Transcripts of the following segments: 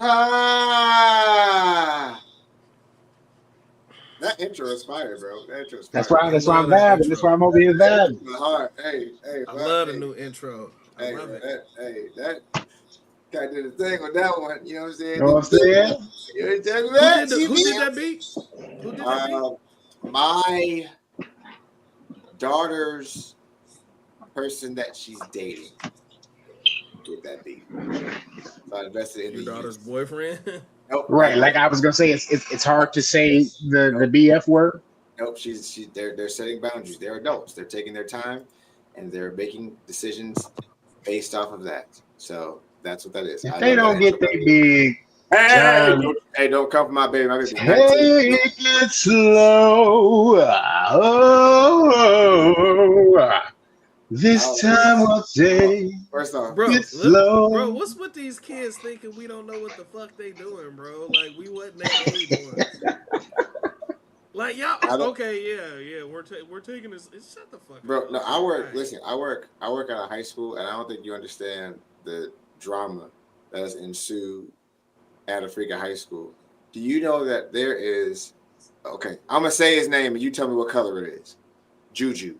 Ah, that intro is fire, bro. That intro is That's fire. why. I That's why I'm love that vibing. That's why intro. I'm over here That intro vibing. is hard. Hey, I what? love the new intro. I Hey, love bro. it. That guy did a thing on that one. You know what I'm You saying? know what I'm saying? You know what I'm talking about? Who did TV? that beat? Who did that beat? My daughter's person that she's dating did that beat. So I invested in Your the daughter's youth. boyfriend. Nope, my Right. Like daughter. I was gonna say, it's hard to say the Nope, BF word. nope. They're setting boundaries. They're adults. They're taking their time, and they're making decisions based off of that. So that's what that is. If I they love that don't get intro. their big John, Don't come for my baby. My baby's 19. take it slow. Oh, this Oh, time we'll oh, take first off, it Bro, slow. what's with these kids thinking we don't know what the fuck they doing, bro? Like we wasn't their age once. Like y'all, I don't, okay, yeah, we're taking this. Shut the fuck up. bro. No, Okay, I all work. right. Listen, I work at a high school, and I don't think you understand the drama that has ensued at a freaking high school. Do you know that there is? Okay, I'm gonna say his name, and you tell me what color it is. Juju.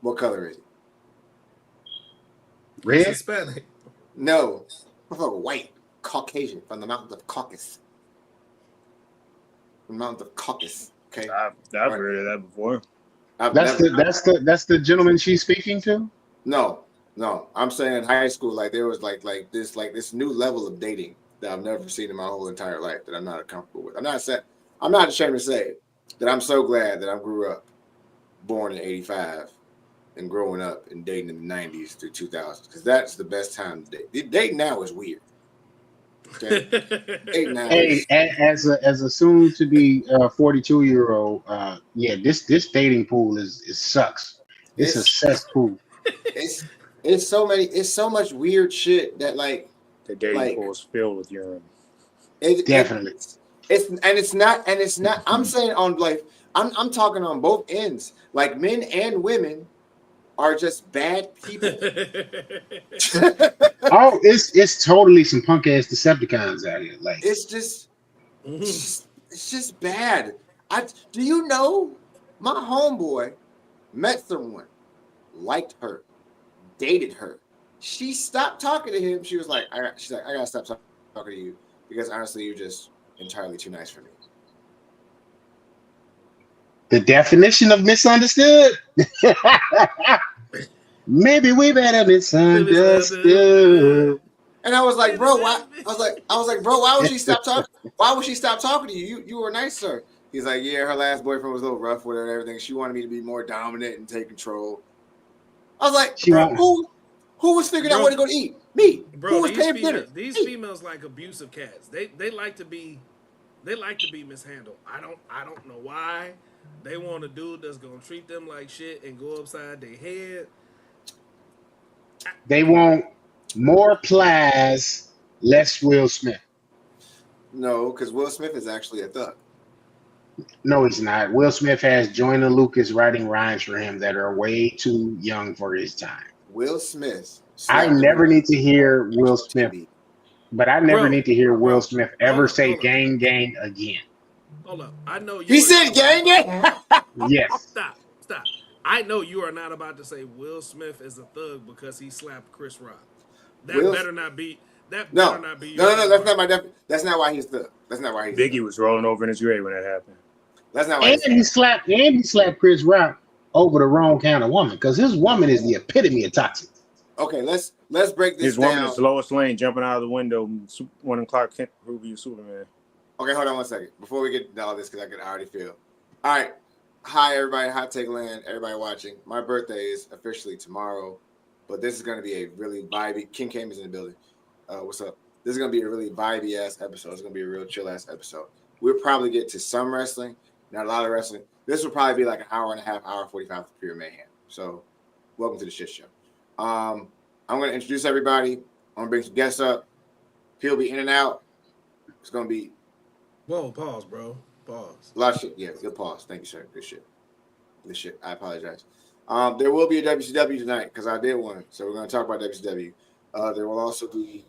What color is it? He's Red? Hispanic. No, motherfucker, white, Caucasian from the mountains of Caucasus. From the mountains of Caucasus. Okay, I've right. heard of that before. I've That's never. the gentleman she's speaking to. No, no. I'm saying in high school, like there was like this new level of dating that I've never seen in my whole entire life that I'm not comfortable with. I'm not ashamed to say that I'm so glad that I grew up born in '85 and growing up and dating in the '90s through 2000s because that's the best time to date. Dating now is weird. Okay, dating now Hey, is as a soon to be 42-year-old, yeah, this dating pool is sucks. It's a it's cesspool. it's it's so much weird shit that The dating like pool is filled with urine. it Definitely. it's not I'm saying on like I'm talking on both ends. Like men and women are just bad people. Oh, it's totally some punk ass Decepticons out here. Like it's just it's just bad. I do you know my homeboy met someone, liked her, dated her. She stopped talking to him. She's like, I gotta stop talking to you because honestly, you're just entirely too nice for me. the definition of misunderstood. Maybe we better Maybe it's misunderstood. And I was like, Maybe bro, why? I was like, bro, why would Yeah, she stop talking? Why would she stop talking to you? You were nice, sir. He's like, yeah, her last boyfriend was a little rough with her and everything. She wanted me to be more dominant and take control. I was like, she bro, won't. who was figuring out where bro, to go to eat? Me. Who bro. was paying for dinner? These Me. females like abusive cats. They like to be mishandled. I don't know why. They want a dude that's gonna treat them like shit and go upside their head. They want more plies, less Will Smith. No, because Will Smith is actually a thug. No, he's not. Will Smith has Joyner Lucas writing rhymes for him that are way too young for his time. Will Smith I slapped a never girl need to on hear Will national Smith, TV. but I never Bro, need to hear Will bro, Smith ever say hold up, gang gang again. hold up. I know He you are not said, about "Gang, to gang." Yes. stop. I know you are not about to say Will Smith is a thug because he slapped Chris Rock. That Will, better not be. That better no, not be your no. That's not trademark. my That's not why he's thug. That's not why he's thug. Biggie was rolling over in his grave when that happened. That's not why And he's thug. he slapped Chris Rock over the wrong kind of woman because his woman is the epitome of toxic. Okay, let's break this His woman down. is Lois Lane jumping out of the window, one of Clark Kent Ruby Superman. Okay, hold on one second before we get into all this because I can already feel. All right, hi everybody, Hot Take Land, everybody watching. My birthday is officially tomorrow, but this is going to be a really vibey. King Cam is in the building. What's up? This is going to be a really vibey ass episode. It's going to be a real chill ass episode. We'll probably get to some wrestling, not a lot of wrestling. This will probably be like an hour and a half, hour 45 of pure mayhem. So, welcome to the shit show. I'm going to introduce everybody. I'm going to bring some guests up. He'll be in and out. It's going to be Whoa, pause, bro. Pause. a lot of shit. Yeah, good pause. Thank you, sir. Good shit. Good shit. I apologize. There will be a WCW tonight because I did one. So we're going to talk about WCW. There will also be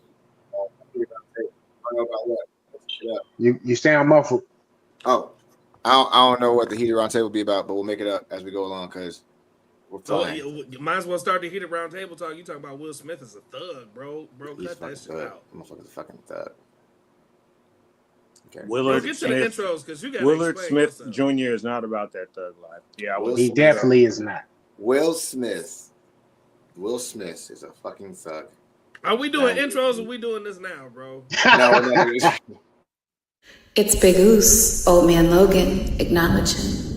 don't know about what. Shut up. You sound muffled. Oh, I don't know what the heated round table will be about, but we'll make it up as we go along because we're So flying. you might as well start the heated round table talk. You talking about Will Smith as a thug, bro? Bro, He's cut fucking that shit thug. out. Motherfucker's a fucking thug. Okay. Bro, Willard get to the Smith. intros because you got to Willard explain Smith yourself. Jr. is not about that thug life. Yeah, Will He Smith. definitely is not. Will Smith is a fucking thug. Are we doing Now- intros or we doing this now, bro? No, we're not doing this. It's Big Uce, Old Man Logan, acknowledging.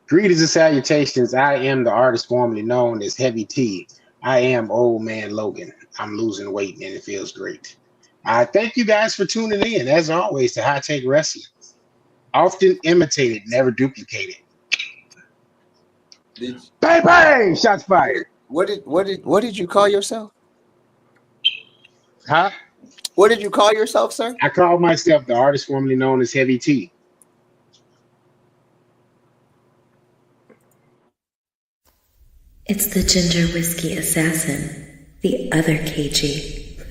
Greetings and salutations. I am the artist formerly known as Heavy T. I am Old Man Logan. I'm losing weight and it feels great. I thank you guys for tuning in, as always, to High Take Wrestling. Often imitated, never duplicated. Bang bang! Shots fired. What did you call yourself? Huh? What did you call yourself, sir? I call myself the artist formerly known as Heavy T. It's the ginger whiskey assassin, the other KG.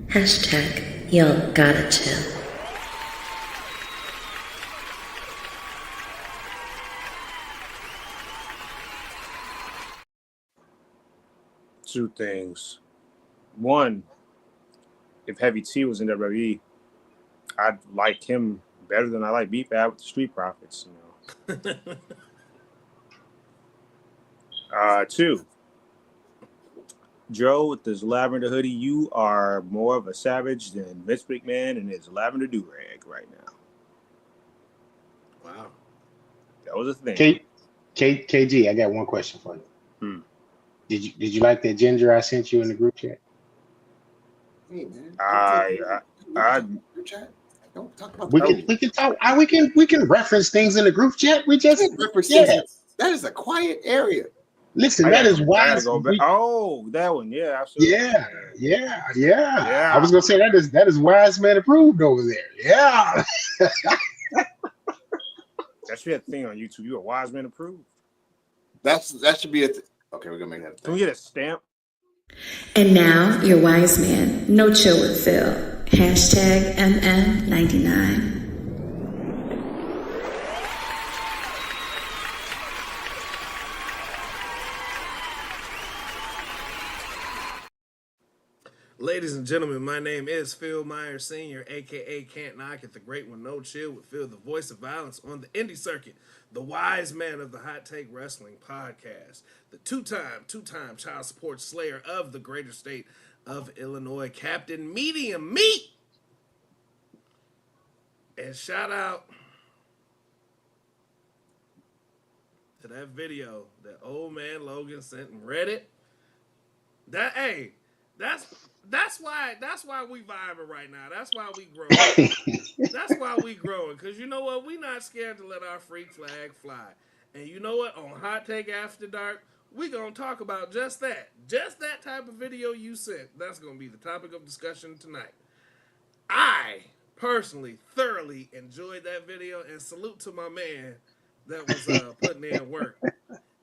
Hashtag, y'all gotta chill. two things. One, if Heavy T was in WWE, I'd like him better than I like Beat Bad with the Street Profits. You know. Two, Joe with this lavender hoodie, you are more of a savage than Vince McMahon and his lavender do-rag right now. Wow. That was a thing. KG, I got one question for you. Did you like that ginger I sent you in the group chat? Hey, man. Don't talk about we can reference things in the group chat. We just That is a quiet area. Listen, that is why. That one, yeah, absolutely. Yeah. I was gonna say that is wise man approved over there. Yeah. That should be a thing on YouTube. You a wise man approved. That should be okay, we're gonna make that a thing. Can we get a stamp? And now, your wise man, no chill with Phil. Hashtag MM99. Ladies and gentlemen, my name is Phil Myers Sr., a.k.a. Can't Knock It, the great one, no chill with Phil, the voice of violence on the indie circuit, the wise man of the Hot Take Wrestling podcast, the two-time child support slayer of the greater state of Illinois, Captain Medium Meat. And shout out to that video that old man Logan sent in Reddit. That's why we vibing right now. That's why we growing. That's why we growing. Because you know what? We not scared to let our freak flag fly. And you know what? On Hot Take After Dark, we going to talk about just that. Just that type of video you sent. That's going to be the topic of discussion tonight. I personally thoroughly enjoyed that video. And salute to my man that was putting in work.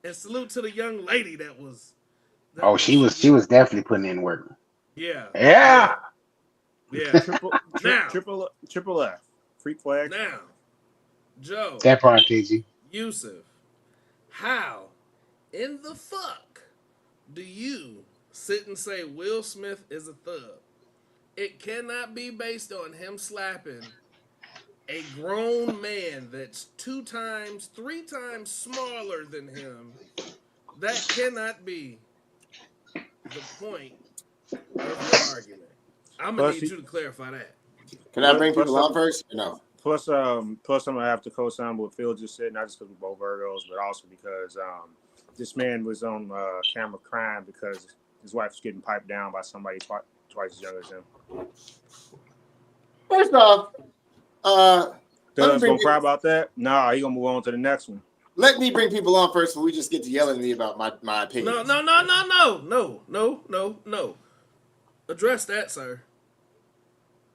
And salute to the young lady that was... She was definitely putting in work. Yeah. Triple F. Freak flag. Now, Joe. That part, KG. Yusuf, how in the fuck do you sit and say Will Smith is a thug? It cannot be based on him slapping a grown man that's 2 times, 3 times smaller than him. That cannot be the point of your argument. I'm gonna need you to clarify that. Can I bring people on first? Or no. Plus, I'm gonna have to co-sign what Phil just said, not just because we're both Virgos, but also because this man was on camera crying because his wife was getting piped down by somebody twice as young as him. First off, Doug's gonna cry about that? Nah, he gonna move on to the next one. Let me bring people on first, but we just get to yelling at me about my opinion. No. Address that, sir.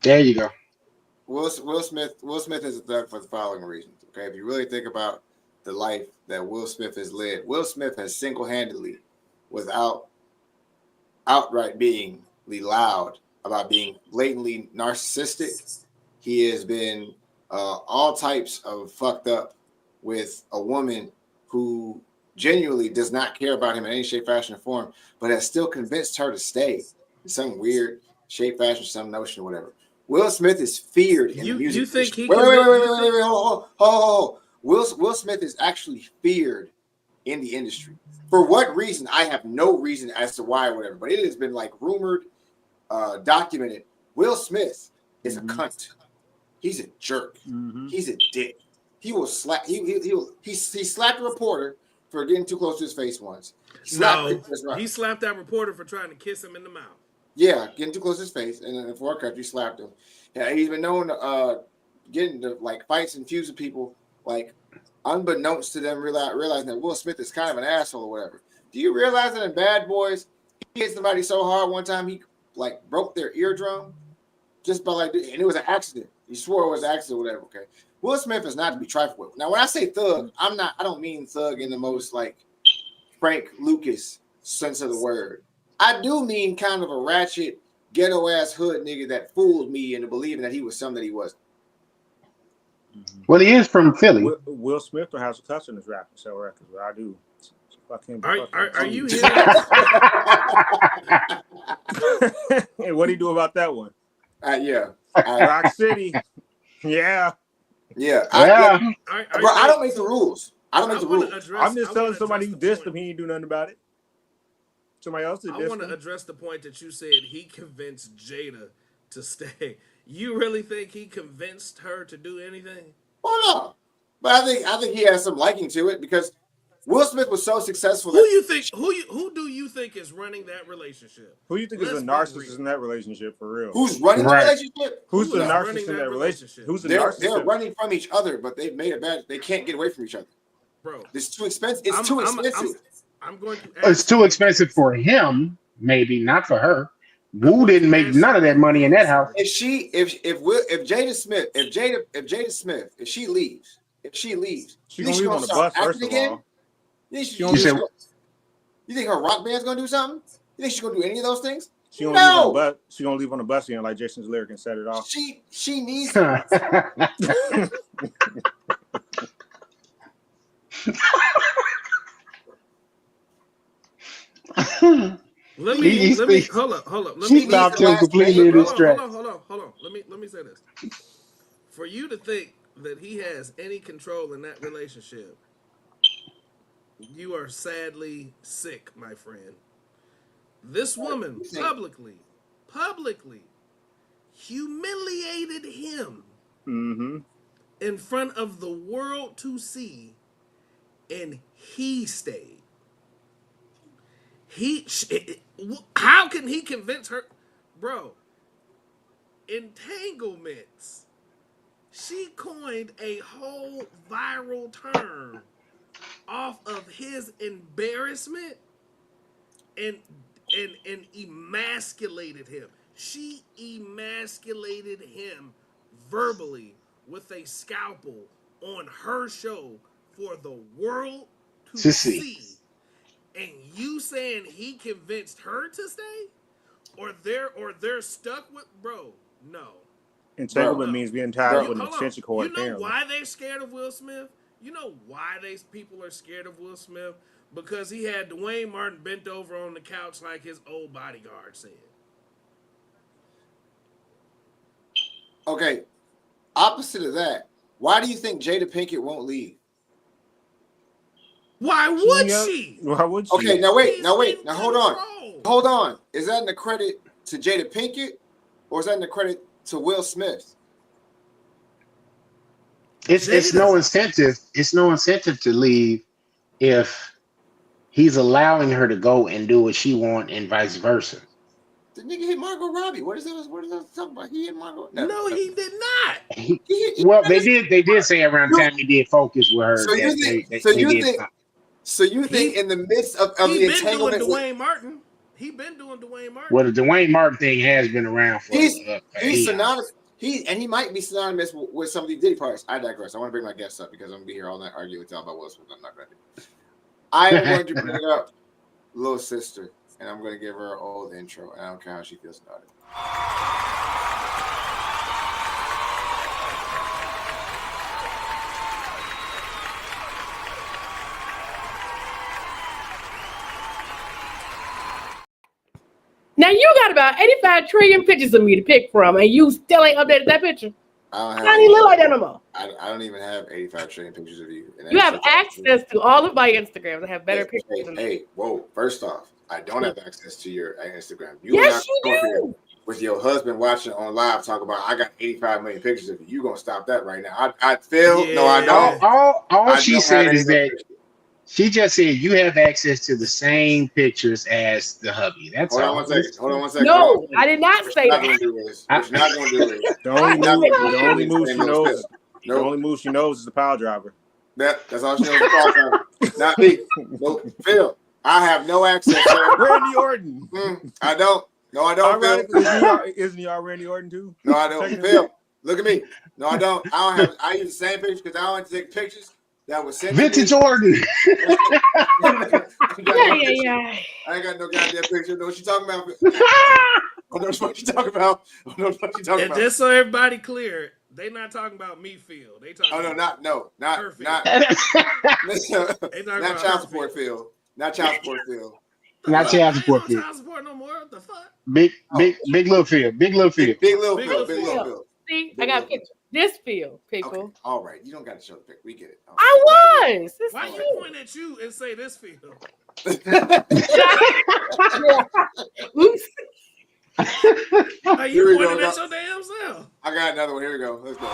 There you go. Will Smith is a thug for the following reasons. Okay, if you really think about the life that Will Smith has led, Will Smith has single-handedly, without outright being loud about being blatantly narcissistic, he has been all types of fucked up with a woman who genuinely does not care about him in any shape, fashion, or form, but has still convinced her to stay in some weird shape, fashion, some notion, or whatever. Will Smith is feared in the music. You think he? Wait, hold. Will Smith is actually feared in the industry. For what reason? I have no reason as to why or whatever, but it has been like rumored, documented. Will Smith is a cunt. He's a jerk. He's a dick. He will slap. He slapped a reporter for getting too close to his face once. He slapped that reporter for trying to kiss him in the mouth. Yeah, getting too close to his face, and in the foreign country, slapped him. Yeah, he's been known to get into like fights and feuds with people, like unbeknownst to them, realizing that Will Smith is kind of an asshole or whatever. Do you realize that in Bad Boys, he hit somebody so hard one time he like broke their eardrum just by like, and it was an accident. He swore it was an accident or whatever. Okay, Will Smith is not to be trifled with. Now, when I say thug, I don't mean thug in the most like Frank Lucas sense of the word. I do mean kind of a ratchet, ghetto ass hood nigga that fooled me into believing that he was something that he wasn't. Well, he is from Philly. Will Smith don't have some cuss in his rap and sell records, but I do. Are you here? Hey, what do you do about that one? Yeah. Rock City. Yeah. Yeah. I don't make the rules. I'm just telling somebody who dissed him, he didn't do nothing about it. Somebody else did. I want to address the point that you said he convinced Jada to stay. You really think he convinced her to do anything? Oh no, but I think he has some liking to it because Will Smith was so successful. Who do you think is running that relationship? Who do you think is a narcissist in that relationship for real? Who's running the relationship? Who's the narcissist in that relationship? Who's the narcissist? They're running from each other, but they've made it bad. They can't get away from each other. Bro, it's too expensive. It's too expensive. I'm going to. It's too expensive for him, maybe not for her. Wu didn't make none of that money in that house. If Jada Smith, if she leaves, she's gonna leave on the bus first of all. You think her rock band's gonna do something? You think she's gonna do any of those things? She's gonna leave on the bus and like Jason's lyric and set it off. She needs. Let me hold up. Let me stopped him completely in his tracks. Hold on. Let me say this. For you to think that he has any control in that relationship, you are sadly sick, my friend. This woman publicly humiliated him in front of the world to see, and he stayed. How can he convince her, bro? Entanglements. She coined a whole viral term off of his embarrassment and emasculated him. She emasculated him verbally with a scalpel on her show for the world to see. And you saying he convinced her to stay, or they're stuck with, bro? No. Entanglement means being tied with an extension cord. You know why they're scared of Will Smith? You know why people are scared of Will Smith? Because he had Dwayne Martin bent over on the couch like his old bodyguard said. Okay. Opposite of that, why do you think Jada Pinkett won't leave? Why would she? Why would she? Okay, now wait. Now hold on. Is that in the credit to Jada Pinkett, or is that in the credit to Will Smith? It's no incentive. It's no incentive to leave if he's allowing her to go and do what she wants, and vice versa. The nigga hit Margot Robbie. What is that talking about? He hit Margot. No, he did not. They did say around time he did focus with her. So you think in the midst of the entanglement, he been doing Dwayne Martin. Well, the Dwayne Martin thing has been around for. He's he might be synonymous with some of these Diddy parts. I digress. I want to bring my guests up because I'm gonna be here all night arguing with y'all about Will Smith. I'm not gonna do. I am going to bring up little sister, and I'm going to give her an old intro. And I don't care how she feels about it. Now you got about 85 trillion pictures of me to pick from, and you still ain't updated that picture. I don't even look like that no more. I don't even have 85 trillion pictures of you. You have access to all of my Instagrams. I have better pictures. Hey, whoa! First off, I don't have access to your Instagram. Yes, you do. With your husband watching on live, talk about I got 85 million pictures of you. You gonna stop that right now? I feel no, I don't. All she said is that. She just said you have access to the same pictures as the hubby. That's all. Hold on one second. No, I did not say that. What you're not going to do is the only move she knows is the power driver. That's all she knows is the power driver. Not me. No, Phil. I have no access. Randy Orton. I don't. No, I don't. Isn't he our Randy Orton too? No, I don't. Phil, look at me. No, I don't. I don't have. I use the same pictures because I don't take pictures. That was vintage Orton. Yeah. I ain't got no goddamn picture. Know what you talking about? I know what you talking about. And just so everybody clear, they not talking about me, Phil. They talking. Oh no, not not child support, Phil. Not child support, Phil. Not child support, Phil. Child support no more. What the fuck? Big little Phil. Big little Phil. Big little Phil. See, I got a picture. This Phil, people. Okay. All right, you don't got to show the picture. We get it. Okay. I was. Why you point at you and say this Phil? Oops. Are you pointing at your damn self? I got another one. Here we go. Let's go.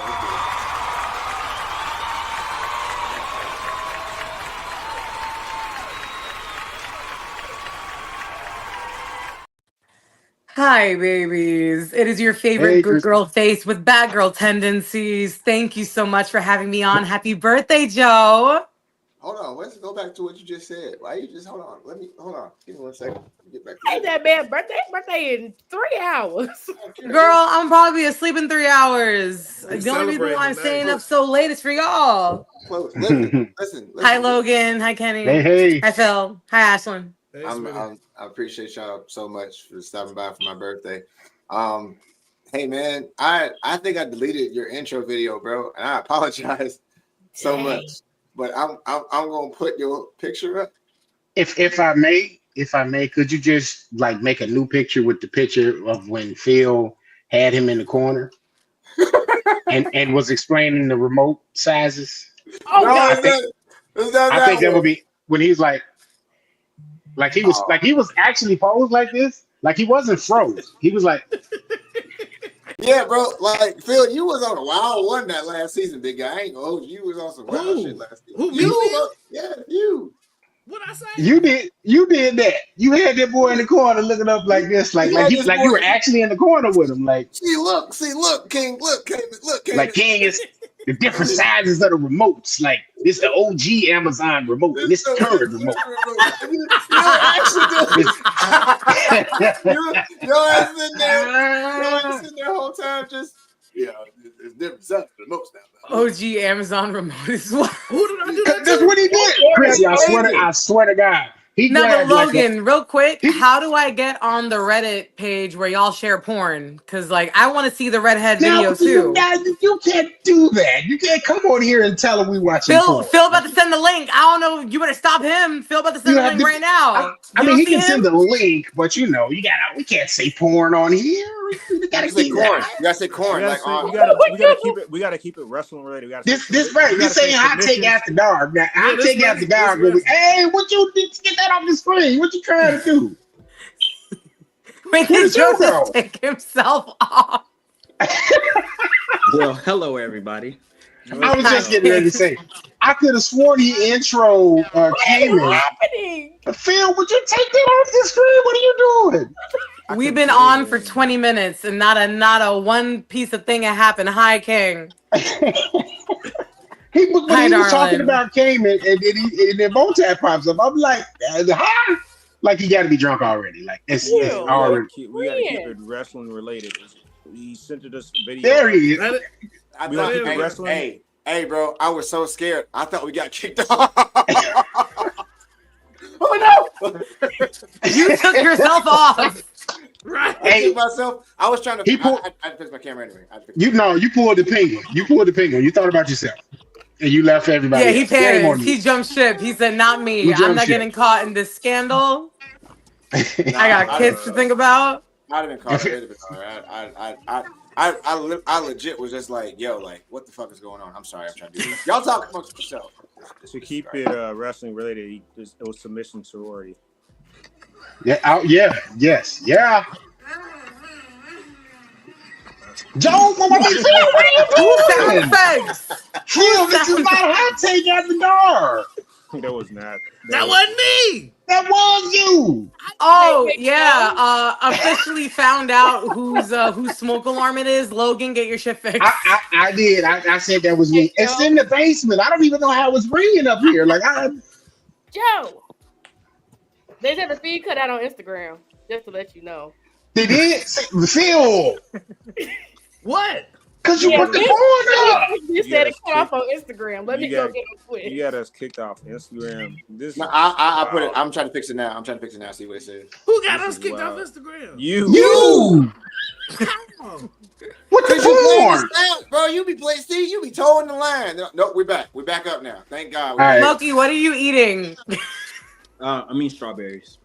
Hi, babies. It is your favorite good girl face with bad girl tendencies. Thank you so much for having me on. Happy birthday, Joe. Hold on. Let's go back to what you just said. Why you just hold on? Hold on. Give me 1 second. Get back to Ain't that bad birthday in 3 hours. Girl, I'm probably asleep in 3 hours. The only reason why I'm staying up so late is for y'all. Listen. Hi, Logan. Hi, Kenny. Hey. Hi, Phil. Hi, Ashlyn. I appreciate y'all so much for stopping by for my birthday. Hey man, I think I deleted your intro video, bro, and I apologize so much. But I'm gonna put your picture up. If I may, could you just like make a new picture with the picture of when Phil had him in the corner and was explaining the remote sizes? Oh, no, I think that would be when he's like he was actually posed like this. Like he wasn't froze. He was like, yeah, bro. Like Phil, you was on a wild one that last season, big guy. I ain't gonna hold you. You was on some wild shit last season. You. What I say? You did that. You had that boy in the corner looking up like this, like you were actually in the corner with him. Like, look, King, King. Like King is the different sizes of the remotes. Like this the OG Amazon remote, and this the current remote. You're sitting there the whole time, just it's different stuff. The remotes now. OG Amazon remote is what? Who did I do that? That's what he did, Chrissy. I swear to God. But Logan, real quick, how do I get on the Reddit page where y'all share porn? Because, like, I want to see the redhead video, too. You can't do that. You can't come on here and tell him we watching porn. Phil about to send the link. I don't know. You better stop him. Phil about to send the link right now. I mean, he can send the link, but, we can't say porn on here. We gotta say corn. You gotta say corn. We gotta keep it wrestling related. This ain't hot take after dark. Now, hot take after dark. Hey, what you did to get that off the screen? What you trying to do? Wait, did Joseph take himself off? Well, hello everybody. I was just getting ready to say, I could have sworn the intro came in. Phil, would you take that off the screen? What are you doing? We've been on for 20 minutes and not a one piece of thing that happened. Hi, King. He was talking about Cayman, and then Motab pops up. I'm like, huh? Like he got to be drunk already. Like it's already. We got to keep it wrestling related. He sent us a video. There he is. I We thought, don't keep hey, wrestling. hey, bro, I was so scared. I thought we got kicked off. Oh no! You took yourself off. Right. I took myself. I was trying to. He pulled- I had to fix my camera anyway. You pulled the finger. You pulled the finger. You thought about yourself, and you left everybody. Yeah, he else. Shame on panicked. you. He jumped ship. He said, "Not me. You I'm jumped not ship. getting caught in this scandal. Nah, I got kids to think about." I'd have been caught. It'd have been all right. I legit was just like, yo, like, what the fuck is going on? I'm sorry, I'm trying to do this. Y'all talk amongst yourself. To keep it wrestling related, it was submission sorority. Yeah. Yes. Yeah. Joe, what are you doing? Effects. Phil, this is not hot take at the door. That was not. That wasn't me. That was you. Oh yeah. Officially found out whose smoke alarm it is. Logan, get your shit fixed. I did. I said that was me. It's in the basement. I don't even know how it's ringing up here. Like Joe, they said the feed cut out on Instagram. Just to let you know. they did. Phil, What? because you put the porn up. You said it cut off on Instagram. Let me go get it quick. You got us kicked off Instagram. This. No, I put it. I'm trying to fix it now. See what it says. Who got This us is kicked off wild. Instagram? You. How? What the Cause you playing porn? this out, bro. You be playing. See, you be towing the line. No, we're back. We're back up now. Thank God. All right. Loki, what are you eating? I mean strawberries.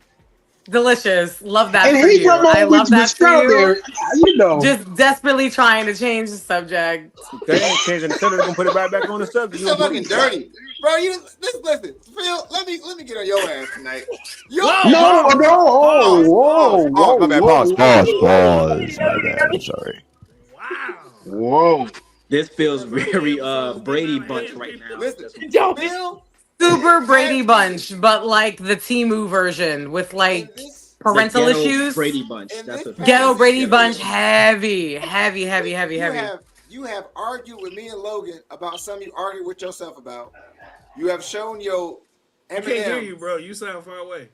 Delicious. Love that And for he you. come I on love with that for you. strawberry. You know. Just desperately trying to change the subject. They ain't changing the subject. They're gonna put it right back on the subject. You so fucking dirty, bro. You listen, Phil. Let me get on your ass tonight. Yo, No. Whoa. my bad. Pause. My bad. I'm sorry. Wow. Whoa. This feels very Brady Bunch right now. Listen, Don't Phil. Super Brady Bunch, but like the Timu version with like parental The ghetto issues. Brady Bunch. And That's this what. Ghetto Brady Bunch, heavy. You have argued with me and Logan about something you argued with yourself about. You have shown your I can't hear Eminem. you, bro. You sound far away.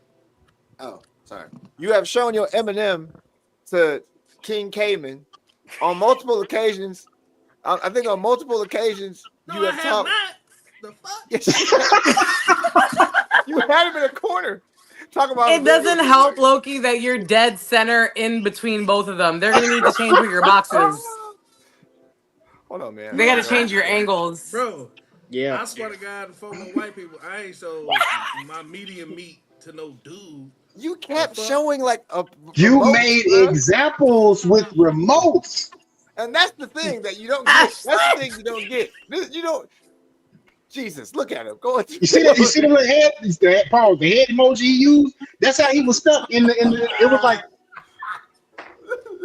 Oh, sorry. You have shown your Eminem to King Cayman on multiple occasions. I think on multiple occasions No, you I have have talked. not. The fuck? You had him in a corner. Talk about It doesn't help, Loki, that you're dead center in between both of them. They're gonna need to change where your box is. Hold on, man. They gotta change your angles. Bro, Yeah. I swear to God, for my white people, I ain't showed my medium meat to no dude. You kept showing like a. You remote, made bro. examples with remotes. And that's the thing that you don't get. That's the thing you don't get. You don't. Jesus, look at him. Go. You see that? You see the little head? The head emoji he used. That's how he was stuck in the. It was like.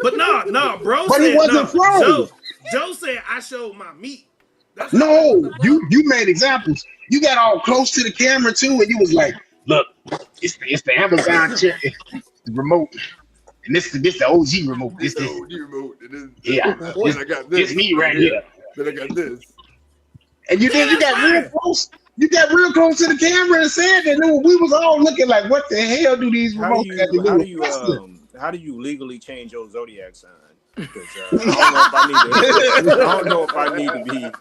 But no, bro. But said, he wasn't frozen. Joe said I showed my meat. That's No, you made examples. You got all close to the camera too, and you was like, "Look, it's the Amazon chair, the remote, and this the OG remote. This the OG remote. yeah. Then I got this. It's me right here. Then I got this. And you did. You got real close. You got real close to the camera and said that. And we was all looking like, "What the hell do these remotes have to do with wrestling?" How do you legally change your zodiac sign? Because I don't know if I need to be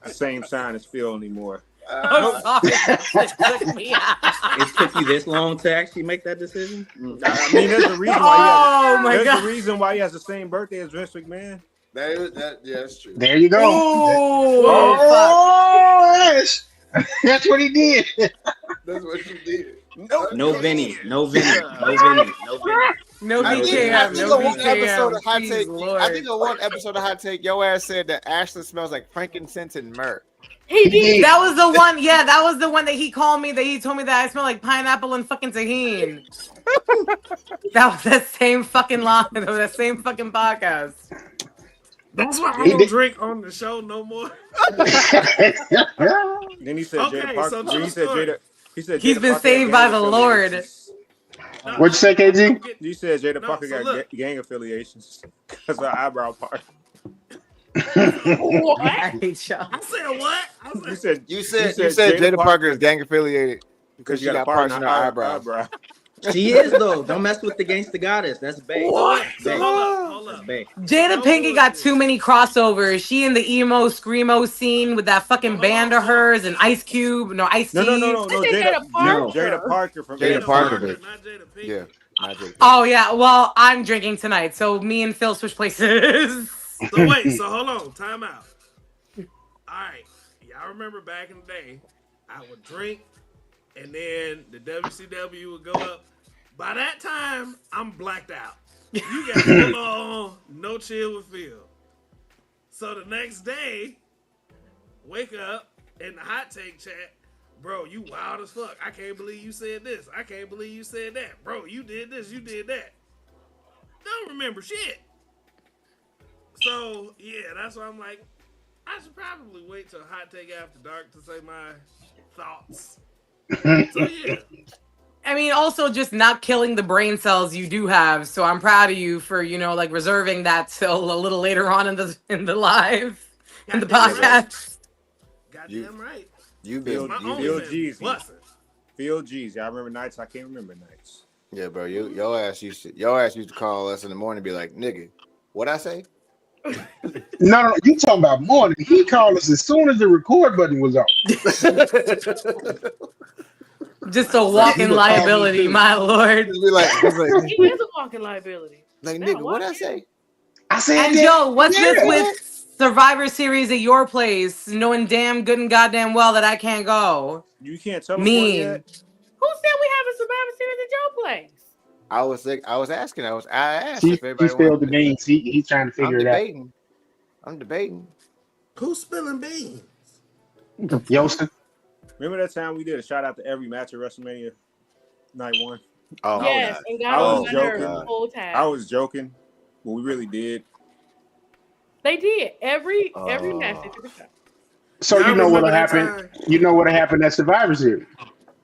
the same sign as Phil anymore. It took you this long to actually make that decision? I mean, there's a reason why my there's God. a reason why he has the same birthday as Vince McMahon. Yeah, that's true. There you go. Oh, yes. That's what he did. That's what you did. No Vinny. No no I BKM, think no on one episode BKM. of Hot Jeez, Take. Lord. I think on one episode of Hot Take, your ass said that Ashley smells like frankincense and myrrh. He did. That was the one. Yeah, that was the one that he called me. That he told me that I smell like pineapple and fucking tahini. That was that same fucking line of that same fucking podcast. That's why I don't drink on the show no more. Then he said Okay, Jada Parker. so Then he said story. Jada. He said He's Jada been Parker saved had by gang the Lord. affiliations. What'd you say, KG? You said Jada No, Parker so got look. gang affiliations because of her eyebrow part. What? I hate y'all. I said what? I said, You said Jada Parker is gang affiliated because she got parts in her eyebrows. She is though. Don't mess with the gangsta goddess. That's bae. what? So Bae. hold up. Jada Pinkett got too many crossovers. She in the emo screamo scene with that fucking band of hers and Ice Cube. No, Ice T. No. Jada Parker from Jada Parker, bitch. Not Jada Pinkett. Yeah, not Jada Pinkett. Oh yeah. Well, I'm drinking tonight, so me and Phil switch places. So wait. So hold on. Time out. All right. Y'all remember back in the day, I would drink, and then the WCW would go up. By that time, I'm blacked out. You got full on, no chill with Phil. So the next day, wake up in the hot take chat, bro, you wild as fuck. I can't believe you said this. I can't believe you said that. Bro, you did this, you did that. Don't remember shit. So, yeah, that's why I'm like, I should probably wait till hot take after dark to say my thoughts. So, yeah. I mean, also just not killing the brain cells you do have. So I'm proud of you for, like reserving that till a little later on in the live, in the podcast. Goddamn right. You been Phil G's. Phil G's. Y'all remember nights? I can't remember nights. Yeah, bro. Your ass used to call us in the morning and be like, nigga, what'd I say? No, you talking about morning. He called us as soon as the record button was on. Just a walking liability, my lord. He is a walking liability. Like, nigga, what'd I say? I said, and Joe, what's this with Survivor Series at your place, knowing damn good and goddamn well that I can't go? You can't tell me yet? Who said we have a Survivor Series at your place? I was asking. I asked he if everybody spilled the beans. He's trying to figure it out. I'm debating. Who's spilling beans? Yosta. Remember that time we did a shout out to every match at WrestleMania night 1? Oh, yes, God. And I was joking. The whole time. I was joking, but we really did. They did every match. They took a shot. So you know what'll happen? You know what'll happen at Survivor Series?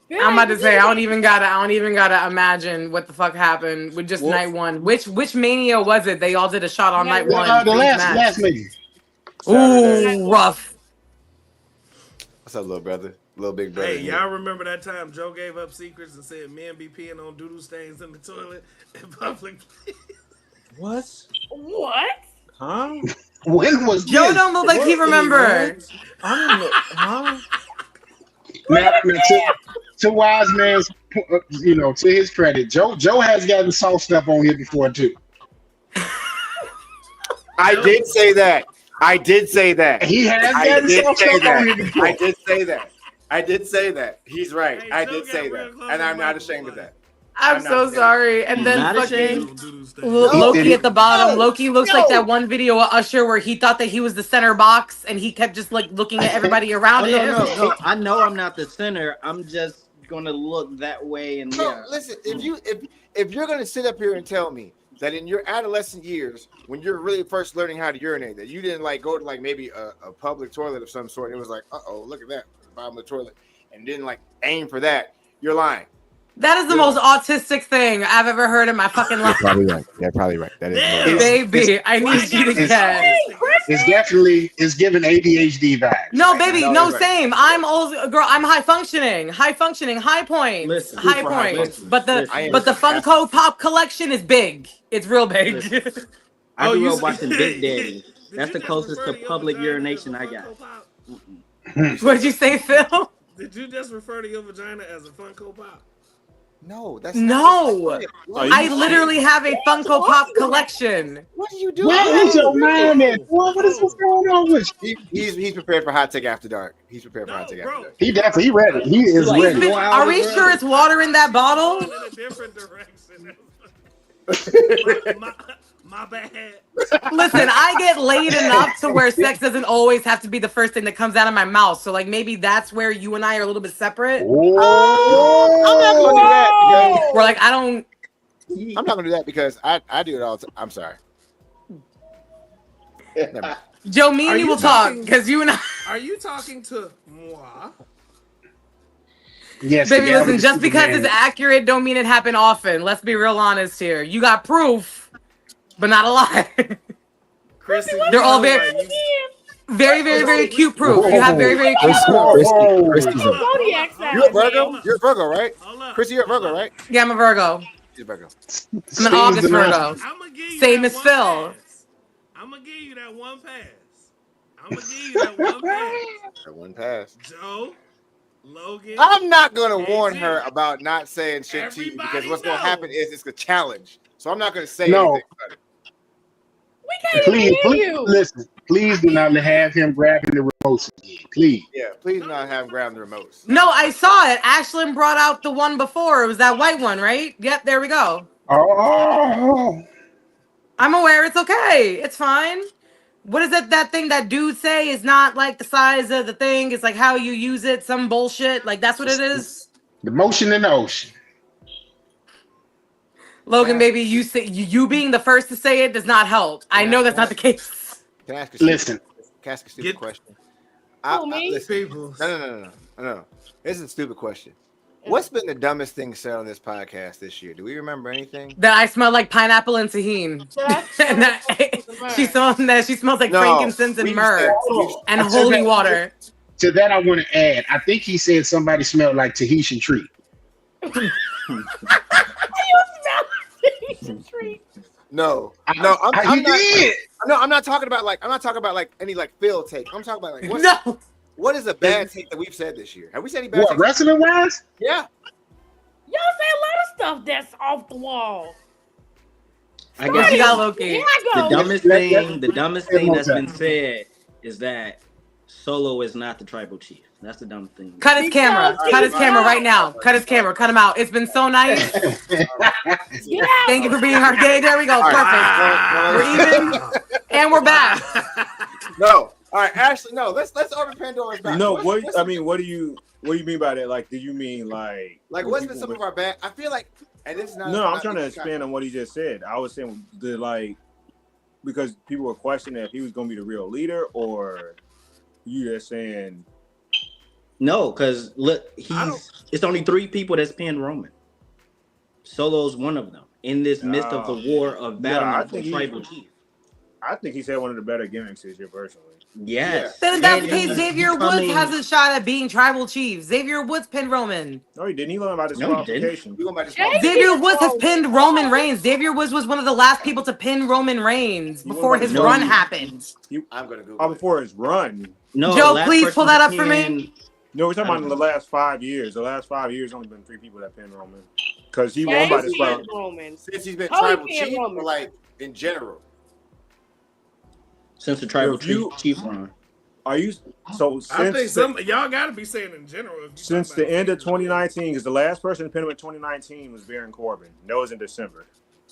Yeah, I'm about to say I don't even gotta imagine what the fuck happened with just night 1. Which Mania was it? They all did a shot on night 1. The last Mania. Ooh, rough. What's up, little brother? Little big brother. Hey, y'all remember that time Joe gave up secrets and said men be peeing on doodle stains in the toilet in public? What? Huh? When was Joe? This? Don't look like he remember. I don't know. Huh? Now, to Wise Man's, to his credit, Joe has gotten soft stuff on here before too. I did say that. He has gotten soft stuff on here before. I did say that. He's right. Hey, I did say that, and I'm not ashamed of that. I'm so sorry. And then fucking No. Loki at the bottom. Loki looks like that one video of Usher where he thought that he was the center box and he kept just like looking at everybody around him. No. I know I'm not the center. I'm just gonna look that way and Listen, if you're gonna sit up here and tell me that in your adolescent years, when you're really first learning how to urinate, that you didn't like go to like maybe a public toilet of some sort, and it was like, look at that, the bottom of the toilet, and didn't like aim for that, you're lying. That is the most autistic thing I've ever heard in my fucking life. You're probably right. You're probably right. That is baby. I need you to get. It's giving ADHD vibes. No, baby, no, same. I'm old girl. I'm high functioning, high point, high point. But the Funko Pop collection is big. It's real big. I grew up watching Big Daddy. That's the closest to public urination I got. What'd you say, Phil? Did you just refer to your vagina as a Funko Pop? No, that's no. I literally have a Funko Pop collection. What are you doing? What is your mind at? What is what's going on with you? He's prepared for hot take after dark. He's prepared for hot take after dark. He definitely ready. He is ready. Are we sure it's water in that bottle? In a different direction. My bad. Listen, I get laid enough to where sex doesn't always have to be the first thing that comes out of my mouth. So, like, maybe that's where you and I are a little bit separate. Oh, I'm not gonna do that. We're like, I'm not gonna do that because I do it all the time. I'm sorry. Joe, me and you will talk because you and I. Are you talking to moi? Yes, baby. Listen, just because it's accurate don't mean it happened often. Let's be real honest here. You got proof, but not a lot. Chrissy, they're all very cute proof. You have very cute proof. You're a Virgo? You're a Virgo, right? Chrissy, you're a Virgo, right? Yeah, I'm a Virgo. He's a Virgo. I'm an August Virgo. I'm gonna give you Same that as one Phil. pass. I'm gonna give you that one pass. I'm gonna give you that one pass. That one pass. Joe, Logan. I'm not gonna and warn G. her about not saying shit to you because Everybody what's gonna happen knows. is it's a challenge. So I'm not gonna say No. anything about it. We can't even hear you. Listen. Please do not have him grabbing the remotes again. Please. Yeah, please not have him grab the remotes. No, I saw it. Ashlyn brought out the one before. It was that white one, right? Yep, there we go. Oh. I'm aware. It's okay. It's fine. What is it? That thing that dude say is not like the size of the thing. It's like how you use it. Some bullshit. Like that's what it is. The motion in the ocean. Logan, baby, you being the first to say it does not help. I know that's not the case. Can I ask a Listen. stupid question? Me? Listen. No. This is a stupid question. What's been the dumbest thing said on this podcast this year? Do we remember anything? That I smell like pineapple and tahini. And that she smells like frankincense and myrrh and holy water. To that, I want to add. I think he said somebody smelled like Tahitian tree. No, I'm not talking about like any like field take. I'm talking about like what is a bad take that we've said this year? Have we said any bad takes? Wrestling wise? Yeah. Y'all say a lot of stuff that's off the wall. I guess you got Loki. The dumbest thing that's been said is that Solo is not the tribal chief. That's the dumbest thing. Cut his camera. Cut his camera right now. Cut his camera. Cut him out. It's been so nice. Thank you for being our day. There we go. Perfect. We're even. And we're back. No. All right, Ashley. No. Let's open Pandora's box. No. What do you mean by that? Like, did you mean like what's been some of our bad? I feel like, and this is not. No, I'm trying to expand on what he just said. I was saying because people were questioning if he was going to be the real leader, or you just saying. No, because look, it's only 3 people that's pinned Roman. Solo's one of them in this midst of the war of battling for tribal chief. I think he's had one of the better gimmicks this year, personally. Yes. Then that's the case. Xavier Woods has a shot at being tribal chief. Xavier Woods pinned Roman. No, he didn't. He learned about disqualification. Xavier Woods has pinned Roman Reigns. Xavier Woods was one of the last people to pin Roman Reigns before his run happened. I'm gonna Google before his run. No, Joe, please pull that up for me. No, we're talking about in the last 5 years. The last 5 years, only been 3 people that pinned Roman because he won by disqualification. Since he's been tribal chief, or like in general. Since the tribal chief run. Are you so? I think y'all got to be saying in general. Since the end of 2019, because the last person to pin him in 2019 was Baron Corbin. That was in December.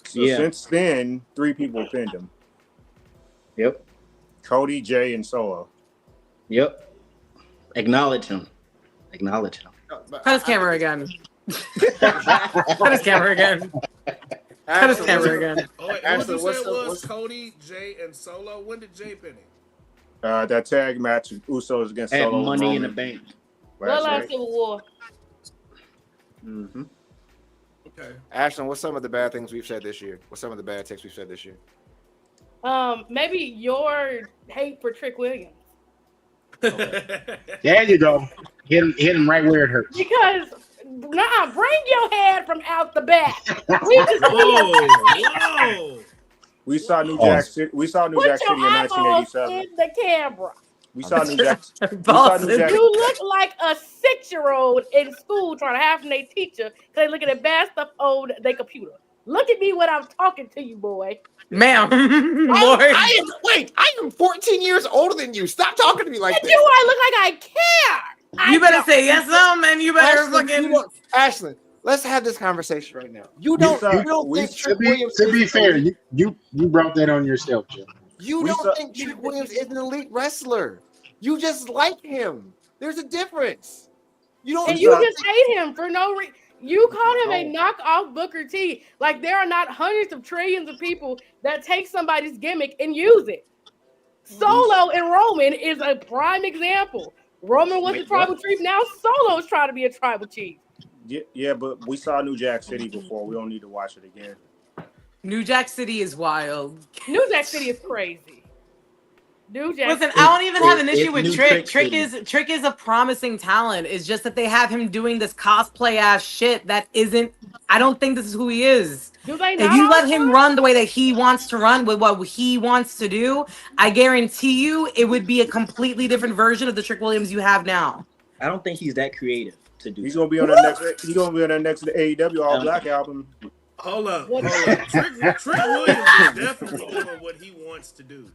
So since then, 3 people pinned him. Yep. Cody, Jay, and Solo. Yep. Acknowledge him. Cut his camera again. Cut his camera again. Cut his camera again. What you said was Cody, Jay, and Solo. When did Jay pin him? That tag match, Usos against Solo. Money in the Bank. Bloodline Civil War. Mm-hmm. Okay. Ashlyn, what's some of the bad things we've said this year? What's some of the bad takes we've said this year? Maybe your hate for Trick Williams. Okay. There you go. Hit him right where it hurts. Because bring your head from out the back. We saw New Jack City. We saw New Jack City in 1987. In the camera. We saw New Jack. You look like a 6-year-old in school trying to have from their teacher because they looking at bad stuff on their computer. Look at me when I'm talking to you, boy. Ma'am. I am 14 years older than you. Stop talking to me like and this. Do I look like I care? You better say yes, and you better Ashlyn, let's have this conversation right now. You don't think Trick Williams? To be fair, you brought that on yourself, Joe. You don't think Trick Williams is an elite wrestler. You just like him. There's a difference. You don't. And you just hate him for no reason. You called him a knockoff Booker T. Like there are not hundreds of trillions of people that take somebody's gimmick and use it. Solo and Roman is a prime example. Roman was a tribal chief. Now Solo's trying to be a tribal chief. Yeah, but we saw New Jack City before. We don't need to watch it again. New Jack City is wild. New Jack City is crazy. Do Jack. Listen, I don't even have an issue If with new Trick. Trick Trick is a promising talent. It's just that they have him doing this cosplay ass shit that isn't. I don't think this is who he is. Do they If not you all let the him time? run the way that he wants to run with what he wants to do, I guarantee you it would be a completely different version of the Trick Williams you have now. I don't think he's that creative to do. He's gonna be on that next. He's gonna be on that next AEW All Black album. Hold up. Trick Williams is definitely doing what he wants to do.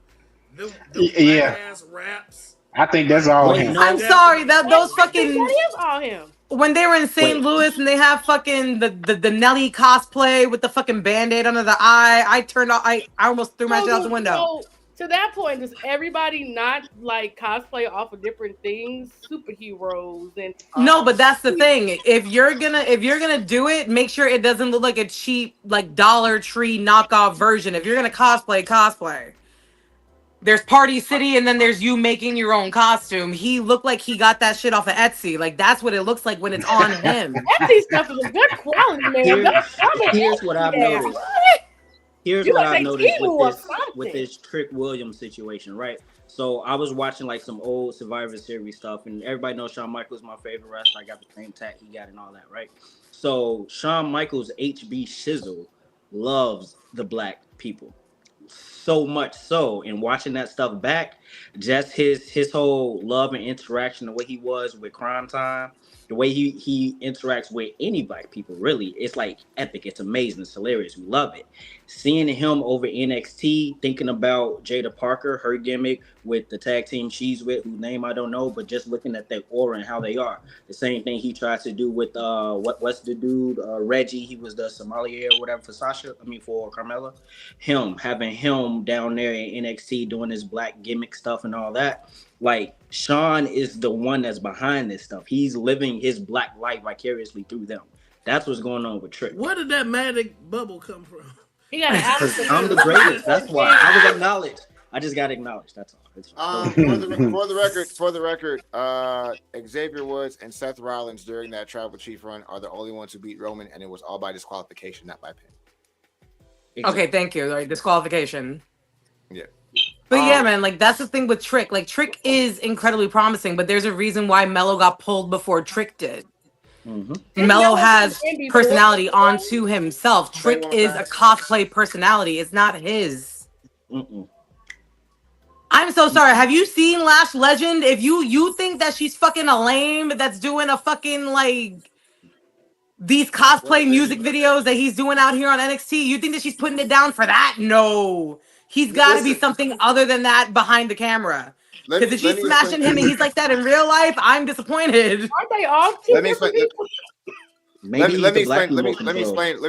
The ass raps. I think that's all him. No. I'm sorry that those fucking That is all him. when they were in St. Louis and they have fucking the Nelly cosplay with the fucking band-aid under the eye. I almost threw my shit out the window. So, to that point, does everybody not like cosplay off of different things, superheroes and? No, but that's the thing. If you're gonna do it, make sure it doesn't look like a cheap like Dollar Tree knockoff version. If you're gonna cosplay. There's Party City, and then there's you making your own costume. He looked like he got that shit off of Etsy. Like that's what it looks like when it's on him. Etsy stuff is a good quality, man. Here's what I've noticed. Here's what I've noticed with this Trick Williams situation, right? So I was watching like some old Survivor Series stuff, and everybody knows Shawn Michaels is my favorite wrestler. I got the same tat he got and all that, right? So Shawn Michaels, HB Shizzle, loves the black people. So much so, in watching that stuff back, just his whole love and interaction, the way he was with Crime Time, the way he interacts with any black people, really, it's like epic. It's amazing. It's hilarious. We love it. Seeing him over NXT, thinking about Jada Parker, her gimmick with the tag team she's with, whose name I don't know, but just looking at their aura and how they are. The same thing he tried to do with what's the dude, Reggie? He was the sommelier or whatever for Carmella. Having him down there in NXT doing his black gimmick stuff and all that. Like, Shawn is the one that's behind this stuff. He's living his black life vicariously through them. That's what's going on with Trick. Where did that magic bubble come from? He got I'm the greatest. That's why I was acknowledged. I just got acknowledged. That's all. For the record, Xavier Woods and Seth Rollins during that Tribal Chief run are the only ones who beat Roman, and it was all by disqualification, not by pin. Exactly. Okay, thank you. Like disqualification. Yeah. But yeah, man, like that's the thing with Trick. Like Trick is incredibly promising, but there's a reason why Mello got pulled before Trick did. Mm-hmm. Mello has personality onto himself. Trick is a cosplay personality. It's not his. I'm so sorry. Have you seen Lash Legend? If you think that she's fucking a lame that's doing a fucking like these cosplay music videos that he's doing out here on NXT, you think that she's putting it down for that? No. He's got to be something other than that behind the camera. Because if she's smashing him and he's like that in real life, I'm disappointed. Aren't they all? Let me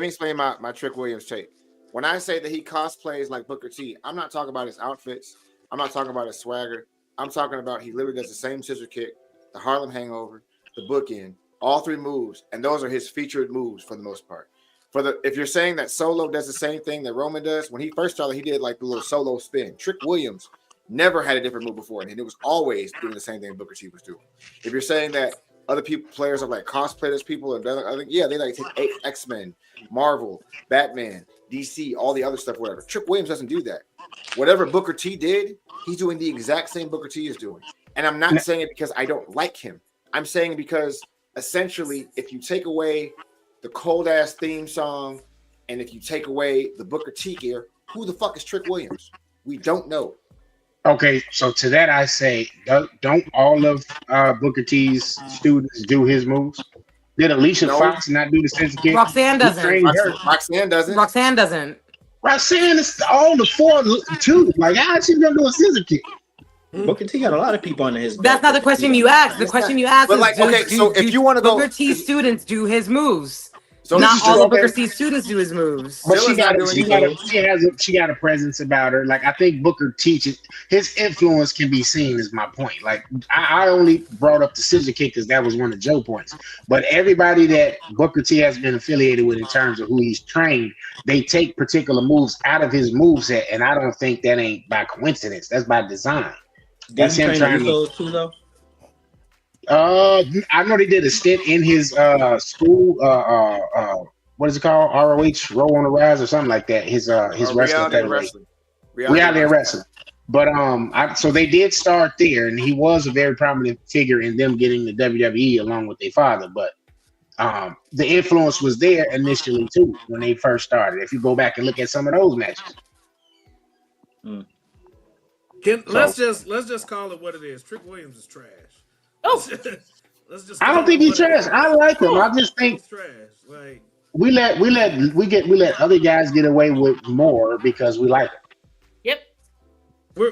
explain my Trick Williams take. When I say that he cosplays like Booker T, I'm not talking about his outfits. I'm not talking about his swagger. I'm talking about he literally does the same scissor kick, the Harlem Hangover, the bookend, all three moves, and those are his featured moves for the most part. If you're saying that Solo does the same thing that Roman does, when he first started, he did like the little solo spin. Trick Williams never had a different move before, and it was always doing the same thing Booker T was doing. If you're saying that other players are like cosplayers, people are done, I think they like take X-Men, Marvel, Batman, DC, all the other stuff, whatever. Trick Williams doesn't do that. Whatever Booker T did, he's doing the exact same Booker T is doing. And I'm not saying it because I don't like him. I'm saying because essentially, if you take away the cold ass theme song, and if you take away the Booker T gear, who the fuck is Trick Williams? We don't know. Okay, so to that I say, don't all of Booker T's students do his moves? Did Alicia Fox not do the scissor kick? Roxanne doesn't. Roxanne doesn't. Roxanne doesn't. Roxanne is all the four too. Like, how is she gonna do a scissor kick? Booker T got a lot of people on his. That's not the question you asked. The question you asked is, like, if you want to go, Booker T students do his moves. So not all of Booker T's students do his moves. But she got a presence about her. Like, I think Booker teaches his influence can be seen, is my point. Like, I only brought up the scissor kick because that was one of Joe's points. But everybody that Booker T has been affiliated with in terms of who he's trained, they take particular moves out of his moveset, and I don't think that ain't by coincidence. That's by design. That's him trying to too, though. I know they did a stint in his school. What is it called? ROH, Roll on the Rise, or something like that. His wrestling federation. Reality wrestling. But so they did start there, and he was a very prominent figure in them getting the WWE along with their father. But the influence was there initially too when they first started. If you go back and look at some of those matches. Let's just call it what it is. Trick Williams is trash. Oh, let's just. I don't think he's trash. I like him. I just think he's trash. Like we let other guys get away with more because we like him. Yep.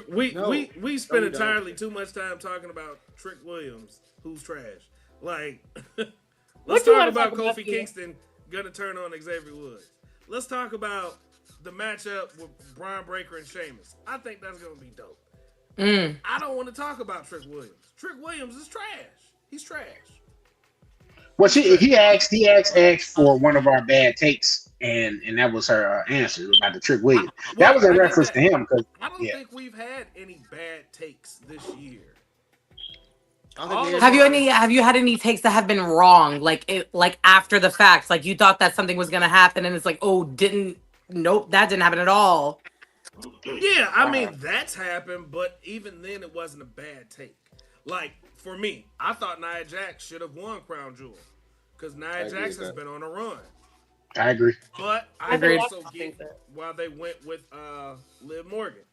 We spend entirely too much time talking about Trick Williams, who's trash. Like, let's talk about Kofi Kingston gonna turn on Xavier Woods. Let's talk about the matchup with Braun Breaker and Sheamus. I think that's gonna be dope. I don't want to talk about Trick Williams. Trick Williams is trash. He's trash. Well, he asked for one of our bad takes, and that was her answer about the Trick Williams. That was a reference to him because I don't think we've had any bad takes this year. Have you had any takes that have been wrong, like after the fact, like you thought that something was gonna happen and it's like, nope, that didn't happen at all. Yeah, I mean that's happened, but even then it wasn't a bad take. Like for me, I thought Nia Jax should have won Crown Jewel because Nia Jax has been on a run. I agree, but I also get why they went with Liv Morgan.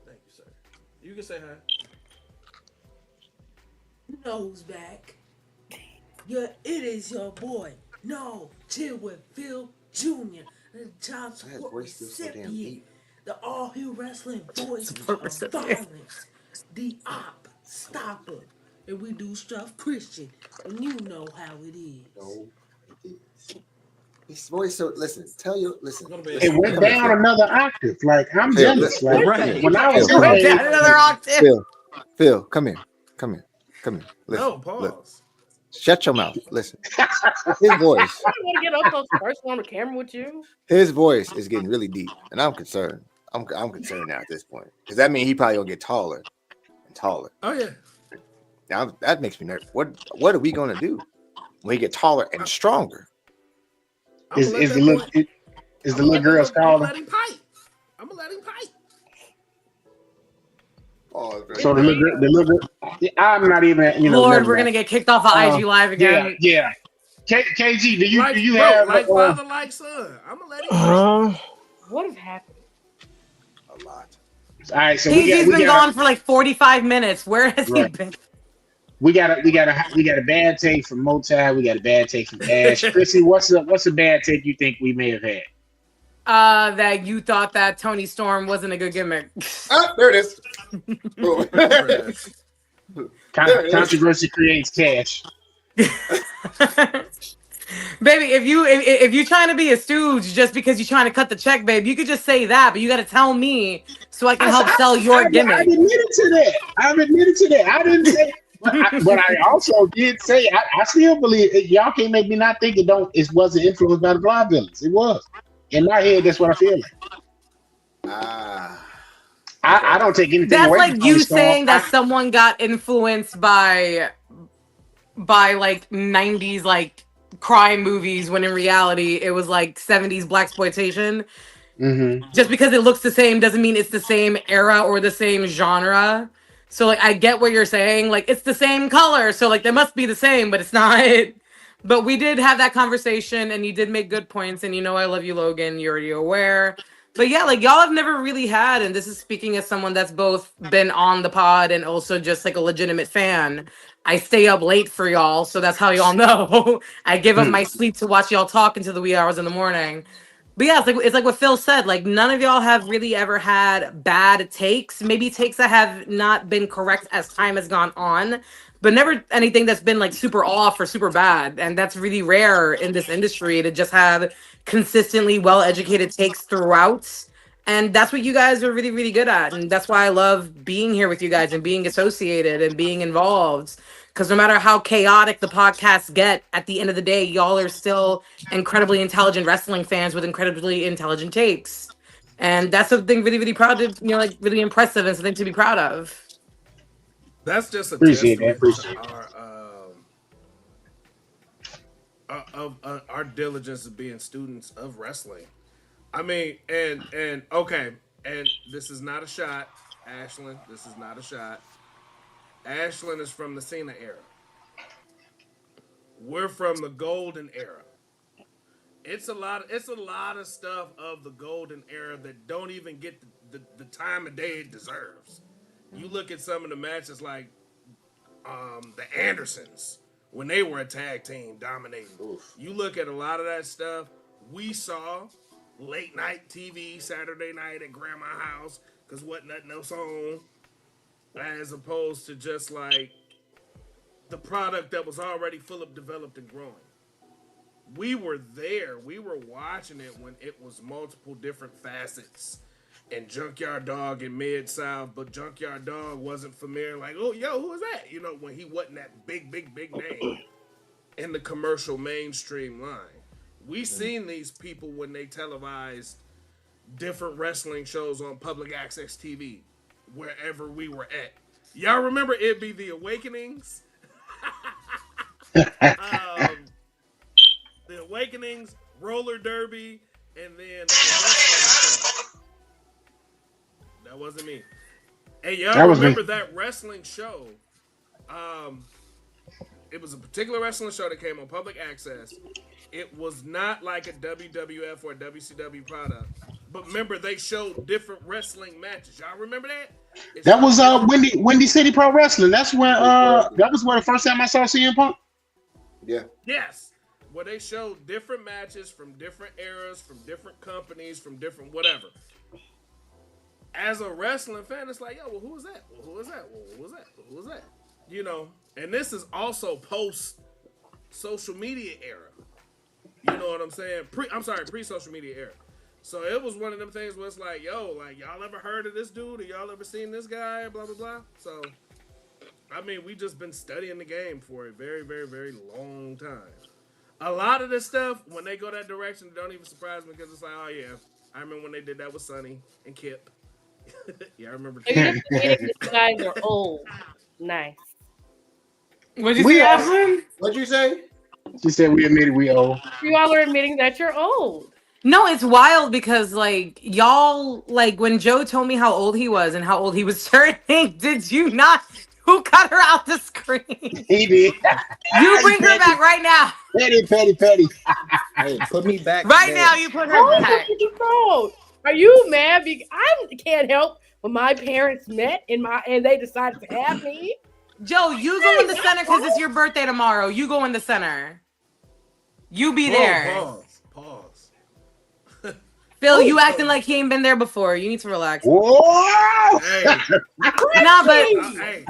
Thank you, sir. You can say hi. You know who's back? It is your boy. No, chill with Phil Jr. The child support recipient. The All Hill Wrestling voice of violence. The op stopper. And we do stuff Christian. And you know how it is. No, it is. His voice, so listen. It went down another octave. Like I'm jealous. Like when I was playing, down another octave. Phil, come here. Listen, no, pause. Look. Shut your mouth. Listen. His voice. I want to get up close personal on the camera with you. His voice is getting really deep, and I'm concerned. I'm concerned now at this point because that means he probably gonna get taller and taller. Oh yeah. Now that makes me nervous. What are we gonna do when he get taller and stronger? Is the little girl calling? I'm gonna let him pipe. Oh, so the little girl, I'm not even. Lord, we're gonna get kicked off of IG Live again. Yeah. KG, do you have like father, like son? I'm gonna let him. What is happening? A lot. All right, so KG's been gone for like 45 minutes. Where has he been? We got a bad take from Motai. We got a bad take from Ash. Chrissy, what's a bad take you think we may have had? That you thought that Tony Storm wasn't a good gimmick. There it is. Controversy creates cash. Baby, if you're trying to be a stooge just because you're trying to cut the check, babe, you could just say that, but you got to tell me so I can help sell your gimmick. I admitted to that. I didn't say, but I also did say I still believe y'all can't make me not think it wasn't influenced by the Blind Villains. It was. In my head, that's what I feel like. I don't take anything that's away like from you Storm. saying that someone got influenced by like 90s like crime movies when in reality it was like 70s blaxploitation. Just because it looks the same doesn't mean it's the same era or the same genre. So like I get what you're saying, like it's the same color, so like they must be the same, but it's not. But we did have that conversation and you did make good points, and I love you, Logan, you're already aware. But yeah, like y'all have never really had, and this is speaking as someone that's both been on the pod and also just like a legitimate fan. I stay up late for y'all, so that's how y'all know. I give up my sleep to watch y'all talk into the wee hours in the morning. But yeah, it's like what Phil said. Like none of y'all have really ever had bad takes. Maybe takes that have not been correct as time has gone on, but never anything that's been like super off or super bad. And that's really rare in this industry to just have consistently well-educated takes throughout. And that's what you guys are really, really good at. And that's why I love being here with you guys and being associated and being involved. Because no matter how chaotic the podcasts get, at the end of the day, y'all are still incredibly intelligent wrestling fans with incredibly intelligent takes. And that's something really, really proud to, like really impressive and something to be proud of. That's just a appreciate testament to our diligence of being students of wrestling. I mean, and okay, and this is not a shot Ashlyn, this is not a shot. Ashlyn is from the Cena era. We're from the golden era. It's a lot of stuff of the golden era that don't even get the time of day it deserves. You look at some of the matches like the Andersons when they were a tag team dominating. Oof. You look at a lot of that stuff we saw late night TV Saturday night at grandma's house because wasn't nothing else on, as opposed to just like the product that was already full of developed and growing. We were there. We were watching it when it was multiple different facets and Junkyard Dog in Mid-South, but Junkyard Dog wasn't familiar. Like, oh, yo, who is that? You know, when he wasn't that big name in the commercial mainstream line. We seen these people when they televised different wrestling shows on public access TV, wherever we were at. Y'all remember It'd Be the Awakenings? The Awakenings, Roller Derby, and then that wasn't me. Hey, y'all remember that wrestling show? It was a particular wrestling show that came on public access. It was not like a WWF or a WCW product. But remember, they showed different wrestling matches. Y'all remember that? That was Windy City Pro Wrestling. That's where that was where the first time I saw CM Punk. Yeah. Yes. Where they showed different matches from different eras, from different companies, from different whatever. As a wrestling fan, it's like, yo, well, who was that? Well, who was that? Well, who was that? Well, who was that? You know, and this is also post social media era. You know what I'm saying? Pre-social media era. So it was one of them things where it's like, yo, like, y'all ever heard of this dude? Or y'all ever seen this guy? Blah, blah, blah. So, I mean, we just been studying the game for a very, very, very long time. A lot of this stuff, when they go that direction, don't even surprise me because it's like, oh, yeah. I remember when they did that with Sonny and Kip. Yeah, I remember. These guys are old. Nice. What'd you say, Ashlyn? What'd you say? She said we admitted we old. You all are admitting that you're old. No, it's wild because like y'all, like when Joe told me how old he was and how old he was turning, did you not? Who cut her out the screen? He did. You bring her back right now. Petty. Hey, put me back right there. now. You put her back. Are you mad? Because I can't help when my parents met and they decided to have me. Joe, you go in the center because it's your birthday tomorrow. You go in the center. You be there. Pause. Phil, you acting like he ain't been there before. You need to relax. Whoa! Hey.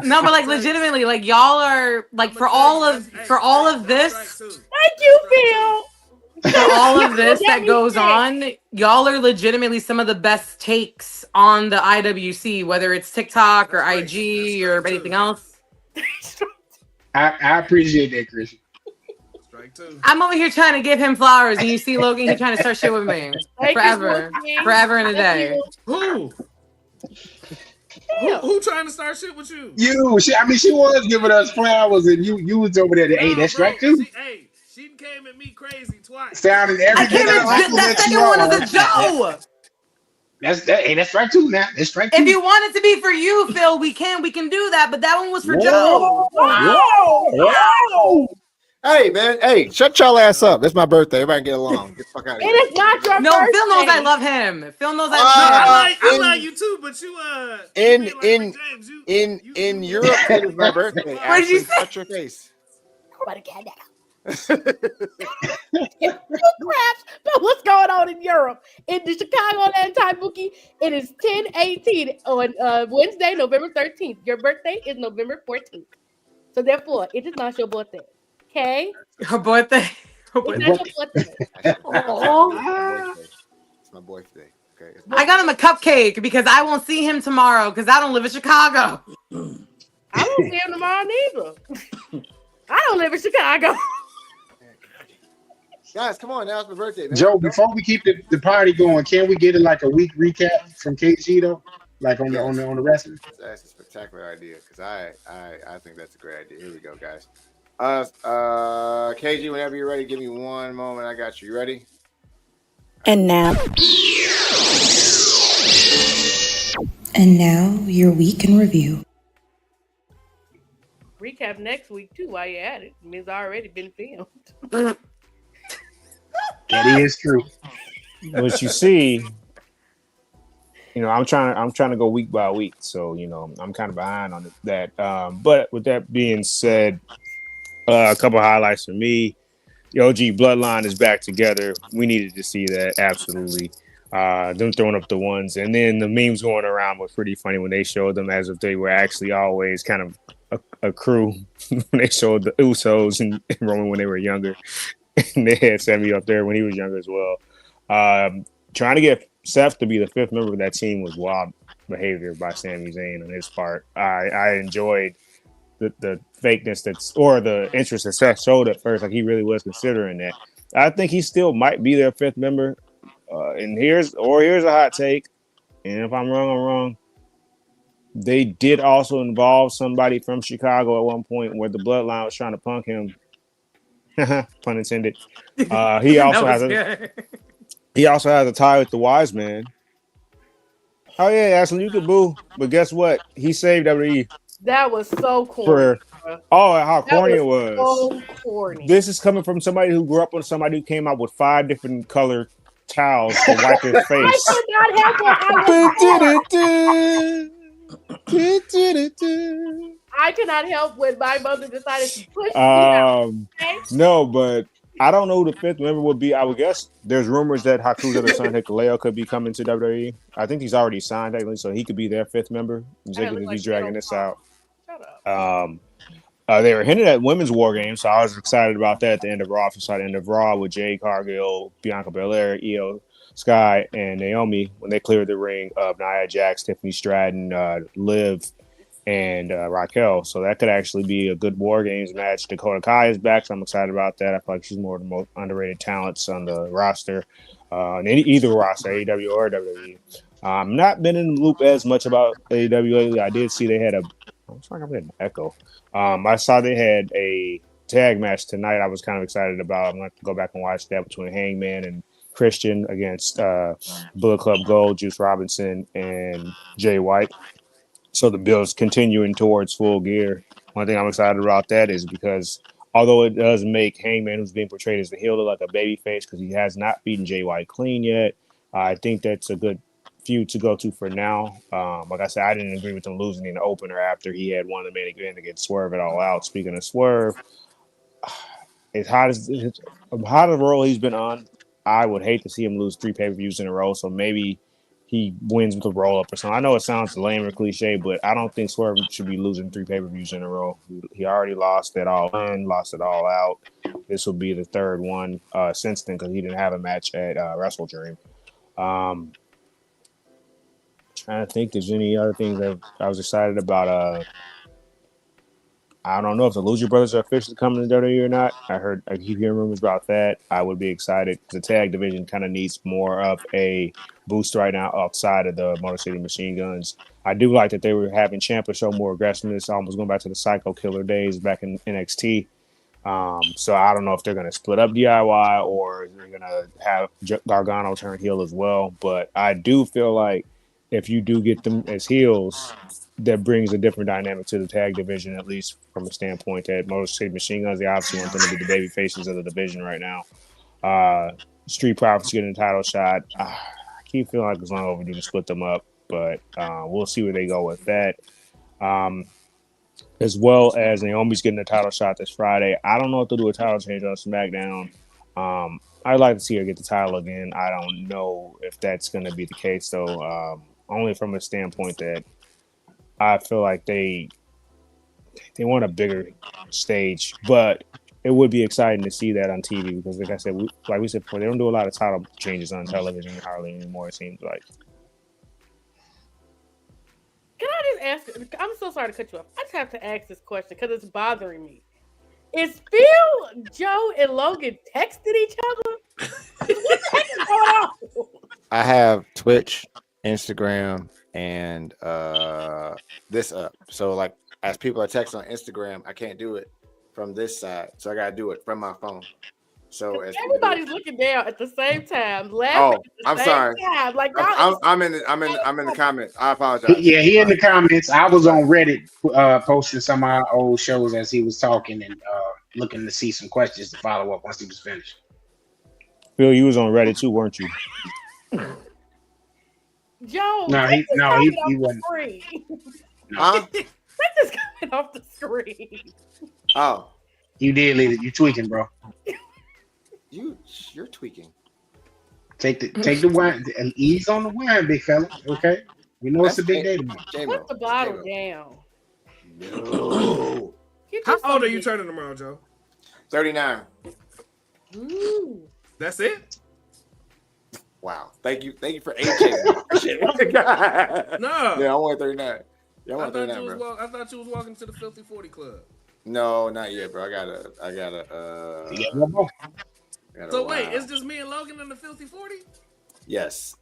No, but like legitimately, like y'all are like for all of this. Thank you, Phil. For all of this that goes on, y'all are legitimately some of the best takes on the IWC, whether it's TikTok or IG or anything else. I appreciate that, Christian. I'm over here trying to give him flowers, and you see Logan, he's trying to start shit with me forever and a day. Who trying to start shit with you? You. She was giving us flowers, and you was over there. Hey, that's right too. She came at me crazy twice. Sounded everything. That second one is a Joe. That's right too. Now that's right too. If you want it to be for you, Phil, we can do that. But that one was for Joe. Whoa. Hey, man. Hey, shut y'all ass up. It's my birthday. Everybody get along. Get the fuck out of here. It is not your No, birthday. Phil knows I love him. Phil knows I love him. I like you too, but you in Europe, it is my birthday. What did you say? Shut your face. Nobody can now. Craps, but what's going on in Europe? In the Chicago anti-bookie, it is 10/18 on Wednesday, November 13th. Your birthday is November 14th. So therefore, it is not your birthday. Okay? Her birthday. It's not your birthday. It's my birthday. Okay. I got him a cupcake because I won't see him tomorrow because I don't live in Chicago. I won't see him tomorrow neither. I don't live in Chicago. Guys, come on, now it's my birthday, man. Joe, before we keep the party going, can we get like a week recap from KG though? Like on the wrestling? That's a spectacular idea because I think that's a great idea. Here we go, guys. KG, whenever you're ready, give me one moment. I got you. You ready? And now, And now, your week in review. Recap next week too. While you're at it, it's already been filmed. That is true. But you see, I'm trying to go week by week, so I'm kind of behind on that. But with that being said, a couple highlights for me. The OG Bloodline is back together. We needed to see that, absolutely. Them throwing up the ones, and then the memes going around were pretty funny when they showed them as if they were actually always kind of a crew when they showed the Usos and Roman when they were younger, and they had Sammy up there when he was younger as well. Trying to get Seth to be the fifth member of that team was wild behavior by Sami Zayn on his part. I enjoyed the fakeness or the interest that Seth showed at first, like he really was considering that. I think he still might be their fifth member. And here's a hot take, and if I'm wrong, I'm wrong. They did also involve somebody from Chicago at one point where the Bloodline was trying to punk him. Pun intended. He also has a tie with the Wise Man. Oh yeah, Ashley, you could boo, but guess what? He saved WWE. That was so corny. How corny it was. So corny. This is coming from somebody who grew up with somebody who came out with 5 different color towels to wipe his face. I cannot help when my mother decided to push me out. No, but I don't know who the fifth member would be. I would guess there's rumors that Haku's other son Hikuleo could be coming to WWE. I think he's already signed technically, so he could be their fifth member. He's dragging this out. Shut up. They were hinted at women's war games, so I was excited about that at the end of Raw. So at the end of Raw with Jade Cargill, Bianca Belair, Io Sky, and Naomi when they cleared the ring of Nia Jax, Tiffany Stratton, Liv, and Raquel. So that could actually be a good War Games match. Dakota Kai is back, so I'm excited about that. I feel like she's one of the most underrated talents on the roster, on either roster, AEW or WWE. Not been in the loop as much about AEW lately. I did see they had I'm sorry, I'm getting an echo. I saw they had a tag match tonight. I was kind of excited about. I'm going to go back and watch that between Hangman and Christian against Bullet Club Gold, Juice Robinson, and Jay White. So the build's continuing towards full gear. One thing I'm excited about that is because although it does make Hangman, who's being portrayed as the heel, look like a babyface because he has not beaten Jay White clean yet, I think that's a good feud to go to for now. Like I said, I didn't agree with him losing in the opener after he had won the main event against Swerve at All Out. Speaking of Swerve, as hot as the role he's been on, I would hate to see him lose 3 pay-per-views in a row. So maybe he wins with a roll-up or something. I know it sounds lame or cliche, but I don't think Swerve should be losing 3 pay-per-views in a row. He already lost it all in, lost it all out. This will be the third one since then because he didn't have a match at Wrestle Dream. Trying to think, there's any other things that I was excited about. I don't know if the Lucha Brothers are officially coming to WWE or not. I keep hearing rumors about that. I would be excited because the tag division kind of needs more of a boost right now outside of the Motor City Machine Guns. I do like that they were having Ciampa show more aggressiveness, almost going back to the Psycho Killer days back in NXT. So I don't know if they're going to split up DIY or they're going to have Gargano turn heel as well. But I do feel like if you do get them as heels, that brings a different dynamic to the tag division, at least from a standpoint that Motor City Machine Guns, they obviously want them to be the baby faces of the division right now. Street Profits getting a title shot. I keep feeling like it's long overdue to split them up, but we'll see where they go with that. As well as Naomi's getting a title shot this Friday. I don't know if they'll do a title change on SmackDown. I'd like to see her get the title again. I don't know if that's going to be the case, though, only from a standpoint that I feel like they want a bigger stage, but it would be exciting to see that on TV because, like I said, like we said before, they don't do a lot of title changes on television hardly anymore. It seems like. Can I just ask? I'm so sorry to cut you off. I just have to ask this question because it's bothering me. Is Phil, Joe, and Logan texting each other? What the heck is going on? I have Twitch, Instagram, and this up. So like as people are texting on Instagram, I can't do it from this side. So I gotta do it from my phone. So as everybody's looking down at the same time, laughing at the I'm same sorry. time. Like I'm in the comments. I apologize. Yeah, he in the comments. I was on Reddit posting some of our old shows as he was talking and looking to see some questions to follow up once he was finished. Phil, you was on Reddit too, weren't you? Joe, he wasn't. Huh? Take this comment off the screen. Oh, you did, leave it. You tweaking, bro. You're tweaking. Take the wine and ease on the wine, big fella. Okay, we know it's a big day tomorrow. Put the bottle down. No. How old are you turning tomorrow, Joe? 39. Ooh. That's it? Wow. Thank you for aging. No. Yeah, I'm only 39. Yeah, I'm I only 39, bro. I thought you was walking to the Filthy 40 Club. No, not yet, bro. I gotta. So wait, it's just me and Logan in the Filthy 40? Yes.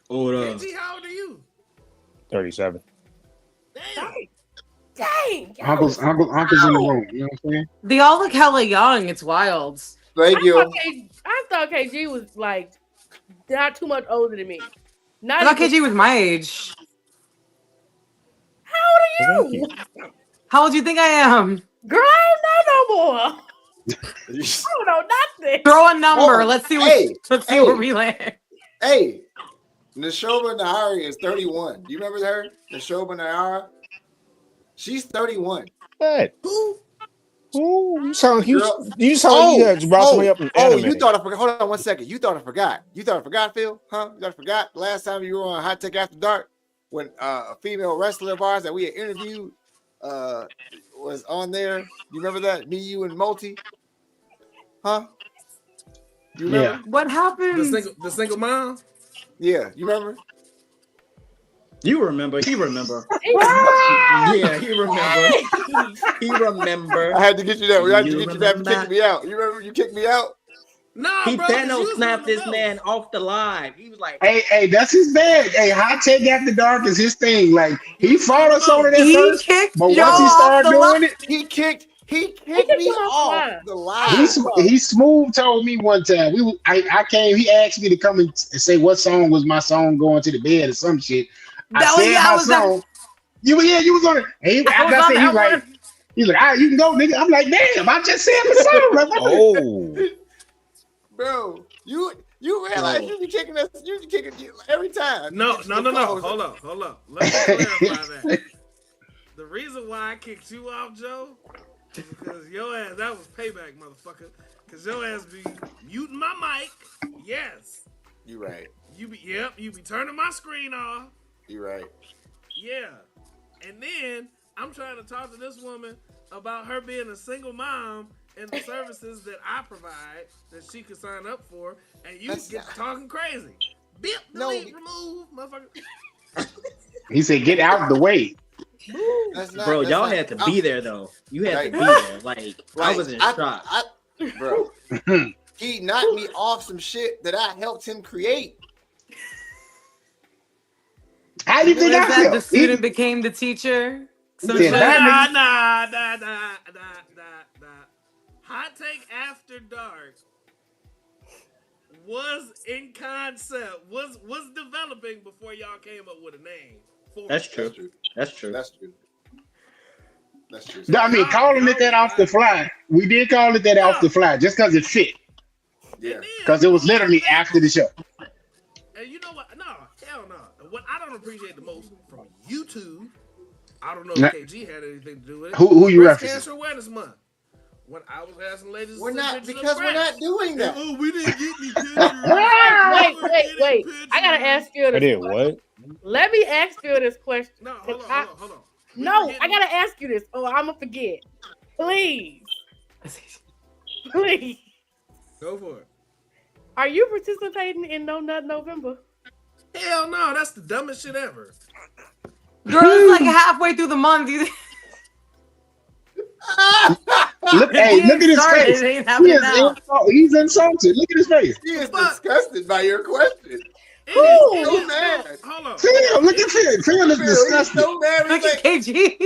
Hold up. KG, how old are you? 37. Dang. Uncle's in the room. You know what I'm saying? They all look hella young. It's wild. Thank you. I thought KG was like not too much older than me. I thought KG was my age. How old are you? How old do you think I am? Girl, I don't know no more. I don't know nothing. Throw a number. Let's see where we land. Hey, Nashoba Nahari is 31. Do you remember her? Nashoba Nahara? She's 31. What? Who? You sound like you had brought somebody up in anime. You thought I forgot. Hold on 1 second. You thought I forgot. Phil? Huh? You thought I forgot? Last time you were on Hot Tech After Dark when a female wrestler of ours that we had interviewed was on there. You remember that? Me, you, and Multi? Huh? You remember? Yeah. What happened? The single mom? Yeah, you remember? You remember? He remember. Yeah, he remember. He remember. I had to get you that. We had to get you that for kicking me out. You remember? You kicked me out. No, he bro. Thanos snapped this man off the live. He was like, "Hey, that's his bag. Hey, Hot Take After Dark is his thing. Like he fought us on it at first, but once he started doing it, he kicked me off the line. He smooth told me one time. I came. He asked me to come and say what song was my song going to the bed or some shit. I said my song. You was on it. He's like, you can go, nigga. I'm like, damn, I just said the song. Bro, you realize you be kicking us, you be kicking every time. No. Hold up. Let me clarify that. The reason why I kicked you off, Joe, is because your ass, that was payback, motherfucker. Because your ass be muting my mic. Yes. You right. You be turning my screen off. You right. Yeah. And then I'm trying to talk to this woman about her being a single mom and the services that I provide that she could sign up for, and you get talking crazy. Bip, delete, remove, motherfucker. He said, "Get out of the way." Bro, y'all had to be there though. You had to be there. Like I was in shock. Bro, he knocked me off some shit that I helped him create. How do you think I felt? The student became the teacher. Nah. Hot Take After Dark was in concept, was developing before y'all came up with a name. That's true. I mean, calling it that off the fly. We did call it that off the fly just because it fit. Yeah. Because it was literally after the show. And you know what? No, hell no. What I don't appreciate the most from YouTube, I don't know if KG had anything to do with it. Who you Breast referencing? Cancer Awareness Month. When I was asking ladies, we're not doing that. Oh, we didn't get any pictures. Wait. I gotta ask Phil this. I did what? Let me ask Phil this question. No, hold on. No, I gotta ask you this. Oh, I'm gonna forget. Please. Go for it. Are you participating in No Nut November? Hell no, that's the dumbest shit ever. Girl, it's like halfway through the month. Look at his face. He's insulted. Look at his face. He is disgusted by your question. It so mad. hold on. Phil, look at Phil. Phil is disgusted. So mad. Look He's at like, KG.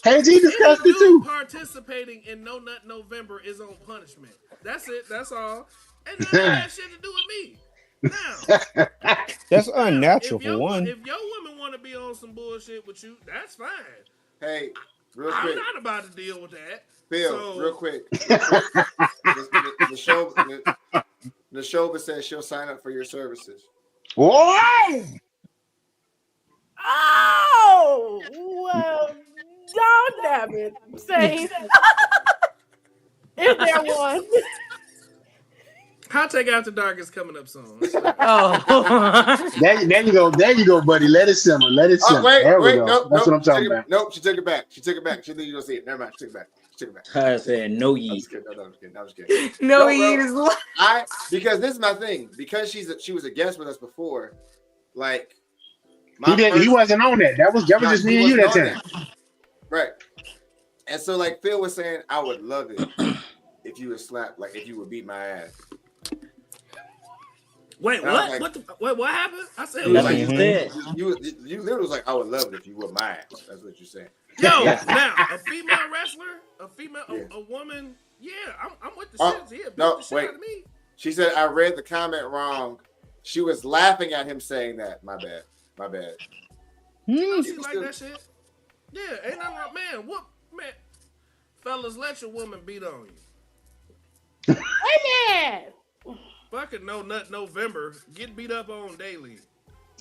KG Any disgusted dude too. participating in No Nut November is on punishment. That's it. That's all. Ain't none of that shit to do with me. Now, That's unnatural if for one. if your woman want to be on some bullshit with you, that's fine. hey, real I'm quick, not about to deal with that. Phil, So- real quick. The show says she'll sign up for your services. Whoa! Oh, well, y'all damn it. Say, is there one? Hot Take After Dark is coming up soon. Oh. There you go. There you go, buddy. Let it simmer. Let it simmer. There we go. Nope, That's what I'm talking about. Nope, she took it back. She took it back. She knew you don't see it. Never mind. She took it back. She took it back. I said no I'm yeet. just kidding. No, I'm just kidding. I'm just kidding. No, No, he bro. is. Because this is my thing. Because she was a guest with us before. Like He wasn't on that. That was just me and you that time. Right. And so like Phil was saying, I would love it if you would slap, like if you would beat my ass. Wait, And I was what? like, What happened? I said, That's what you said. You literally was like, I would love it if you whooped my ass. That's what you said. yo, now a female wrestler, Yeah. a woman. Yeah, I'm with the Oh, shit. Yeah, beat no, the shit wait. out of me. She said I read the comment wrong. She was laughing at him saying that. My bad. You know she like that shit. Yeah, ain't nothing wrong, man. What, man? Fellas, let your woman beat on you. Amen. Fucking No Nut November, get beat up on daily.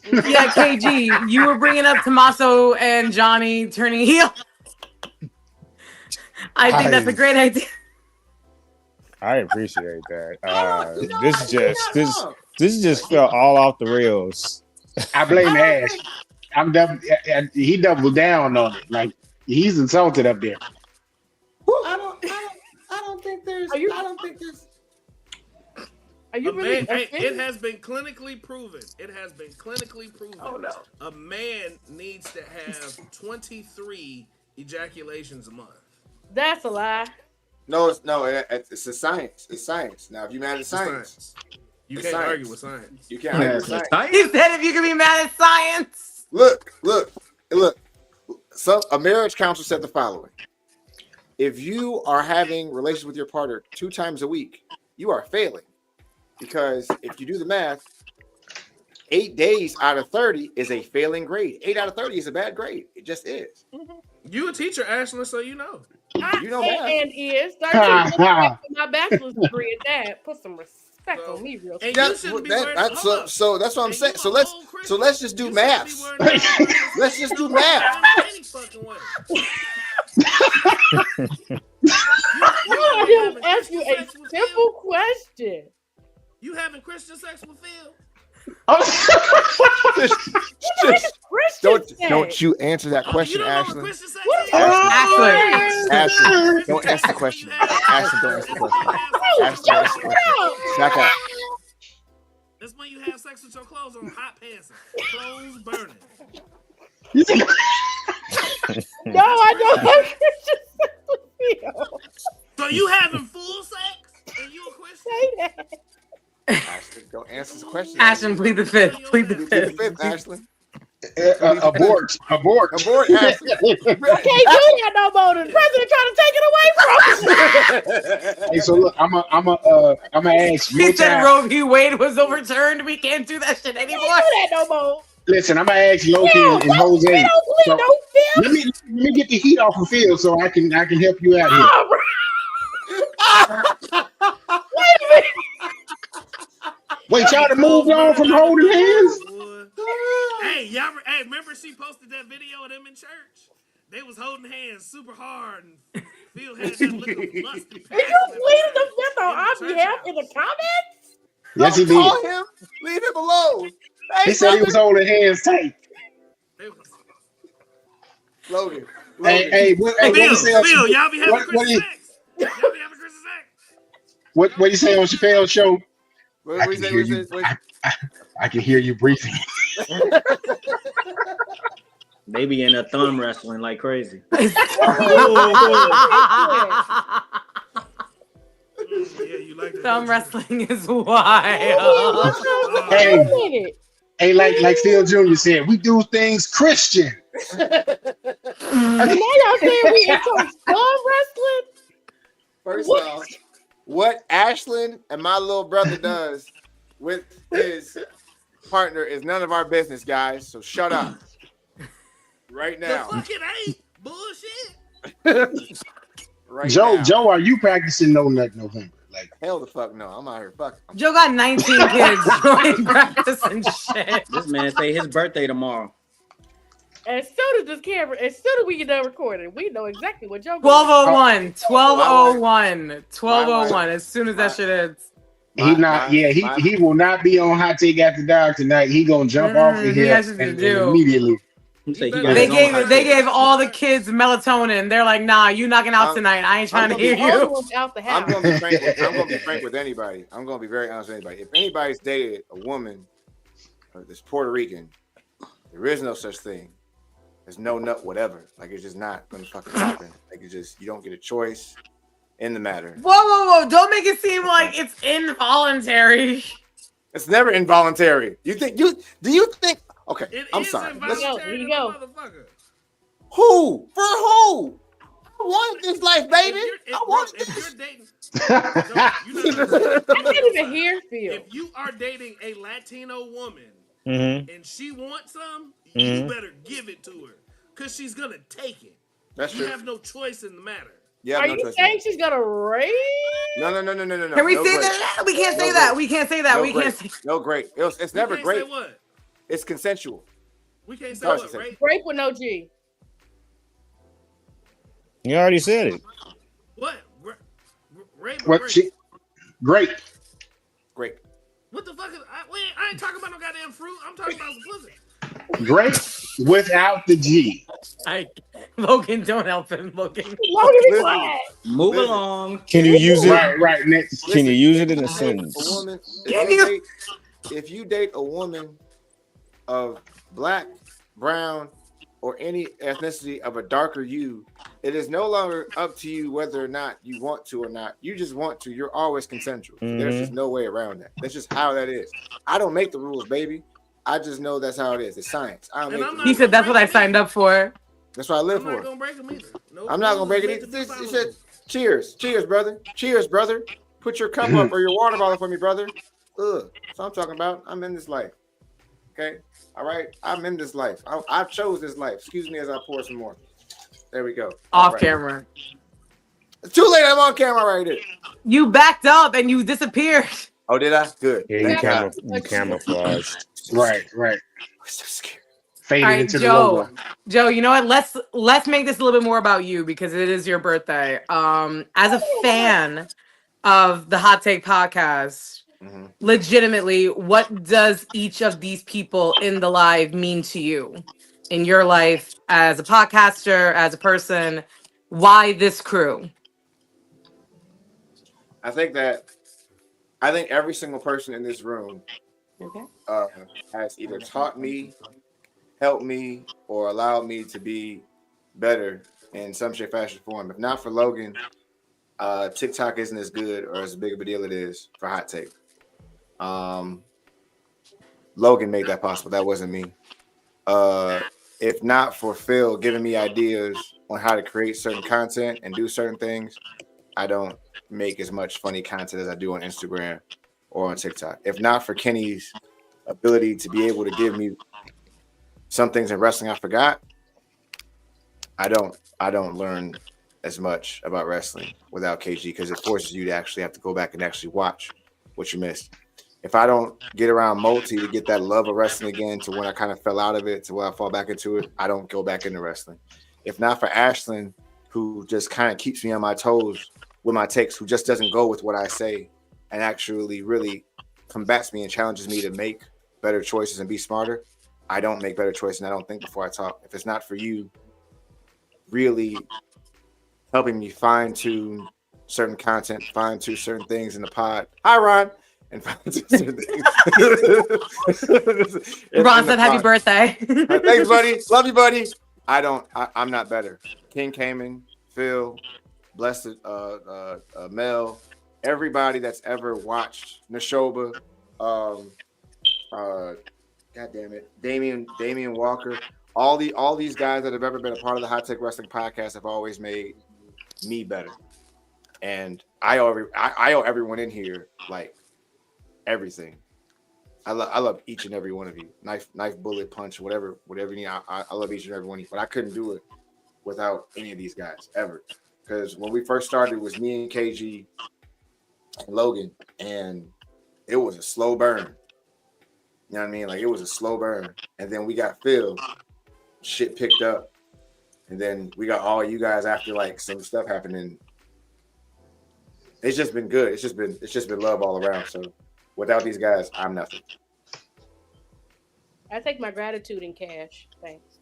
Yeah, KG, you were bringing up Tommaso and Johnny turning heel. I think that's a great idea. I appreciate that. You know This what? You're not wrong. just fell all off the rails. I blame Ash. He doubled down on it. Like he's insulted up there. I don't think there's. Are you- I don't think there's. Are you really? It has been clinically proven. It has been clinically proven. Oh, no. A man needs to have 23 ejaculations a month. That's a lie. No, it's a science. It's science. Now, if you're mad at science, You It's can't science. argue with science. you can't argue with Yeah. science. He said if you can be mad at science. Look. So a marriage counselor said the following: if you are having relations with your partner 2 times a week, you are failing. Because if you do the math, 8 days out of 30 is a failing grade. 8 out of 30 is a bad grade. It just is. You a teacher, Ashley, so you know. You know math. And is 13 my bachelor's degree at that. Put some respect on me, real quick. And Yeah, you shouldn't be that- worried. that's Hold so, up. so that's what I'm And saying. you So a let's whole Christian. just do You shouldn't math. be worried about Let's just do math. any fucking way. I didn't ask you a simple question. You having Christian sex with Phil? Don't you answer that You question, don't know what Ashley. Christian sex is? Ashley. Ashley, don't answer the question. Ashley, don't answer the question. Ashley, don't answer the question. Back up. That's when you have sex with your clothes on, hot pants, clothes burning. No, I don't have Christian sex with Phil. So you having full sex and you a Christian? Say that. Ashley, don't answer the question. Ashton, plead the fifth. Plead the Plead the fifth. fifth, Ashley. Abort. Abort, Ashley. I can't do that no more. The president trying to take it away from me. Hey, so look, I'm a ask He your said time. Roe v. Wade was overturned. We can't do that shit I anymore. can't do that no more. Listen, I'm gonna ask Loki and Jose. Please So, don't feel. let me get the heat off of Phil so I can help you out here. Oh, bro. Wait a minute. Wait, y'all to move on from holding hands? Hey, remember she posted that video of them in church? They was holding hands super hard and Phil had that look of lust. Did you plead the fifth on our behalf in the comments? Yes, he Don't call did. him. Leave him alone. Hey, He said he was holding hands tight. Logan. Hey, what he say on Phil, y'all be having what Christian he- sex. Y'all be having Christian sex. what you say on Chappelle's show? What we say? I can hear you breathing. They be in a thumb wrestling like crazy. Yeah, you like that. Thumb wrestling is Wait wild. a Hey. minute. Hey, like Phil Jr. said, we do things Christian. Now y'all saying we into some wrestling? First off, what Ashlyn and my little brother does with his partner is none of our business, guys. So shut up right now. The fuck it ain't bullshit. Right Joe, now. Joe, are you practicing No Nut November? Like, hell the fuck no. I'm out here fucking. Joe got 19 kids. Joe ain't practicing shit. This man say his birthday tomorrow. As soon as this camera, as soon as we get done recording, we know exactly what Joe. 12:01, 12:01, 12:01. As soon as that shit is. He will not be on Hot Take After Dark tonight. He gonna jump off of here and immediately. They gave all the kids melatonin. They're like, nah, you knocking out tonight. I ain't trying to hear you. I'm gonna be frank with anybody. I'm gonna be very honest with anybody. If anybody's dated a woman that's Puerto Rican, there is no such thing. There's no nut whatever. Like it's just not gonna fucking happen. Like it's just you don't get a choice in the matter. Whoa. Don't make it seem like it's involuntary. It's never involuntary. Do you think okay, I'm sorry. Here you go. Who? For who? I wanted this life, baby. I wanted this. If you're dating, I can't even hear Phil. If you are dating a Latino woman and she wants some, you better give it to her because she's gonna take it. That's true. You have no choice in the matter. Yeah, are you saying she's gonna rape? No. Can we say that? We can't say that. We can't say that. We can't say. No great. It's never great. Say what? It's consensual. We can't say what, right? Rape with no G. You already said it. What? Rape? Great. What the fuck is? I ain't talking about no goddamn fruit. I'm talking about some pussy. Great without the G. Logan, don't help him. Logan, move along. Can you use it? Right. Next. Can you use it in a sentence? A woman. Can If you date a woman of black, brown, or any ethnicity of a darker hue, it is no longer up to you whether or not you want to or not. You just want to. You're always consensual. There's just no way around that. That's just how that is. I don't make the rules, baby. I just know that's how it is. It's science. He said that's what I signed up for. That's what I live for. I'm not gonna break them either. I'm not gonna break it either. He said, cheers, brother. Cheers, brother. Put your cup up or your water bottle for me, brother. That's what I'm talking about. I'm in this life. Okay. All right. I'm in this life. I chose this life. Excuse me as I pour some more. There we go. Off camera. It's too late. I'm on camera right here. You backed up and you disappeared. Oh, did I? Good. Yeah, you camouflaged. Right. I'm so scared. Faded right, into the logo. Joe, you know what? Let's make this a little bit more about you because it is your birthday. As a fan of the Hot Take podcast, legitimately, what does each of these people in the live mean to you in your life as a podcaster, as a person? Why this crew? I think every single person in this room has either taught me, helped me, or allowed me to be better in some shape, fashion, form. If not for Logan, TikTok isn't as good or as big of a deal it is for Hot Take. Logan made that possible. That wasn't me. If not for Phil giving me ideas on how to create certain content and do certain things, I don't make as much funny content as I do on Instagram or on TikTok. If not for Kenny's ability to be able to give me some things in wrestling I forgot, I don't learn as much about wrestling without KG because it forces you to actually have to go back and actually watch what you missed. If I don't get around Multi to get that love of wrestling again to when I kind of fell out of it to when I fall back into it, I don't go back into wrestling. If not for Ashlyn, who just kind of keeps me on my toes with my takes, who just doesn't go with what I say and actually really combats me and challenges me to make better choices and be smarter, I don't make better choices and I don't think before I talk. If it's not for you really helping me fine-tune certain content, fine-tune certain things in the pod. Hi, Ron. And fine-tune certain things. Ron said happy birthday. Thanks, buddy. Love you, buddy. I'm not better. King Cayman, Phil, Blessed, Mel, everybody that's ever watched Nashoba, God damn it, Damian Walker, all these guys that have ever been a part of the Hot Take Wrestling podcast have always made me better, and I owe everyone in here like everything. I love each and every one of you. Knife, bullet, punch, whatever you need. I love each and every one of you, but I couldn't do it without any of these guys ever. Because when we first started, it was me and KG and Logan, and it was a slow burn. You know what I mean? Like, it was a slow burn. And then we got Phil, shit picked up. And then we got all you guys after like some stuff happening. It's just been good. It's just been love all around. So without these guys, I'm nothing. I take my gratitude in cash. Thanks.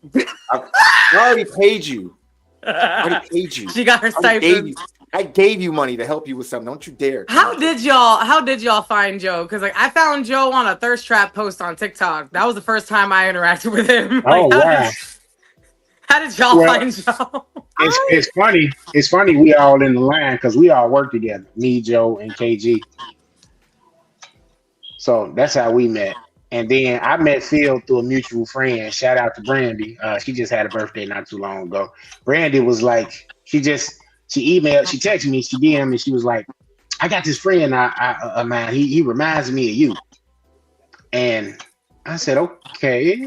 I already paid you. I already paid you. She got her stipend. I gave you money to help you with something. Don't you dare. How did y'all find Joe? Because like I found Joe on a thirst trap post on TikTok. That was the first time I interacted with him. Oh, like, wow. How did y'all find Joe? It's funny. It's funny we all in the line because we all work together. Me, Joe, and KG. So that's how we met. And then I met Phil through a mutual friend. Shout out to Brandy. She just had a birthday not too long ago. Brandy was like, she emailed, she texted me, she DM'd me, she was like, I got this friend of mine. He reminds me of you. And I said, okay,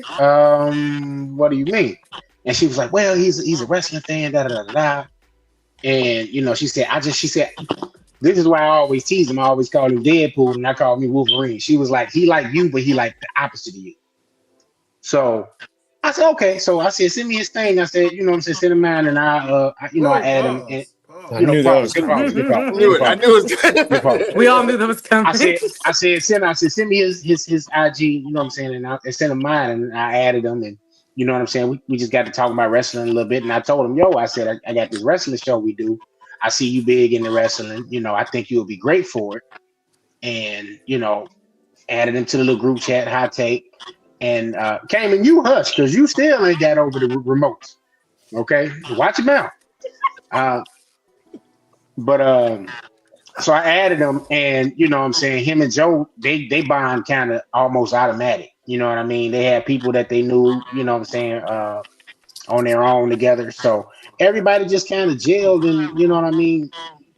what do you mean? And she was like, well, he's a wrestling fan, da da da da. And she said, this is why I always tease him. I always call him Deadpool, and I call me Wolverine. She was like, he like you, but he like the opposite of you. So I said, okay. So I said, send me his thing. I said, send him mine, and I add him. And, I knew that was coming. I knew it was good. We all knew that was coming. I said, send me his IG. And I sent him mine, and I added him, and we just got to talk about wrestling a little bit, and I told him, I said, I got this wrestling show we do. I see you big in the wrestling. I think you'll be great for it. And, added him to the little group chat, Hot Take. And came and you hush because you still ain't got over the remotes. Okay? Watch your mouth. So I added him, and, him and Joe, they bond kind of almost automatic. You know what I mean? They had people that they knew, on their own together. So everybody just kind of gelled, and you know what I mean?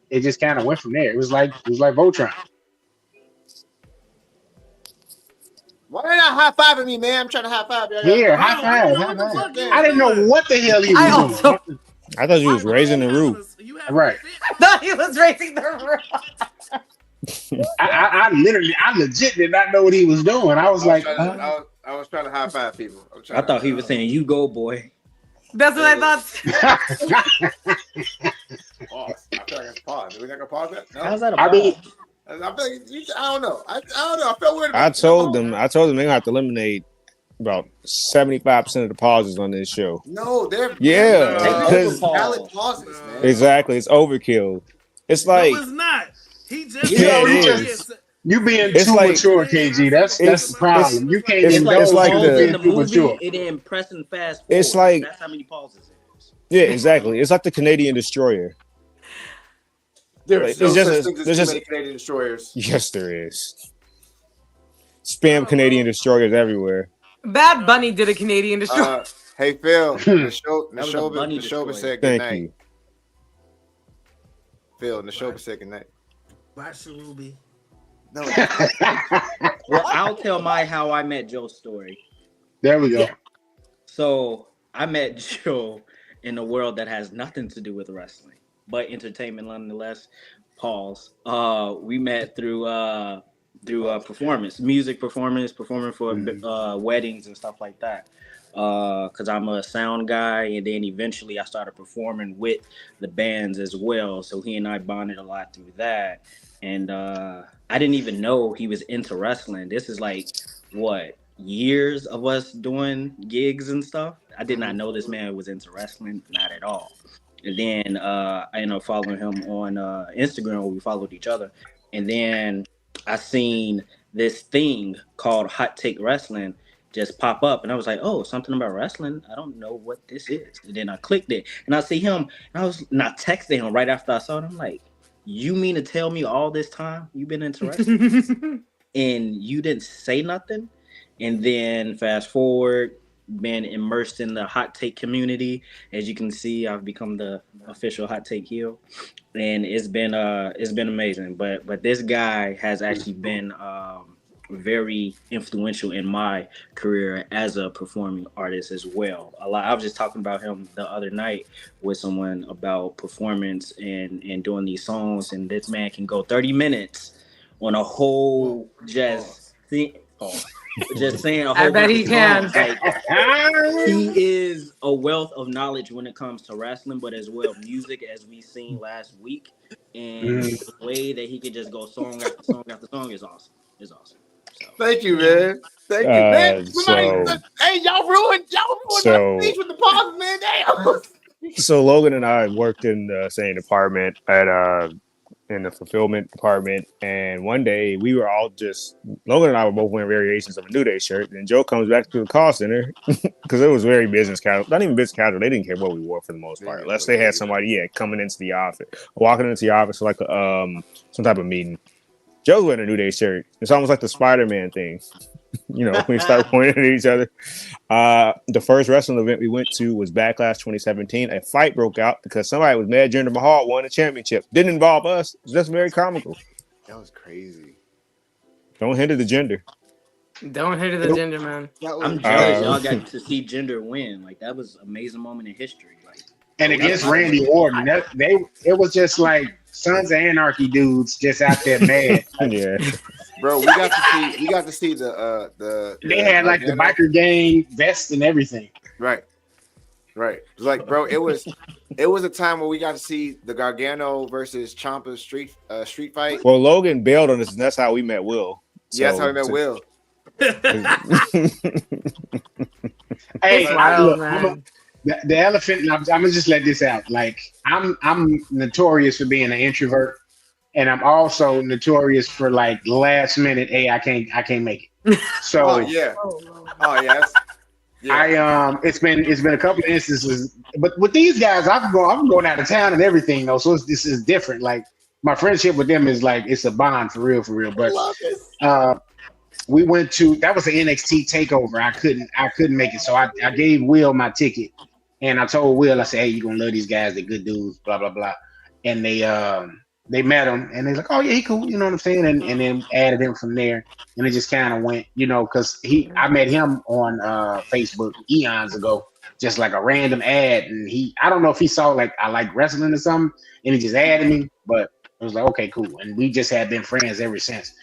It just kind of went from there. It was like Voltron. Why are they not high fiving me, man? I'm trying to high five. Yeah, high five. I didn't know what the hell he was doing. I thought you was raising the roof. Right. I thought he was raising the roof. I legit did not know what he was doing. I was like, I was trying to high five people. I thought he was saying, "You go, boy." That's what I thought. Pause. I feel like it's pause. Are we not gonna pause that? No? How's that a pause? I don't know. I don't know. I felt weird. I told them they're gonna have to eliminate about 75% of the pauses on this show. No, they're valid pauses, man. Exactly, it's overkill. It's like no, it's not. He just you being too mature, KG. That's the problem. You can't it's like the movie. It didn't press and fast forward. It's like that's how many pauses it is. Yeah, exactly. It's like the Canadian Destroyer. There's just Canadian Destroyers. Yes, there is. Spam Canadian Destroyers everywhere. Bad Bunny did a Canadian Destroyer. Hey Phil, Neshoba said good night. You. Phil, Neshoba said good night. Bye, Sharubi. No. Well, I'll tell how I met Joe's story. There we go. Yeah. So I met Joe in a world that has nothing to do with wrestling, but entertainment nonetheless. Pause. We met through performance, music performing for weddings and stuff like that. Because I'm a sound guy, and then eventually I started performing with the bands as well. So he and I bonded a lot through that. And I didn't even know he was into wrestling. This is like, years of us doing gigs and stuff. I did not know this man was into wrestling, not at all. And then I ended up following him on Instagram, where we followed each other. And then I seen this thing called Hot Take Wrestling just pop up, and I was like, oh, something about wrestling. I don't know what this is. And then I clicked it, and I see him, and I was not texting him right after I saw it. I'm like, you mean to tell me all this time you've been into wrestling and you didn't say nothing? And then fast forward, been immersed in the hot take community. As you can see, I've become the official hot take heel, and it's been amazing. But this guy has actually been very influential in my career as a performing artist as well. A lot. I was just talking about him the other night with someone about performance and doing these songs, and this man can go 30 minutes on a whole just saying a I whole bet bunch he of can. songs. Like he is a wealth of knowledge when it comes to wrestling, but as well music, as we seen last week. And Mm. the way that he could just go song after song after song is awesome. Is awesome. So Thank you, Yeah. man. Thank you, man. Somebody, So hey, y'all ruined my speech with the pauses, man. Damn. so Logan and I worked in the same department at in the fulfillment department, and one day we were all just Logan and I were both wearing variations of a New Day shirt, and Joe comes back to the call center because it was very business casual, not even business casual. They didn't care what we wore for the most part, unless they had somebody coming into the office, walking into the office for like some type of meeting. Joe's wearing a New Day shirt. It's almost like the Spider-Man thing. We start pointing at each other. The first wrestling event we went to was Backlash 2017. A fight broke out because somebody was mad Jinder Mahal won the championship. Didn't involve us. It's just very comical. That was crazy. Don't hinder the gender. Don't hit the gender, man. I'm jealous y'all got to see Jinder win. Like that was an amazing moment in history. Like And against Randy Orton, it was just like Sons of Anarchy dudes just out there mad. Yeah. Bro, we got to see the They had like the biker gang vest and everything. Right. Like, bro, it was a time where we got to see the Gargano versus Ciampa street fight. Well, Logan bailed on us, and that's how we met Will. Yeah, that's how we met Will. Hey, wild, look, the elephant. I'm gonna just let this out. Like, I'm notorious for being an introvert, and I'm also notorious for like last minute. Hey, I can't make it. So oh yeah. Yeah. It's been a couple of instances, but with these guys, I'm going out of town and everything though. So this is different. Like my friendship with them is like it's a bond for real. But we went to that was an NXT takeover. I couldn't make it, so I gave Will my ticket, and I told Will, I said, hey, you're gonna love these guys. They're good dudes. Blah blah blah. And they met him, and they're like, oh yeah, he cool. You know what I'm saying? And then added him from there, and it just kind of went, because I met him on Facebook eons ago, just like a random ad, and I don't know if he saw like I like wrestling or something, and he just added me, but it was like okay, cool, and we just have been friends ever since.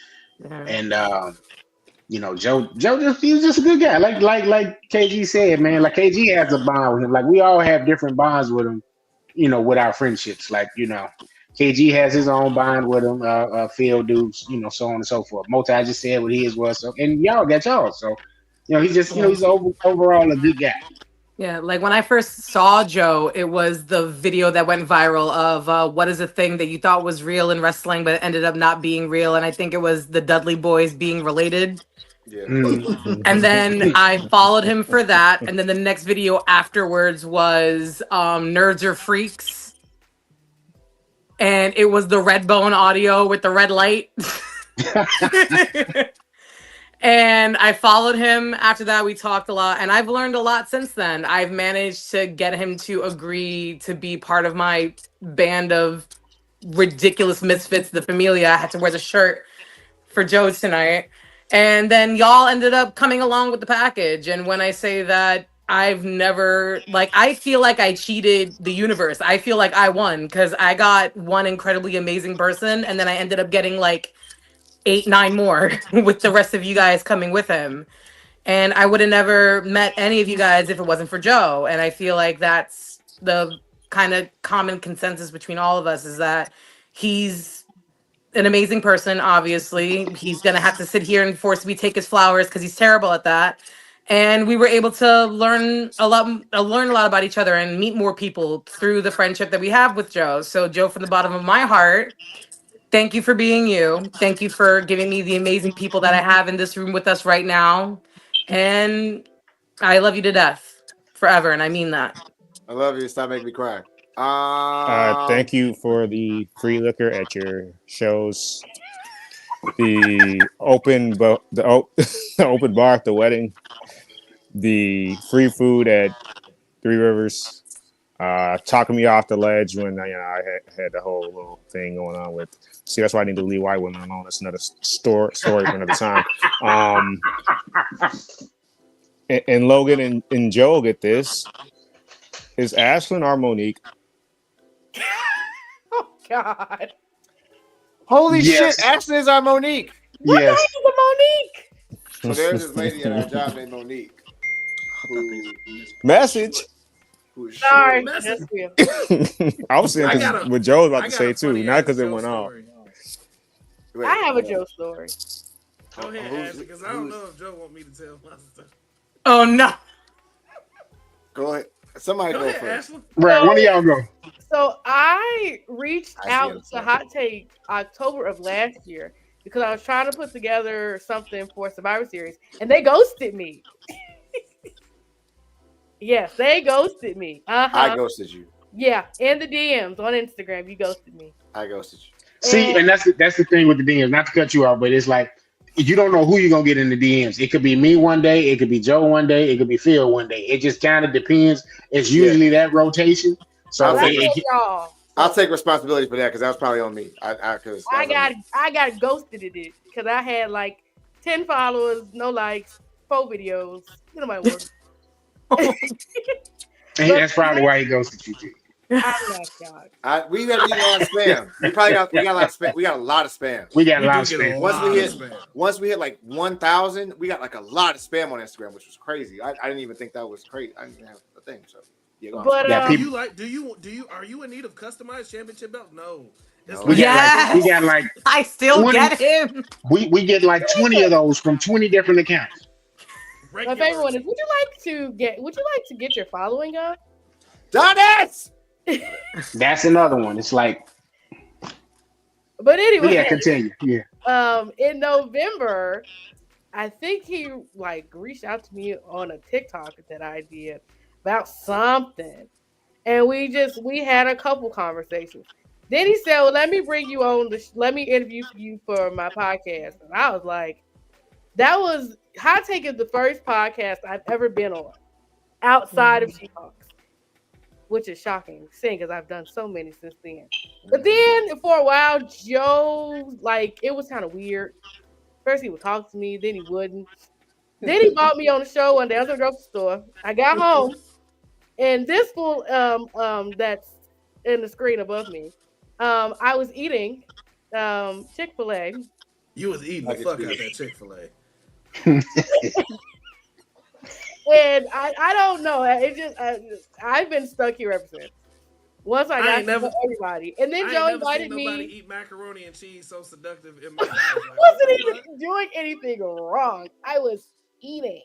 And Joe he was just a good guy, like KG said, man. Like KG has a bond with him, like we all have different bonds with him, with our friendships, like KG has his own bond with him, Phil dudes, so on and so forth. Multi just said what his was, so and y'all got y'all. So, he's just, he's overall a good guy. Yeah, like when I first saw Joe, it was the video that went viral of what is a thing that you thought was real in wrestling, but it ended up not being real. And I think it was the Dudley boys being related. Yeah. And then I followed him for that. And then the next video afterwards was Nerds Are Freaks. And it was the red bone audio with the red light. And I followed him after that. We talked a lot, and I've learned a lot since then. I've managed to get him to agree to be part of my band of ridiculous misfits, the Familia. I had to wear the shirt for Joe tonight. And then y'all ended up coming along with the package. And when I say that, I've never, I feel like I cheated the universe. I feel like I won because I got one incredibly amazing person, and then I ended up getting 8, 9 more with the rest of you guys coming with him. And I would have never met any of you guys if it wasn't for Joe. And I feel like that's the kind of common consensus between all of us is that he's an amazing person. Obviously, he's going to have to sit here and force me to take his flowers because he's terrible at that. And we were able to learn a lot about each other and meet more people through the friendship that we have with Joe. So Joe, from the bottom of my heart, thank you for being you. Thank you for giving me the amazing people that I have in this room with us right now. And I love you to death forever. And I mean that. I love you. Stop making me cry. Thank you for the free liquor at your shows. the open bar at the wedding, the free food at Three Rivers, talking me off the ledge when I had the whole little thing going on with. See, that's why I need to leave white women alone. That's another story for another time. And Logan and Joe get this. Is Ashlyn or Monique? Oh God. Holy Yes. shit, Ashley is our Monique. What Yes. the heck is a Monique? So there's this lady at our job named Monique. Message. Who's Sorry. Message. That's weird. I was saying I got a- what Joe was about I to got say a too, funny not ass because it Joe went off. story. Wait, I have a Joe story. Go ahead, Who's- Ashley, because I don't who's- know if Joe want me to tell my stuff. Oh no. Go ahead. Somebody Go go ahead, first. Ashley. Right, one of y'all go. So I reached I see out it. to Hot Take October of last year because I was trying to put together something for Survivor Series, and they ghosted me. Yes, they ghosted me. I ghosted you. Yeah, in the DMs on Instagram, you ghosted me. I ghosted you. See, and that's the thing with the DMs. Not to cut you off, but it's like you don't know who you're gonna get in the DMs. It could be me one day, it could be Joe one day, it could be Phil one day. It just kind of depends. It's usually that rotation. So I'll But I take told y'all. I'll take responsibility for that because that was probably on me. I got ghosted in it because I had like 10 followers, no likes, 4 videos. You know my work. and that's probably why he ghosted you too. I'm not God. we got a lot of spam. We got a lot of spam. We got a lot of spam. We got a We lot of do get a spam. lot. Once we hit like 1,000, we got like a lot of spam on Instagram, which was crazy. I didn't even think that was crazy. I didn't even have a thing. So yeah, go on. But Yeah, are you in need of customized championship belt? No. It's No. We got Yes. like I still 20 get him. we get like 20 of those from 20 different accounts. my favorite one is would you like to get your following up? Done it! That's another one. It's like, But anyway, yeah, continue. Yeah. In November, I think he like reached out to me on a TikTok that I did about something. And we had a couple conversations. Then he said, well, let me bring you on let me interview you for my podcast. And I was like, Hot Take is the first podcast I've ever been on outside of She-Hawks, which is shocking, seeing because I've done so many since then. But then for a while, Joe, like, it was kind of weird. First he would talk to me, then he wouldn't. Then he bought me on the show one day. I was at the grocery store. I got home, and this fool that's in the screen above me, I was eating Chick-fil-A. You was eating the fuck out that Chick-fil-A. And I don't know. I've been stuck here ever since. Once I got to know everybody, and then Joe invited me. Nobody eat macaroni and cheese so seductive in my house. I wasn't even doing anything wrong. I was eating.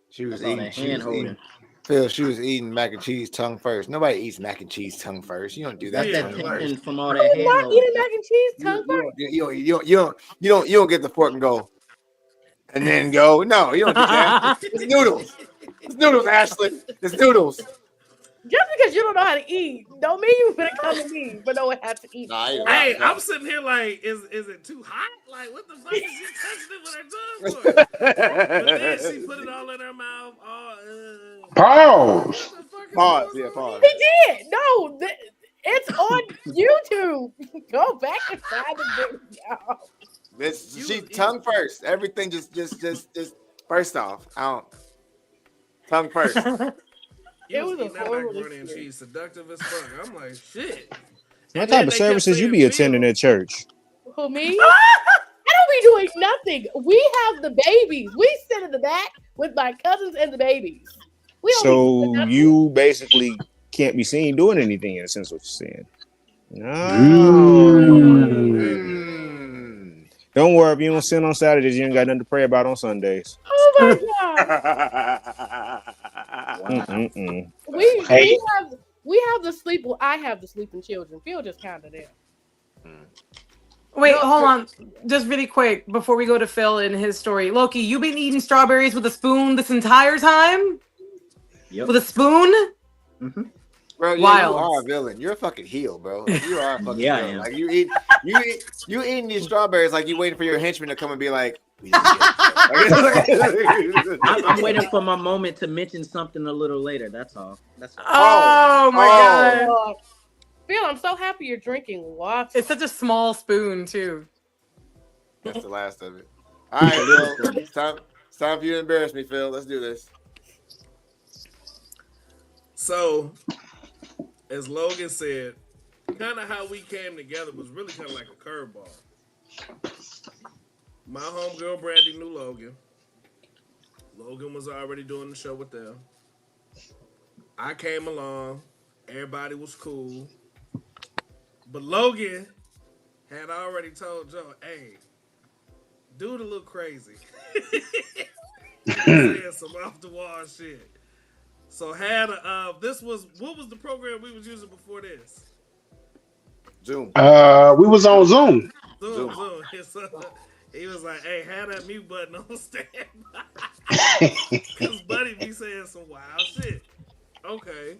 She was That's all eating. that She was hand-holding. eating. Phil, she was eating mac and cheese tongue first. Nobody eats mac and cheese tongue first. You don't do that. That's tongue that first. tension from all I'm that not hand eating mac and cheese tongue first. You don't get the fork and go, and then go. No, you don't do that. It's noodles. It's noodles, Ashley. It's noodles. Just because you don't know how to eat, don't mean you finna come to me, but know how to eat. Nah, Hey, I'm sitting here like, is it too hot? Like, what the fuck is she touching it with her tongue for? But then she put it all in her mouth. Pause. Pause. Yeah, pause. He did. No, it's on YouTube. Go back and find the video. She tongue first. Everything just first off. I don't tongue first. It was that macaroni and cheese seductive as fuck. I'm like, shit. What type of services you be attending at church? Who, me? I don't be doing nothing. We have the babies. We sit in the back with my cousins and the babies. So you basically can't be seen doing anything in a sense what you're saying. No. Don't worry, if you don't sin on Saturdays, you ain't got nothing to pray about on Sundays. Oh my god. We have the sleep. Well, I have the sleeping children. Phil just counted it. Wait, hold on. Just really quick before we go to Phil and his story. Loki, you've been eating strawberries with a spoon this entire time? Yep. With a spoon? Mm-hmm. Bro, yeah, Wild. you are a villain. You're a fucking heel, bro. Like, you are a fucking Yeah, I villain. am. Like you eating these strawberries like you waiting for your henchman to come and be like, we didn't get it. I'm waiting for my moment to mention something a little later. That's all. That's all. Oh my god. Phil, I'm so happy you're drinking water. It's such a small spoon too. That's the last of it. All right, Phil. It's time for you to embarrass me, Phil. Let's do this. So, as Logan said, kind of how we came together was really kind of like a curveball. My homegirl Brandy knew Logan. Logan was already doing the show with them. I came along. Everybody was cool. But Logan had already told Joe, hey, dude a little crazy. Saying some off the wall shit. So what was the program we was using before this? Zoom. We was on Zoom. Zoom. So, he was like, hey, had that mute button on standby. Because Buddy be saying some wild shit. Okay.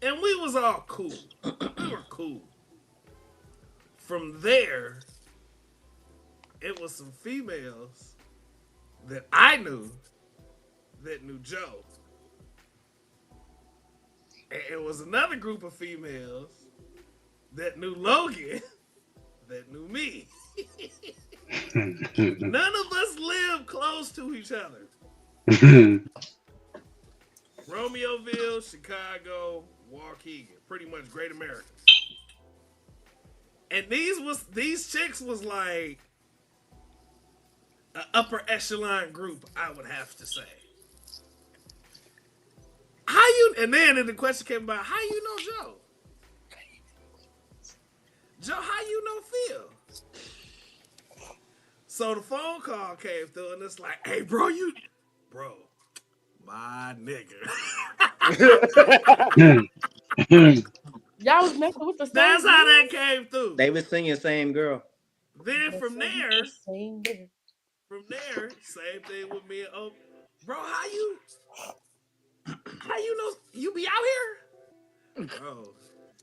And we was all cool. We were cool. From there, it was some females that I knew that knew Joe. And it was another group of females that knew Logan that knew me. None of us live close to each other. Romeoville, Chicago, Waukegan, pretty much Great America. And these chicks was like an upper echelon group, I would have to say. And then the question came about, how you know Joe? Joe, how you know Phil? So the phone call came through and it's like, hey, bro, my nigga. Y'all was messing with the same. That's how that came through. They was singing same girl. Then from there, same thing with me and Oak. Bro, how you know you be out here? Bro.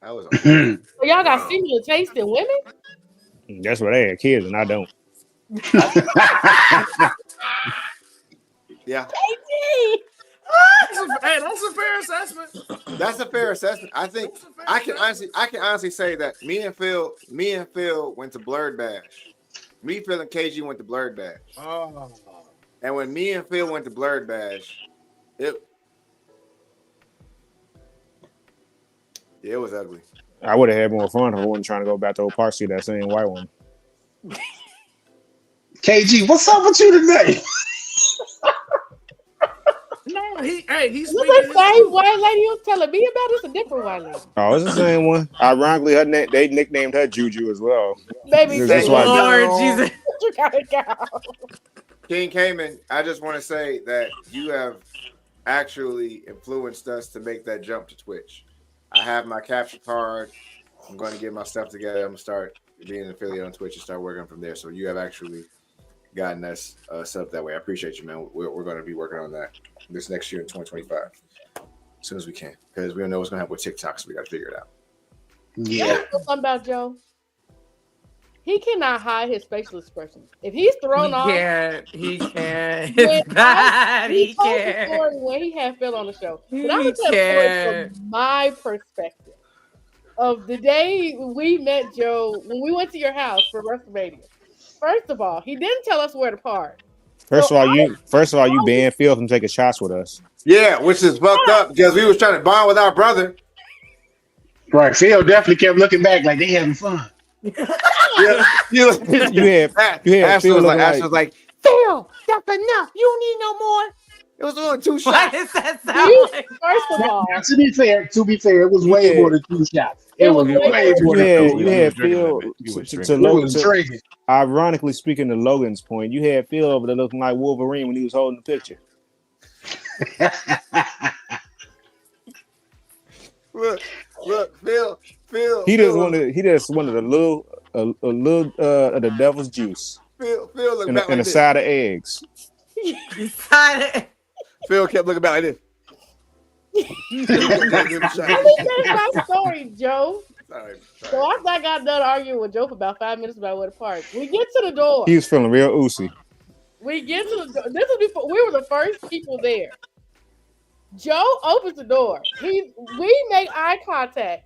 I was so y'all got similar taste in women? That's what they had kids and I don't. Yeah. Hey, that's a fair assessment. That's a fair assessment. I think I can honestly say that me and Phil went to Blurred Bash. Me, Phil, and KG went to Blurred Bash. Oh. And when me and Phil went to Blurred Bash, it was ugly. I would have had more fun if I wasn't trying to go back to Old Park see that same white one. KG, what's up with you today? No, he's was the same white lady you was telling me about? It's a different white lady. Oh, it's the same one. Ironically, they nicknamed her Juju as well. Baby, that's why. Lord Jesus. You gotta go. King Cayman, I just want to say that you have actually influenced us to make that jump to Twitch. I have my capture card. I'm going to get my stuff together. I'm going to start being an affiliate on Twitch and start working from there. So you have actually gotten us set up that way. I appreciate you, man. We're going to be working on that this next year in 2025 as soon as we can, because we don't know what's going to happen with TikTok, so we got to figure it out. Yeah. You know something about Joe? He cannot hide his facial expressions. If he's thrown off, he can't. It's bad. He can't. When he had Phil on the show, He but I'm gonna tell you from my perspective of the day we met Joe when we went to your house for WrestleMania. First of all, he didn't tell us where to park. First of all, you banned Phil from taking shots with us. Yeah, which is fucked up because we was trying to bond with our brother. Right, Phil definitely kept looking back like they having fun. You had Phil was like, Phil, that's enough. You don't need no more. It was only 2 shots. Why does that sound like? First of all, to be fair, it was way more than 2 shots. It was way more than 2. You had Phil to Logan. Ironically speaking, to Logan's point, you had Phil over there looking like Wolverine when he was holding the picture. Look, Phil. He just wanted a little of the devil's juice. Phil looked and back like a this. side of eggs. Phil kept looking back like this. Let me finish my story, Joe. Sorry. So after I got done arguing with Joe for about 5 minutes about where to park, we get to the door. He was feeling real Uce. We get to the door. This is before we were the first people there. Joe opens the door. We make eye contact.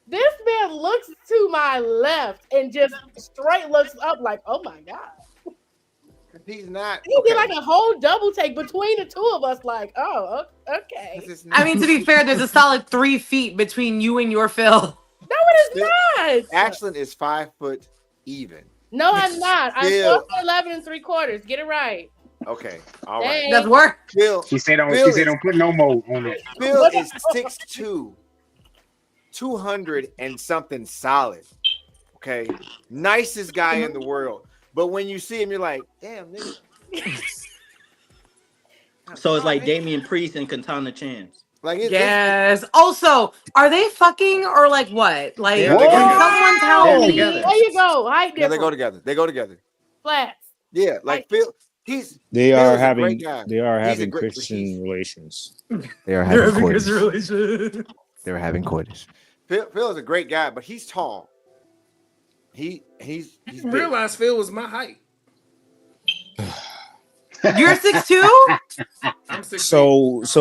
This man looks to my left and just straight looks up like, oh my God. He's not. He did like a whole double take between the two of us, like, oh, okay. I mean, to be fair, there's a solid 3 feet between you and your Phil. No, it is not. Wrasslin is 5 foot even. No, I'm not. I'm Still- 11 3/4. Get it right. Okay, all right. Dang. That's work. Phil, She said don't put no more on it. Phil is 6'2", 200 and something solid. Okay, nicest guy in the world. But when you see him, you're like, damn, nigga. So it's like Damian Priest and Katana Chance. Like it's, Yes. Also, are they fucking or like what? Like, They're can together. someone tell They're me? together. There you go. Height yeah, they go difference. together. They go together. Flats. Yeah, like Phil. They Phil are is a having great guy. they are He's a having great- Christian relations. They are They're having having coitus. relations. They're having coitus. Phil is a great guy, but he's tall. He's You big. realize Phil was my height. You're 6'2"? I'm 6 So this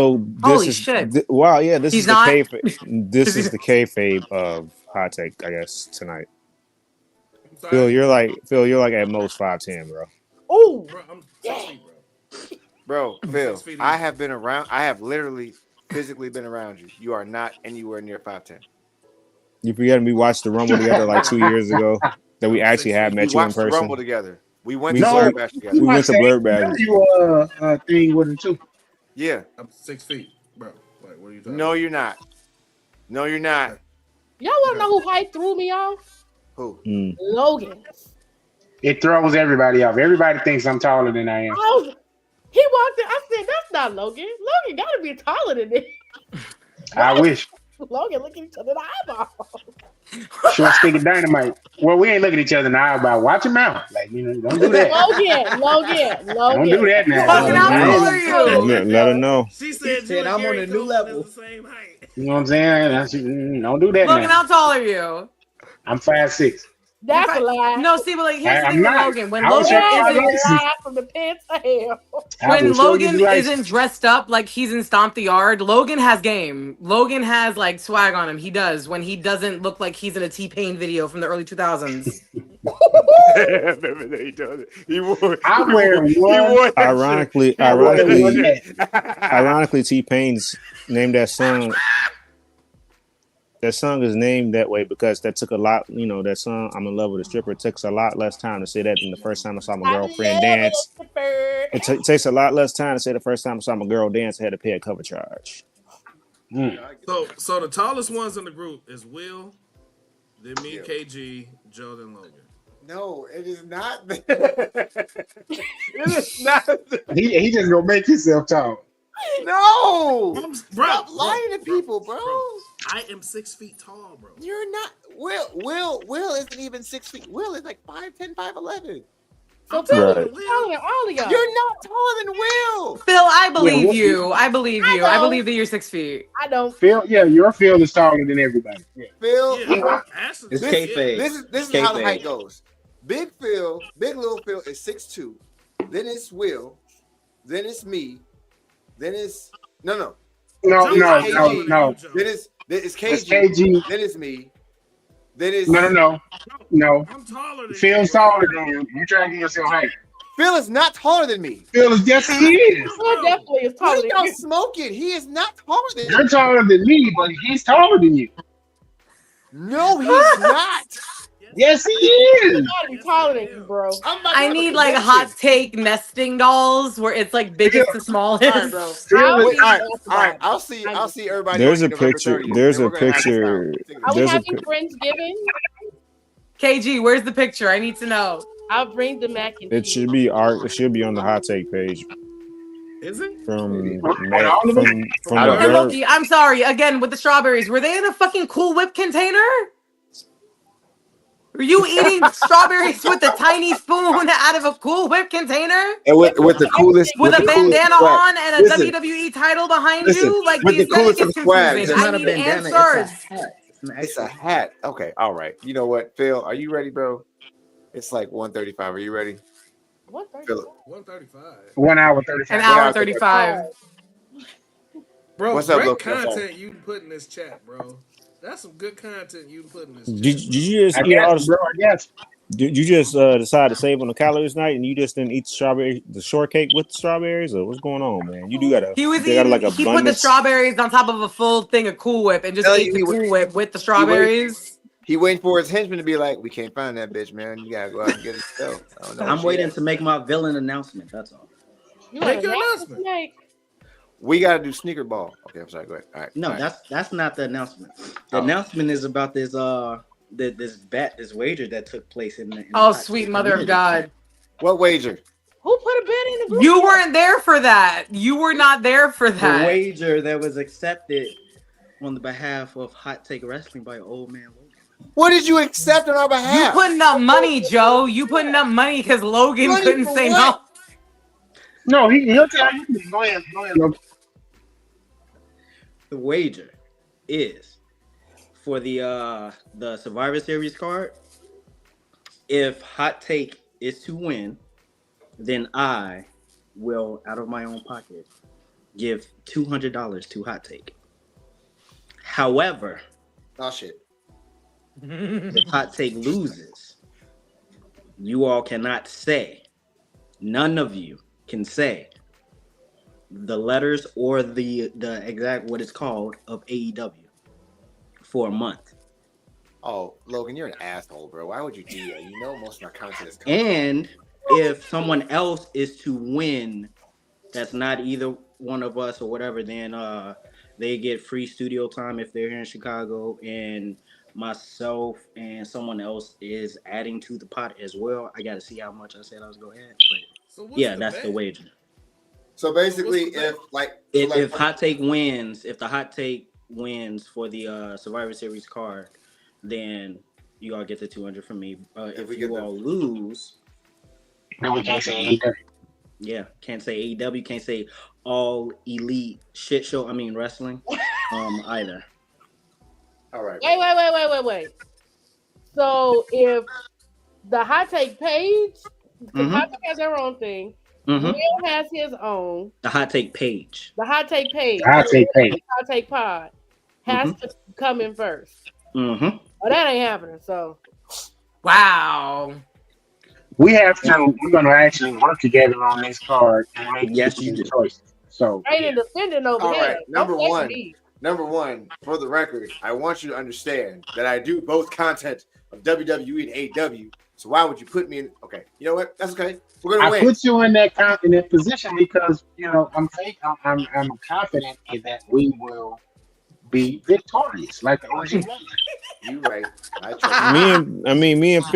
Holy is shit. wow, yeah, this He's is the not? kayfabe. This is the kayfabe of hot take, I guess, tonight. I'm sorry. Phil, you're like at most 5'10", bro. Oh, Bro, I'm 6 feet, bro. Bro, Phil, 6 feet I even. have been around. I have literally physically been around you. You are not anywhere near 5'10". You forgetting we watched the Rumble together like 2 years ago that we actually had We met you in watched the person. Rumble together. We went We to saw- Blur Bash together. We went to Blur Bash. You thing with him too. Yeah. I'm 6 feet, bro. Like, what are you talking No, you're not. No, you're not. y'all want to know who height threw me off? Who? Mm. Logan. It throws everybody off. Everybody thinks I'm taller than I am. He walked in. I said, "That's not Logan. Logan got to be taller than this." I wish. Logan look at each other in the eyeball. Short stick of dynamite. Well, we ain't looking at each other in the eyeball. Watch your mouth. Like, don't do that. Logan. Don't do that now. Fucking how tall are you? Let her know. She said, said, I'm on a new level. The same height. You know what I'm saying? Don't do that Logan, now. how tall are you? I'm 5'6". That's a lie. No, see, but like here's the I'm thing with not. Logan. When I was Logan trying to isn't Lie from the pits of hell. when Logan isn't dressed up like he's in Stomp the Yard, Logan has game. Logan has like swag on him. He does when he doesn't look like he's in a T-Pain video from the early 2000s. He wore. I wear one. Ironically, T-Pain's named that song. That song is named that way because that took a lot, that song, I'm in love with a stripper. It takes a lot less time to say that than the first time I saw my girlfriend dance. It takes a lot less time to say the first time I saw my girl dance, I had to pay a cover charge. So the tallest ones in the group is Will, then me, KG, Joe, then Logan. No, it is not. It is not. He just gonna make himself tall. No, Bro, stop lying to people, bro. I am 6 feet tall, bro. You're not. Will isn't even 6 feet. Will is like 5'10", 5'11". So I'm Phil taller is than Will. taller than all of y'all. You're not taller than Will. Phil, I believe what- you. I believe you. I know. believe that you're 6 feet. I don't. Phil, yeah, your Phil is taller than everybody. Yeah. Phil, Yeah, Ashton- It's yeah. kayfabe. this is how the Kayfabe. height goes. Big little Phil is 6'2". Then it's Will. Then it's me. Then it's no. No. Then it's It's KG. KG. Then it's me. Then it's No. I'm taller than Phil's taller than you. You trying to get yourself height. Phil is not taller than me. Phil is yes, he is. Phil definitely is taller Please than don't you. smoke it. He is not taller than You're me. taller than me, but he's taller than you. No, he's not. Yes, he He's is. gotta be taller than you, bro. I'm about to I have a need like convention. hot take nesting dolls where it's like biggest to smallest. All right, bro. Phil How is- we- All right. I'll see everybody. There's on a November picture. 30th, There's and a we're gonna have this picture. Are we There's a having pic- Friendsgiving? KG, where's the picture? I need to know. I'll bring the mac and It cheese. should be art. It should be on the hot take page Is it? from all of them? from I the don't And know. Verb. Loki, I'm sorry again with the strawberries. Were they in a fucking Cool Whip container? Are you eating strawberries with a tiny spoon out of a Cool Whip container? And with the coolest, With a the coolest bandana swag. on and a Listen, WWE title behind listen, you? Like, with the the coolest aesthetic of is swag. confusing. It's I not a need bandana. answers. It's a hat. It's an It's a actual hat. Okay, all right. You know what, Phil? Are you ready, bro? It's like 1:35. Are you ready? 1:30. Philip. 135. 1 hour An 35. hour 35. Bro, What's up, great Loki? What's up? content you can put in this chat, bro. That's some good content you can put in this chat. Did you just I eat all guess, the? bro. I guess. Did you just decide to save on the calories tonight, and you just didn't eat the shortcake with the strawberries, or what's going on, man? You got like He put the abundance. strawberries on top of a full thing of Cool Whip and just Tell ate you the he Cool Whip with the strawberries. He waiting for his henchman to be like, we can't find that bitch, man. You gotta go out and get it yourself. I don't know. I'm waiting to make my villain announcement. That's all. You Make want your an announcement. announcement? We gotta do sneaker ball. Okay, I'm sorry. Go ahead. All right. No, all right. that's not the announcement. The announcement is about this this wager that took place in the Oh, hot sweet take mother of community. God. What wager? Who put a bet in the group? You weren't there for that. You were not there for The that. wager that was accepted on the behalf of Hot Take Wrestling by Old Man Logan. What did you accept on our You behalf? putting up money, Joe. You putting up money because Logan Money couldn't for say what? no. No, he'll tell you. Go ahead, Loki. The wager is for the Survivor Series card. If Hot Take is to win, then I will, out of my own pocket, give $200 to Hot Take. However, Oh shit. if Hot Take loses, you all cannot say, none of you can say the letters or the exact what it's called of AEW for a month. Oh, Logan, you're an asshole, bro. Why would you do that? You know most of my content is coming. And if someone else is to win, that's not either one of us or whatever, then they get free studio time if they're here in Chicago, and myself and someone else is adding to the pot as well. I got to see how much I said I was going to add, but So what's yeah, the that's bet? the wager. So basically, What's the bet? If Hot Take wins, if the Hot Take wins for the Survivor Series card, then you all get the 200 from me. If you all lose, No, we can't say either. yeah, can't say AEW, can't say All Elite shit show. I mean wrestling, either. All right. Wait. So if the Hot Take page, because Mhm. Hot Take has their own thing, Mhm. Will has his own. The Hot Take page. The Hot Take page, Hot Take page. the Hot Take pod has to come in first. Mm-hmm. Oh, that ain't happening. So Wow. We have to. We're going to actually work together on this card and make Yes, you do. choices. So ain't in defending over All here. right. Number Don't one. blame me. Number one, for the record, I want you to understand that I do both content of WWE and AEW. So why would you put me in? Okay, you know what? That's okay. We're gonna I win. put you in that position because I'm confident in that we will be victorious, like the OG. You right. I trust Me and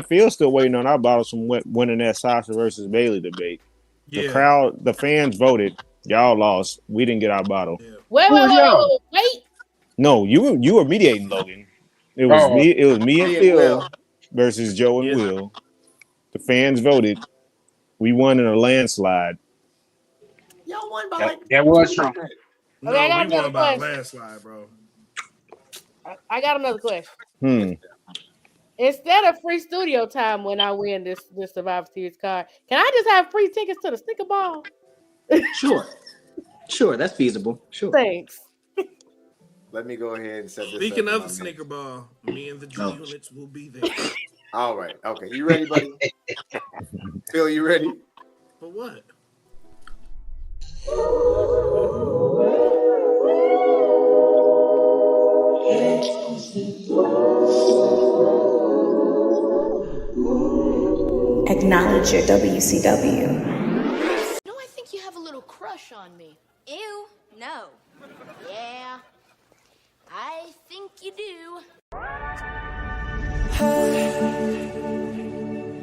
Phil still waiting on our bottles from winning that Sasha versus Bailey debate. The Yeah. crowd, the fans voted. Y'all lost. We didn't get our bottle. Yeah. Wait. No, you were mediating, Logan. It was Oh. me. It was me and Me and Phil Will. versus Joe and Yeah. Will. The fans voted. We won in a landslide. Y'all won by like That was true. No, Okay, I got we won another by a question. landslide, bro. I got another question. Instead of free studio time when I win this Survivor Series card, can I just have free tickets to the Snicker Ball? Sure, that's feasible. Sure. Thanks. Let me go ahead and set this Speaking up. of the sneaker ball, me and the G units will be there. All right. Okay. You ready, buddy? Phil, you ready? For what? Acknowledge your WCW. No, I think you have a little crush on me. Ew, no. Yeah, I think you do.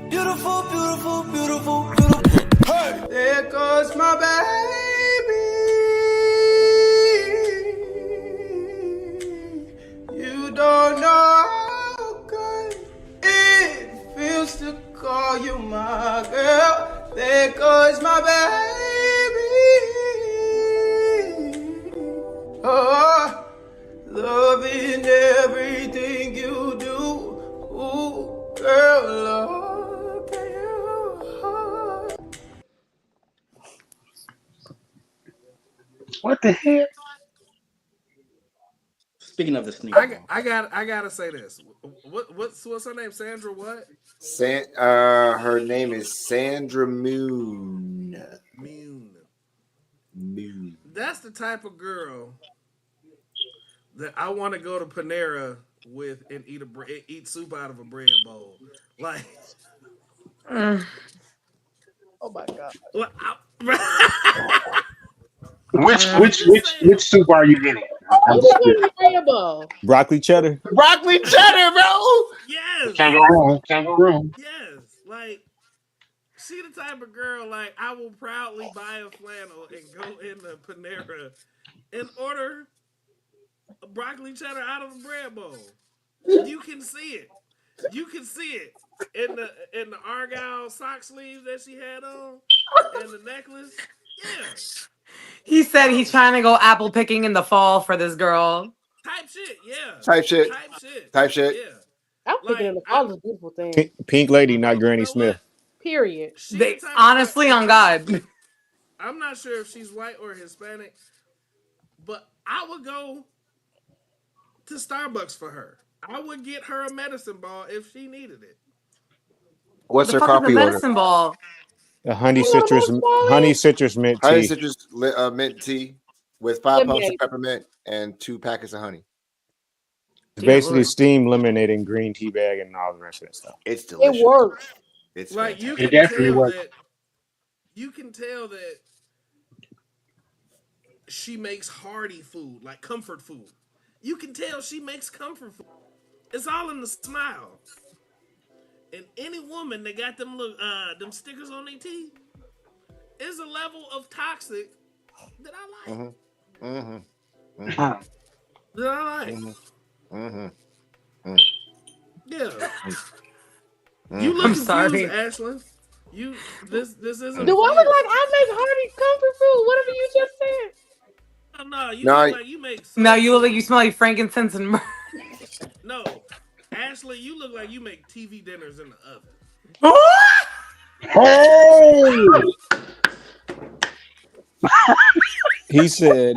Beautiful, beautiful, beautiful, beautiful. Hey! There goes my baby. You don't know how good loving everything you do. Ooh, girl, look at you. What the hell? Speaking of the sneaker, I gotta say this. What's her name? Sandra what? Her name is Sandra Moon. Moon. That's the type of girl that I want to go to Panera with and eat soup out of a bread bowl. Like, Oh my god. well, Which soup are you getting? I'm What's just in the bread bowl? Broccoli cheddar. Broccoli cheddar, bro. yes, can't go wrong. Can't go wrong. yes. Like, she the type of girl, like, I will proudly buy a flannel and go in the Panera and order a broccoli cheddar out of a bread bowl. You can see it. You can see it in the Argyle sock sleeves that she had on and the necklace. Yeah. He said he's trying to go apple picking in the fall for this girl. Type shit, yeah. Type shit. Yeah. I'm thinking in the fall is a beautiful thing. Pink lady, not Granny know Smith. Period. They, honestly, on God. I'm not sure if she's white or Hispanic, but I would go to Starbucks for her. I would get her a medicine ball if she needed it. What's the her fuck is coffee the order? medicine ball? A honey citrus mint tea. Honey citrus mint tea with 5 pumps of peppermint and 2 packets of honey. It's basically steamed lemonade and green tea bag and all the rest of that stuff. It's delicious. It works. It's like fantastic. you It can definitely tell works. that you can tell that she makes hearty food, like comfort food. You can tell she makes comfort food. It's all in the smile. And any woman that got them stickers on their teeth is a level of toxic that I like. That I like. Yeah. You look confused, Ashlyn. This isn't. Do I look like I make hearty comfort food? Whatever you just said. No, you look like you make. No, you look like you smell like frankincense and myrrh. No, Ashley, you look like you make TV dinners in the oven. Oh! He said,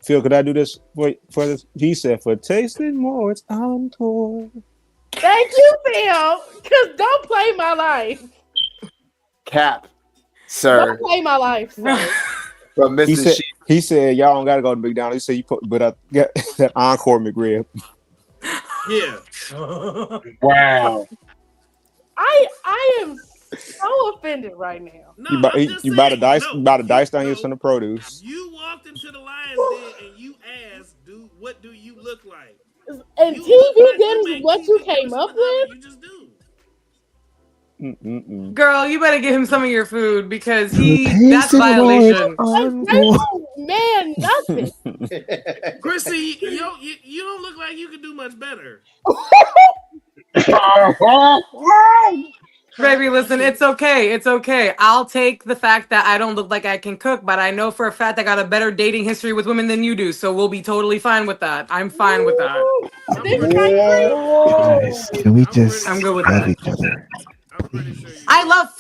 Phil, could I do this for this? He said, for tasting more, it's encore. Thank you, Phil. Because don't play my life. Cap, sir. Don't play my life, sir. But Mrs. He said, y'all don't gotta go to McDonald's. He said, but I got that Encore McRib. Yeah. Wow. I am so offended right now. No, you bought a dice down your son of produce. You walked into the Lions Den and you asked, what do you look like? And you TV dinners is what you came up with? You just do. Girl, you better give him some of your food because that's violation. Man, nothing. Chrissy, you don't look like you can do much better. Baby, listen, it's okay. It's okay. I'll take the fact that I don't look like I can cook, but I know for a fact I got a better dating history with women than you do, so we'll be totally fine with that. I'm fine with that. Guys, can we just I'm good with love that. each other? I love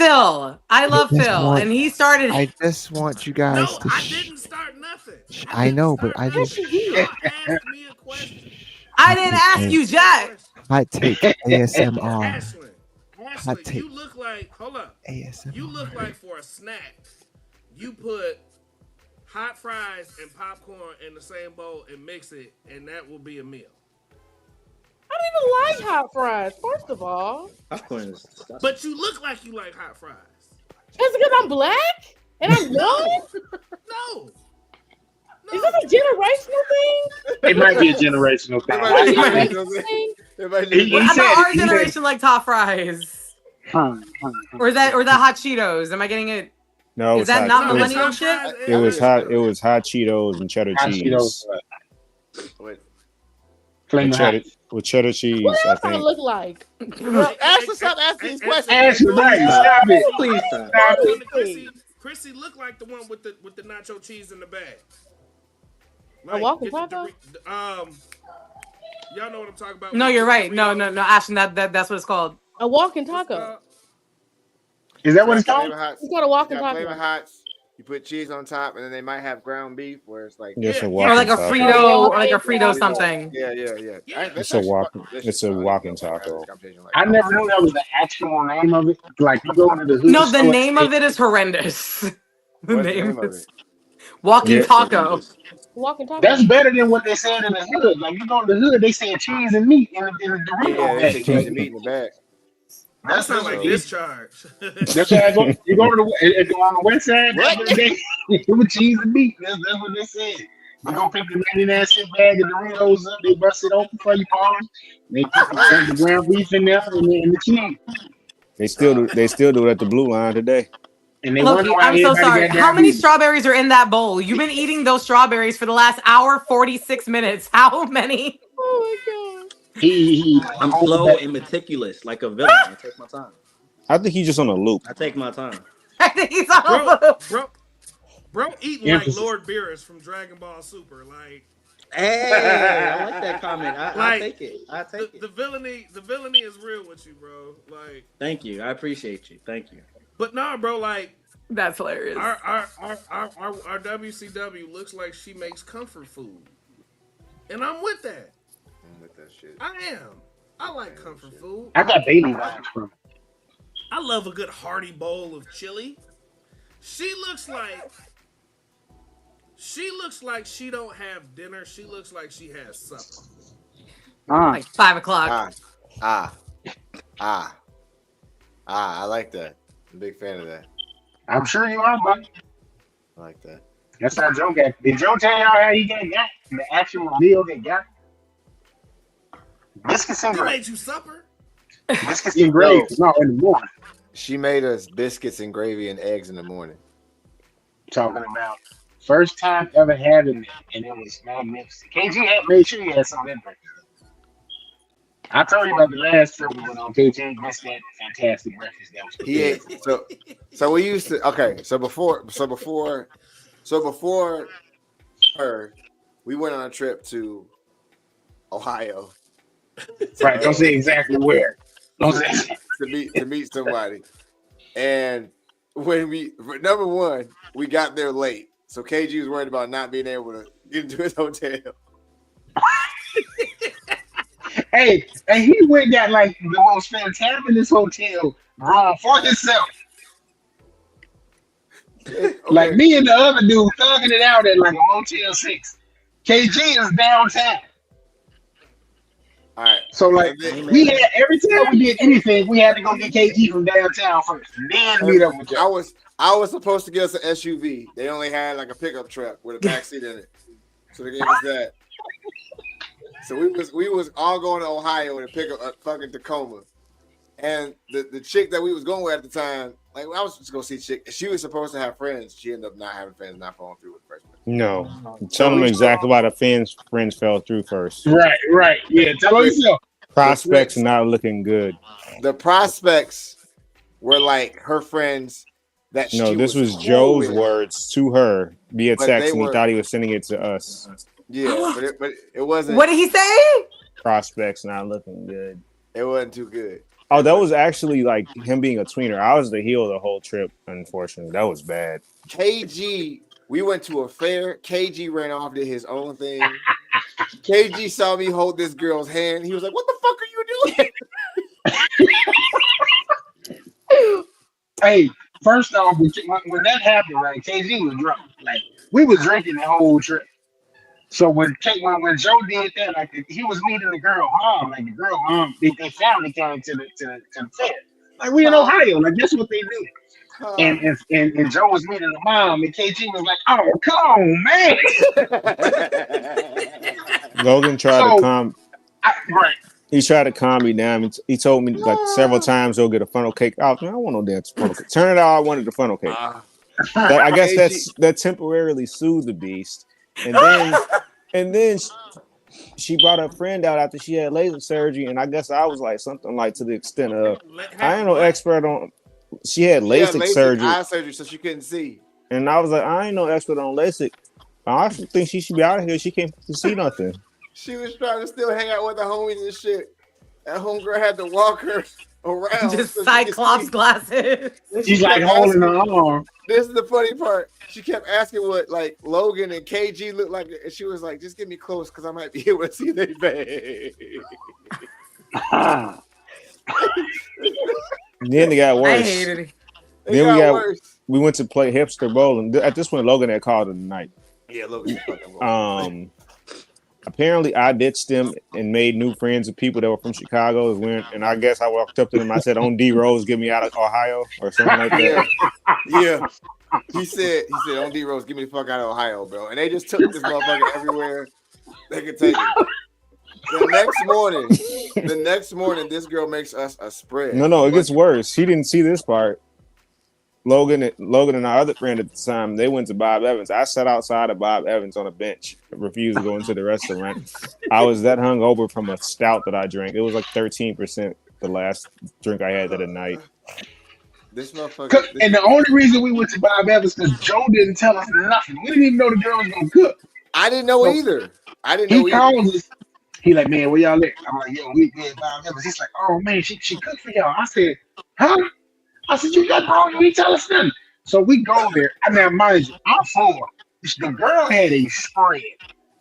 Phil. And he started. I just want you guys to. I didn't start nothing. I know, but I just. Y'all asked me a question. I didn't ask you, Jack. Hot take ASMR. Ashley, Hot take. you look like. Hold up. ASMR. You look like for a snack, you put hot fries and popcorn in the same bowl and mix it, and that will be a meal. I don't even like hot fries, first of all. Popcorn is disgusting. But you look like you like hot fries. It's because I'm black and I'm young? No. Is this a generational thing? It might be a generational thing. I thought our generation liked hot fries. Or is that hot Cheetos? Am I getting it? No, is that not millennial shit? It was hot Cheetos and cheddar cheese. With cheddar cheese, what else I think. look like? Ashley, stop asking these questions. Ashley, stop it. Please stop. Chrissy looked like the one with the nacho cheese in the bag. Like, walking taco? Y'all know what I'm talking about. No, you're right. No, Ashton, that's what it's called. A walking What's it taco. called? Is that what it's called? Flavor Hots. It's got a walking It's got taco. Flavor Hots. You put cheese on top, and then they might have ground beef, where it's like It's a Or walking like a taco. Frito, or like a Frito something. Yeah. It's a walking. It's a walking taco. I never knew that was the actual name of it. Like you go into the hood No, the store, name of it is horrendous. What's the name of it? Walking Yeah. Taco. Walking taco. That's better than what they said in the hood. Like you go to the hood, they say cheese and meat in the Dorito Yeah, they bag. say cheese and meat in the bag. That sounds like discharge. That's why I go. You go to the on the west side. Back in the day, it was cheese and meat. That's what they said. You go pick the 99-cent bag of Doritos up. They bust it open for you, Paul. They put the ground beef in there and the cheese. They still do it at the Blue Line today. And they Look, wonder why I'm so everybody sorry. got How many diabetes. strawberries are in that bowl? You've been eating those strawberries for the last hour, 46 minutes. How many? Oh my god. I'm slow and meticulous, like a villain. I take my time. I think he's just on a loop. I take my time. I think he's on a loop. Bro, eating like Lord Beerus from Dragon Ball Super. Like, hey, I like that comment. I take it. I take it. The villainy is real with you, bro. Like, thank you. I appreciate you. Thank you. But nah, bro, like that's hilarious. Our WCW looks like she makes comfort food, and I'm with that. I'm with that shit. I am. I like comfort food. I got baby vibes from it. I love a good hearty bowl of chili. She looks like she don't have dinner. She looks like she has supper. Like 5 o'clock. I like that. I'm a big fan of that. I'm sure you are, buddy. I like that. That's how Joe got. Did Joe tell y'all how he got the actual meal they got? Biscuits and Who gravy. made you supper? Biscuits and gravy. No, in the morning. She made us biscuits and gravy and eggs in the morning. Talking about first time ever having it, and it was magnificent. KG had made sure he had some of that breakfast. I told you about the last trip we went on. KG missed that fantastic breakfast. That was He ate so we used to so before her, we went on a trip to Ohio. Right, don't say exactly where. Don't say to meet somebody. And when number one, we got there late. So KG was worried about not being able to get into his hotel. Hey, and he went and got like the most fantabulous hotel room for himself. Okay. Like me and the other dude thugging it out at like a Motel 6. KG is downtown. All right. So like we had every time we did anything, we had to go get KG from downtown first, and then meet up with y'all. I was supposed to get us an SUV. They only had like a pickup truck with a back seat in it, so they gave us that. So we was all going to Ohio to pick up a fucking Tacoma, and the chick that we was going with at the time, like I was just gonna see chick. She was supposed to have friends. She ended up not having friends, not following through with the first one. No, tell them exactly why the friends fell through first. Right. Yeah, tell yourself. Prospects not looking good. The prospects were like her friends. This was Joe's words to her via text, and he thought he was sending it to us. Yeah, but it wasn't. What did he say? Prospects not looking good. It wasn't too good. Oh, that was actually like him being a tweener. I was the heel of the whole trip, unfortunately. That was bad. KG, we went to a fair. KG ran off, did his own thing. KG saw me hold this girl's hand. He was like, "What the fuck are you doing?" Hey, first off, when that happened, right? KG was drunk. Like we was drinking the whole trip. So when Joe did that, like he was meeting the girl mom, like the girl mom, their family came to the fair. Like we in Ohio, like that's what they do. And Joe was meeting the mom, and KG was like, "Oh, come on, man." Logan tried to calm. Right. He tried to calm me down. He told me like several times he'll get a funnel cake. Oh, man, I don't want no damn funnel cake. Turn it out. I wanted the funnel cake. I guess that temporarily soothed the beast. And then she brought her friend out after she had laser surgery, and I guess I was like something like to the extent of I ain't no expert on. She had LASIK surgery, eye surgery, so she couldn't see. And I was like, I ain't no expert on LASIK. I think she should be out of here. She can't see nothing. She was trying to still hang out with the homies and shit. That homegirl had to walk her around. Just so Cyclops glasses. She's like holding her arm. This is the funny part. She kept asking what like Logan and KG looked like, and she was like, "Just get me close, because I might be able to see their face." Then it got worse. I hated it. Then we went to play hipster bowling. At this point, Logan had called it a night. Yeah, Logan. Fucking Apparently, I ditched them and made new friends with people that were from Chicago. And I guess I walked up to them. I said, "On D Rose, get me out of Ohio," or something like that. Yeah. He said, "On D Rose, get me the fuck out of Ohio, bro." And they just took this motherfucker everywhere they could take it. The next morning, this girl makes us a spread. No, it gets worse. She didn't see this part. Logan and our other friend at the time, they went to Bob Evans. I sat outside of Bob Evans on a bench, refused to go into the restaurant. I was that hungover from a stout that I drank. It was like 13% the last drink I had that night. This motherfucker. And the only reason we went to Bob Evans because Joe didn't tell us nothing. We didn't even know the girl was gonna cook. I didn't know either. He calls us. He like, "Man, where y'all at?" I'm like, "Yo, we at Bob Evans." He's like, "Oh man, she cooked for y'all." I said, "Huh?" I said, "You got wrong, you ain't tell us nothing." So we go there. I mean, mind you, I'm full. The girl had a spread.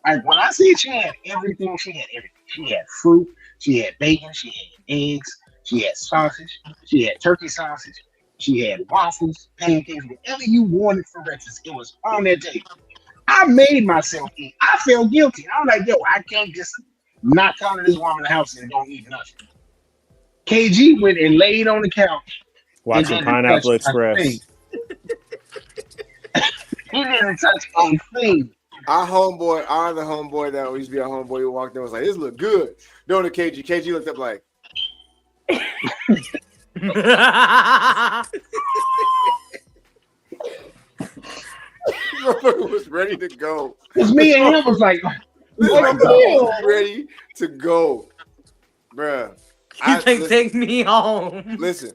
Like when I see she had everything, she had everything. She had fruit, she had bacon, she had eggs, she had sausage, she had turkey sausage, she had waffles, pancakes, whatever you wanted for breakfast. It was on that table. I made myself eat. I felt guilty. I was like, "Yo, I can't just not come to this woman's house and don't eat nothing." KG went and laid on the couch. Watching Pineapple Express. He didn't touch a thing. Our other homeboy that used to be our homeboy who walked in was like, "This look good." Don't the KG. KG looked up like, motherfucker was ready to go. Because me and him was like, ready to go, bruh. Take me home. Listen,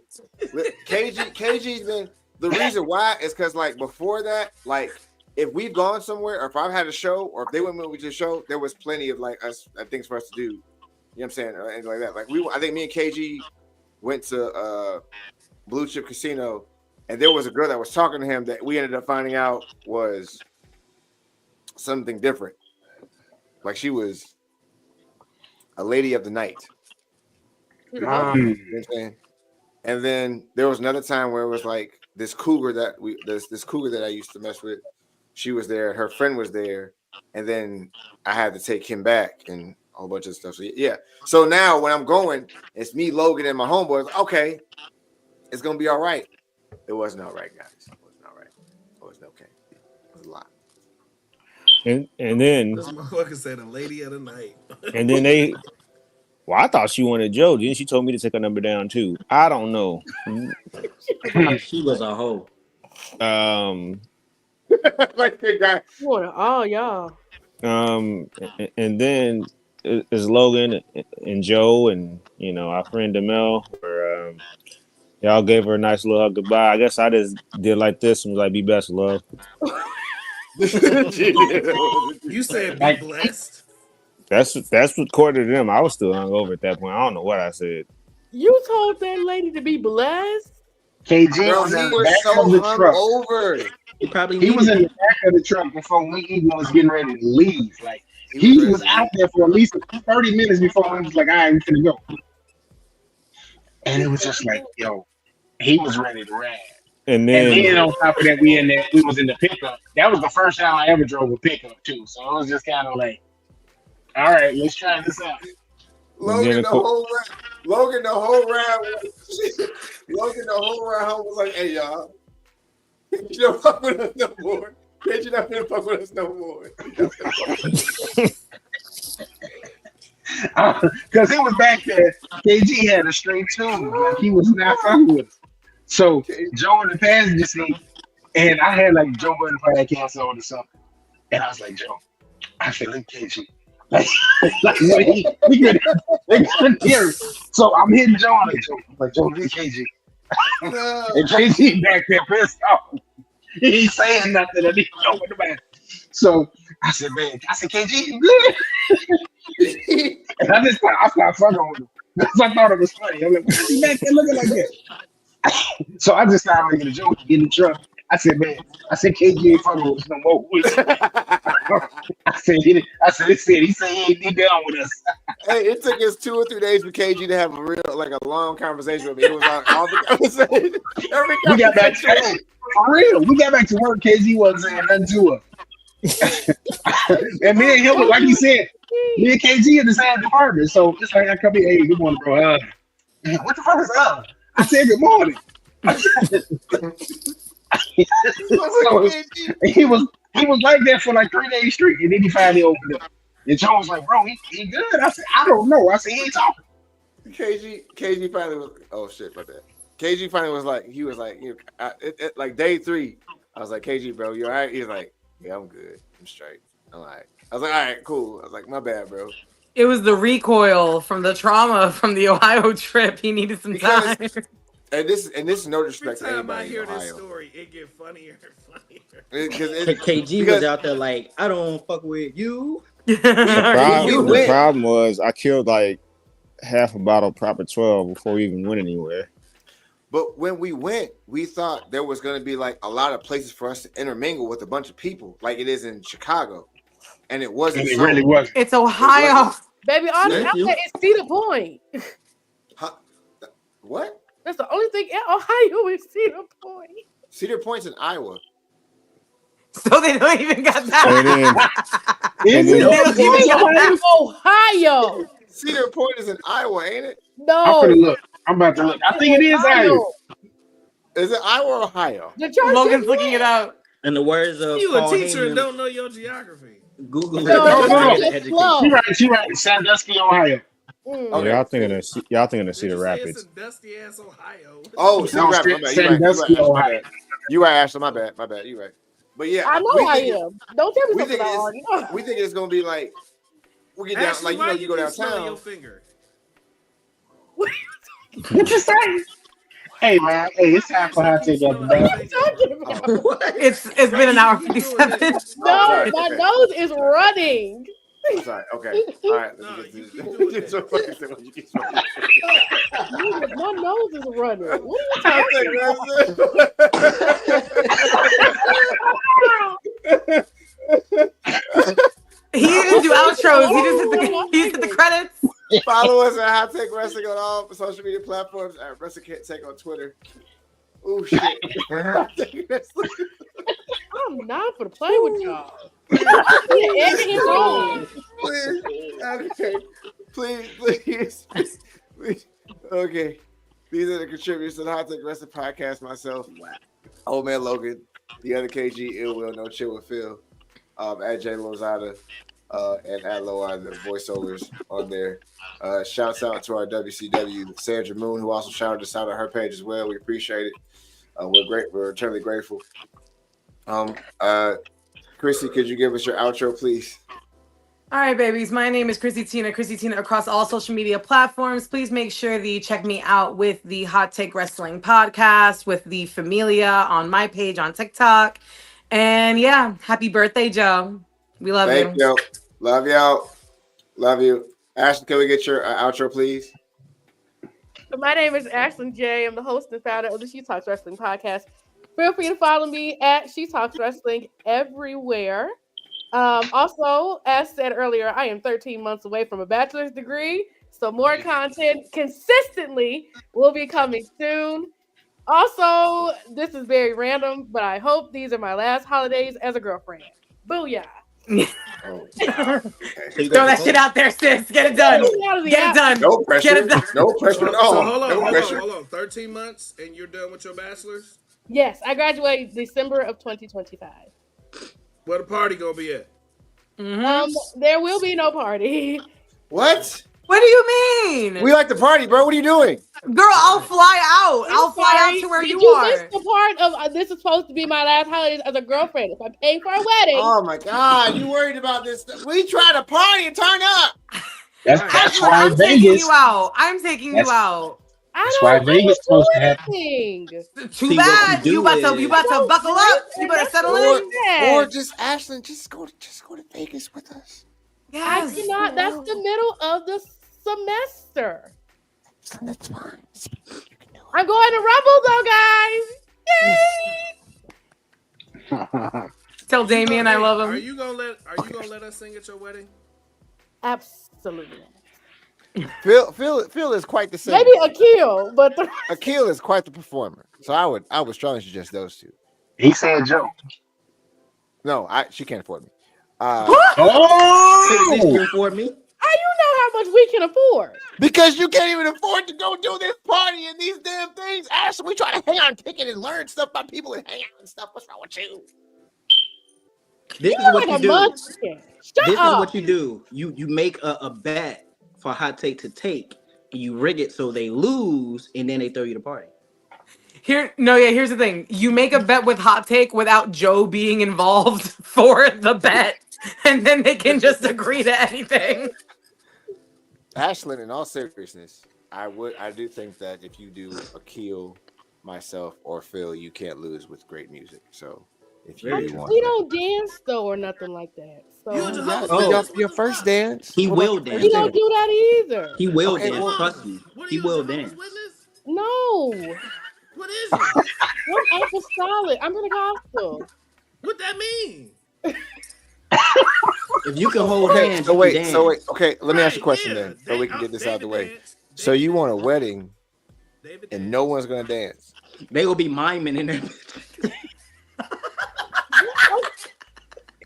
KG's been the reason why is because like before that, like if we've gone somewhere or if I've had a show or if they went with a show, there was plenty of like us things for us to do. You know what I'm saying? And like that. Like I think me and KG went to Blue Chip Casino, and there was a girl that was talking to him that we ended up finding out was something different. Like she was a lady of the night. You know what I'm saying? And then there was another time where it was like this cougar that this cougar that I used to mess with. She was there, her friend was there, and then I had to take him back and a whole bunch of stuff. So yeah. So now when I'm going, it's me, Logan, and my homeboys. Okay, it's gonna be all right. It wasn't all right, guys. It wasn't all right. It wasn't okay. It was a lot. And then this motherfucker said a lady of the night. And then I thought she wanted Joe. Then she told me to take her number down too. I don't know. She was a hoe. Like the guy. Oh, y'all. And then is Logan and Joe and our friend Demel, where y'all gave her a nice little hug goodbye. I guess I just did like this and was like, "Be best, love." You said be blessed. That's what according to them. I was still hungover at that point. I don't know what I said. You told that lady to be blessed. KG was in the back of the truck. He was in the back of the truck before we even was getting ready to leave. Like he was out there for at least 30 minutes before we was like, "All right, we finna go." And it was just like, yo, he was ready to ride. And then on top of that, we was in the pickup. That was the first time I ever drove a pickup too. So it was just kind of like, all right, let's try this out. Logan the whole ride home was like, "Hey y'all, you don't fuck with us no more. You not gonna fuck with us no more." Because it was back there. KG had a straight tune. Like he was not fucking with us. So Joe in the passenger seat, and I had like Joe Budden podcast on or something. And I was like, "Joe, I feel like KG." Like we couldn't hear it. So I'm hitting Joe on it. Joe, leave KG. And KG back there pissed off. He ain't saying nothing. I didn't know what the man. So I said, man, KG, you good? And I started fucking with him. Because I thought it was funny. I'm like, why is he back there looking like that? So I just started making a joke in the truck. I said, man, KG ain't fucking with us no more. I said, he said he ain't down with us. Hey, it took us 2 or 3 days for KG to have a long conversation with me. It was like all the conversation. We got back to work. For real. We got back to work. KG wasn't saying nothing to us. And me and him, like you said, me and KG in the same department. So it's like I come in, hey, good morning, bro. What the fuck is up? I said good morning. So he was like that for like 3 days straight, and then he finally opened up. And John was like, bro, he good. I said, I don't know. I said, he ain't talking. KG finally was, oh shit, my bad. KG finally was like, like day 3, I was like, KG, bro, you all right? He was like, yeah, I'm good. I'm straight. I'm all right. I was like, all right, cool. I was like, my bad, bro. It was the recoil from the trauma from the Ohio trip. He needed some time. And this is no disrespect to Every time anybody I hear in Ohio. this story, it get funnier and funnier. KG was out there like, I don't fuck with you. The problem was I killed like half a bottle of Proper 12 before we even went anywhere. But when we went, we thought there was going to be like a lot of places for us to intermingle with a bunch of people, like it is in Chicago, and it wasn't. It really wasn't. It's Ohio, baby. Honestly, I'm saying it's Cedar Point. Huh? What? That's the only thing in Ohio is Cedar Point. Cedar Point's in Iowa. So they don't even got that. Ohio. Cedar Point is in Iowa, ain't it? No. I'm gonna look. I'm about to look. I think it is Iowa. Is it Iowa or Ohio? Logan's looking it up. In the words of You Paul a teacher Heyman, and don't know your geography. Google it. No. She right. Sandusky, Ohio. Okay. Y'all thinking of Cedar Rapids? It's a dusty ass Ohio. Oh, Cedar Rapids. Sandusky, Ohio. You right, Ashley. My bad. You right. But yeah, I know I am. Don't tell me something I already know. We think it's gonna be like we get down, Ashley, like you go downtown. Your finger. What you saying? Hey man, it's time for her to take that back. It's been an hour 57. No, my nose is running. I'm sorry. Okay. All right. My nose is running. What are you He didn't do outros. He just hit the credits. Follow us at Hot Take Wrestling on all social media platforms at Wrestling Can't Take on Twitter. Oh shit! I'm not for to play with y'all. Please. Okay. These are the contributors to the Hot Take Wrestling Podcast. Myself, Old Man Logan, the other KG, Ill Will, No Chill with Phil, at Jay Lozada, and at Low are the voiceovers on there. Shouts out to our WCW Sandra Moon, who also shouted us out on her page as well. We appreciate it. We're eternally grateful. Chrissy, could you give us your outro, please? All right, babies. My name is Chrissy Tina across all social media platforms. Please make sure that you check me out with the Hot Take Wrestling podcast, with the Familia on my page on TikTok. And yeah, happy birthday, Joe. We love you. Thank you. Love y'all. Love you. Ashley, can we get your outro, please? My name is Ashlyn J. I'm the host and founder of the She Talks Wrestling podcast. Feel free to follow me at She Talks Wrestling everywhere. Also, as said earlier, I am 13 months away from a bachelor's degree, so more content consistently will be coming soon. Also, this is very random, but I hope these are my last holidays as a girlfriend. Booyah. Okay. Throw that shit out there, sis. Get it done. Get it done. No pressure. Get it done. No pressure at all. So hold pressure. on. 13 months and you're done with your bachelor's? Yes, I graduate December of 2025. Where the party gonna be at? There will be no party. What? What do you mean? We like to party, bro. What are you doing? Girl, I'll fly out. I'll fly out to where you are. Missed the part of this is supposed to be my last holidays as a girlfriend. If I'm paying for a wedding. Oh my God, you worried about this stuff? We try to party and turn up. That's why I'm taking you out. I'm taking you out. That's why Vegas supposed to happen. anything. Too See, bad. what you You do about to is- buckle up. You better settle in. Or just Ashlyn, just go to Vegas with us. I Yes. cannot. That's the middle of the semester. So that's fine. I'm going to Rumble though, guys. Yay! Tell Damien I love Are him. you gonna let us sing at your wedding? Absolutely. Phil is quite the same. Maybe Akil, but Akil is quite the performer. So I would strongly suggest those two. He said Joe. No, she can't afford me. She can afford me. how you know how much we can afford? Because you can't even afford to go do this party and these damn things. Ashley, we try to hang on ticket and learn stuff about people and hang out and stuff. What's wrong with you? This is what like you a do. munchkin. Shut This up. is what you do. You make a bet for hot take to take, and you rig it so they lose, and then they throw you the party. Here's the thing. You make a bet with Hot Take without Joe being involved for the bet, and then they can just agree to anything. Ashlyn, in all seriousness, I do think that if you do Akil, myself, or Phil, you can't lose with great music. So if you do want We that. don't dance though or nothing like that. So Your first dance. He What will about dance. we don't do that either. He will Okay, dance. well- Trust me. What are He you, will Jehovah's dance. Witness? No. What is it? I'm apostolic. I'm in the gospel. What that mean? If you can hold Okay, hands, so you wait, can so dance. wait. Okay, let me ask you a Right, question yeah. then, so we can get this out of the way. David So dance. you want a wedding David and dance. no one's gonna dance? They will be miming in there.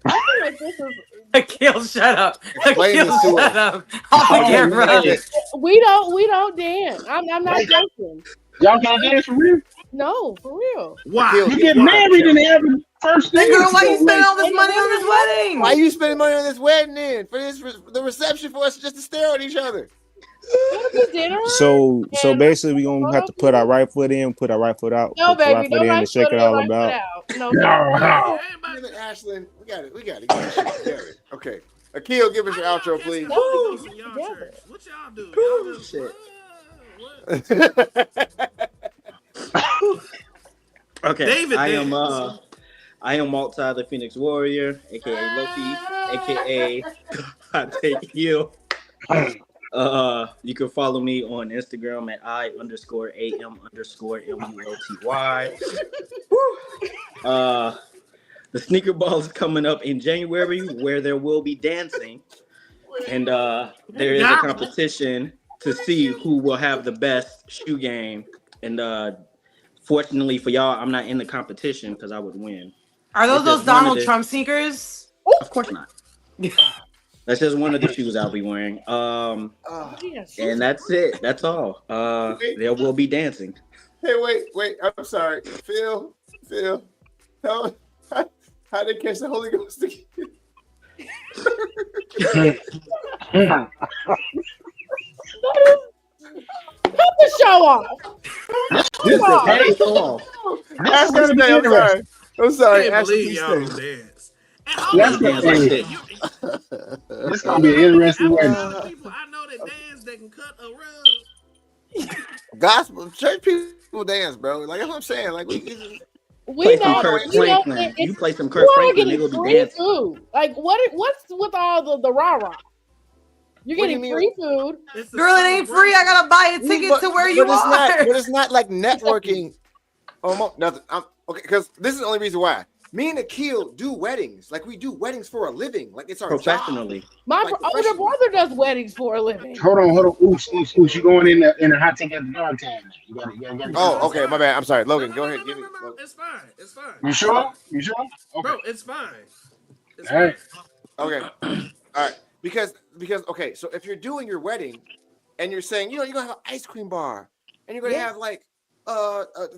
I feel like this is. Akil, shut up. Explain Akil, this to shut her. up. Off the camera. We don't dance. I'm not joking. Y'all can't dance for real? No, for real. Why? Akil, You get why? married and have the first Hey, dance. girl, why you so, spending like, all this money on this wedding? Why you spending money on this wedding then? For the reception for us just to stare at each other? Go to dinner. So And basically, we're gonna have to put our right foot in, put our right foot out, No, put the right baby, foot no in, right and shake foot it in, all right foot about. out. No, No, no. Damn it, Ashlyn, we got to get this shit together. Okay, Akil, give us your outro, please. Woo! Y'all Together. church. What y'all do? Y'all just Shit. what? Okay, David I dance. am Malta the Phoenix Warrior, aka Loki, aka Hot Take Heal. You can follow me on Instagram at I_AM_MULTY. The sneaker ball is coming up in January where there will be dancing. And there is a competition to see who will have the best shoe game. And fortunately for y'all, I'm not in the competition because I would win. Are It's those just one of Donald the- Trump sneakers? Of course not. That's just one of the shoes I'll be wearing. And that's it. That's all. There will be dancing. Hey, wait. I'm sorry, Phil. Tell how they catch the Holy Ghost again? Cut the show off. This is Hey, all. That's gonna be interesting. I'm sorry. Can't Ashley, believe y'all please don't dance. And That's hold on, gonna be- you- This gonna be an interesting out of wedding. all the people I know that dance that can cut a rug. Gospel church people dance, bro. Like that's what I'm saying. Like We Play some know, Kirk you know, Franklin. You play some you Kirk are Franklin, they getting will be free dancing. food. Like what's with all the rah-rah? You're What do you getting mean? free food. It's a Girl, it ain't free. I gotta buy a ticket to where you it's are. not. But it's not like networking. Almost nothing. Okay, because this is the only reason why. Me and Akil do weddings. Like we do weddings for a living. Like it's our Professionally. job. My Like, older professional. brother does weddings for a living. Hold on. Oos, you going in the hot take at the dark time. You gotta Oh, okay. My bad. I'm sorry, Logan. No, Go no, ahead. no, Give no, me. no, no. It's fine. It's fine. You sure? Okay. Bro, it's fine. It's All right. fine. Okay. All right. Because okay. So if you're doing your wedding, and you're saying, you're gonna have an ice cream bar, and you're gonna Yes. have like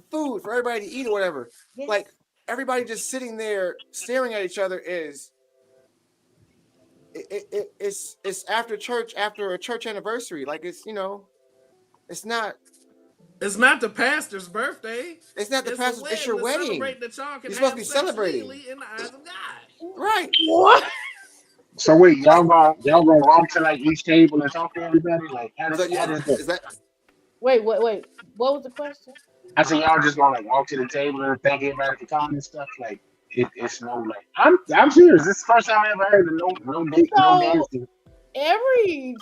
food for everybody to eat or whatever. Yes. Like everybody just sitting there staring at each other is. It's after church, after a church anniversary. Like it's it's not. It's not the pastor's birthday. It's not the It's pastor's. It's your to wedding. celebrate that y'all can You're supposed to have be sex celebrating. legally in the eyes of God. Right. What? So wait, y'all gonna walk to like each table and talk to everybody? Like how So, does that? is that Wait. What was the question? I said y'all just gonna like walk to the table and thank everybody for coming and stuff. Like it's no like I'm serious. This is the first time I ever heard of no So dancing. every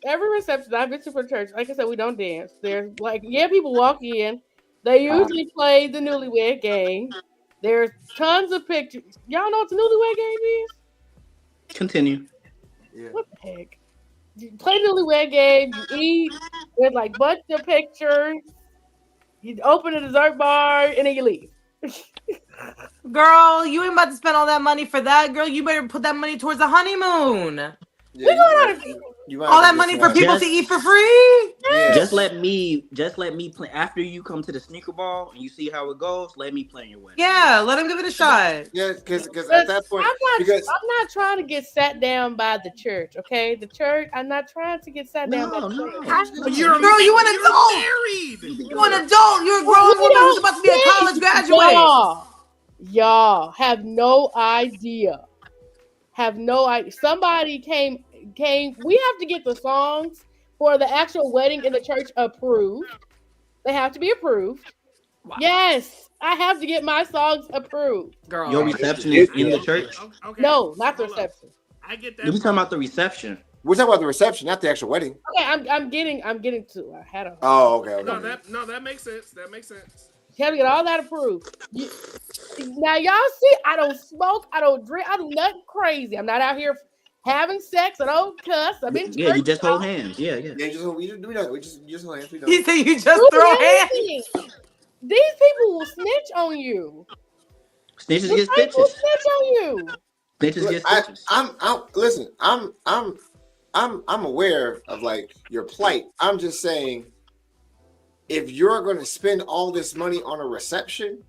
every reception I've been to for church, like I said, we don't dance. There's like, yeah, people walk in. They usually play the newlywed game. There's tons of pictures. Y'all know what the newlywed game is? Continue. Yeah. What the heck? You play the newlywed game. You eat. There's like bunch of pictures. You open a dessert bar and then you leave. Girl, you ain't about to spend all that money for that, girl. You better put that money towards the honeymoon. Yeah, We going on a All that money for people to eat for free? Yeah. Just let me play after you come to the sneaker ball and you see how it goes. Let me play in your wedding. Yeah, let him give it a shot. Yeah, because at that point, I'm not trying to get sat down by the church. Okay, the church. I'm not trying to get sat down by the church. Girl, you an adult. You an adult. You're a grown woman who's about to be a college graduate. Y'all have no idea. Have no idea. Somebody came. We have to get the songs for the actual wedding in the church approved. They have to be approved. Wow. Yes, I have to get my songs approved. Girl, your reception is in the church. Okay. No, not the reception. I get that. You talking about the reception? We're talking about the reception, not the actual wedding. Okay, I'm getting to. I had a. Oh, okay. No, that makes sense. That makes sense. You have to get all that approved. Now y'all see, I don't smoke, I don't drink, I do nothing crazy. I'm not out here having sex. I don't cuss. I'm in church. Yeah, you just hold hands. Yeah. Yeah, we just hold hands. We don't. He said you just throw hands. These people will snitch on you. Snitches get stitches. Will snitch on you. Snitches get stitches. Listen. I'm aware of like your plight. I'm just saying, if you're going to spend all this money on a reception,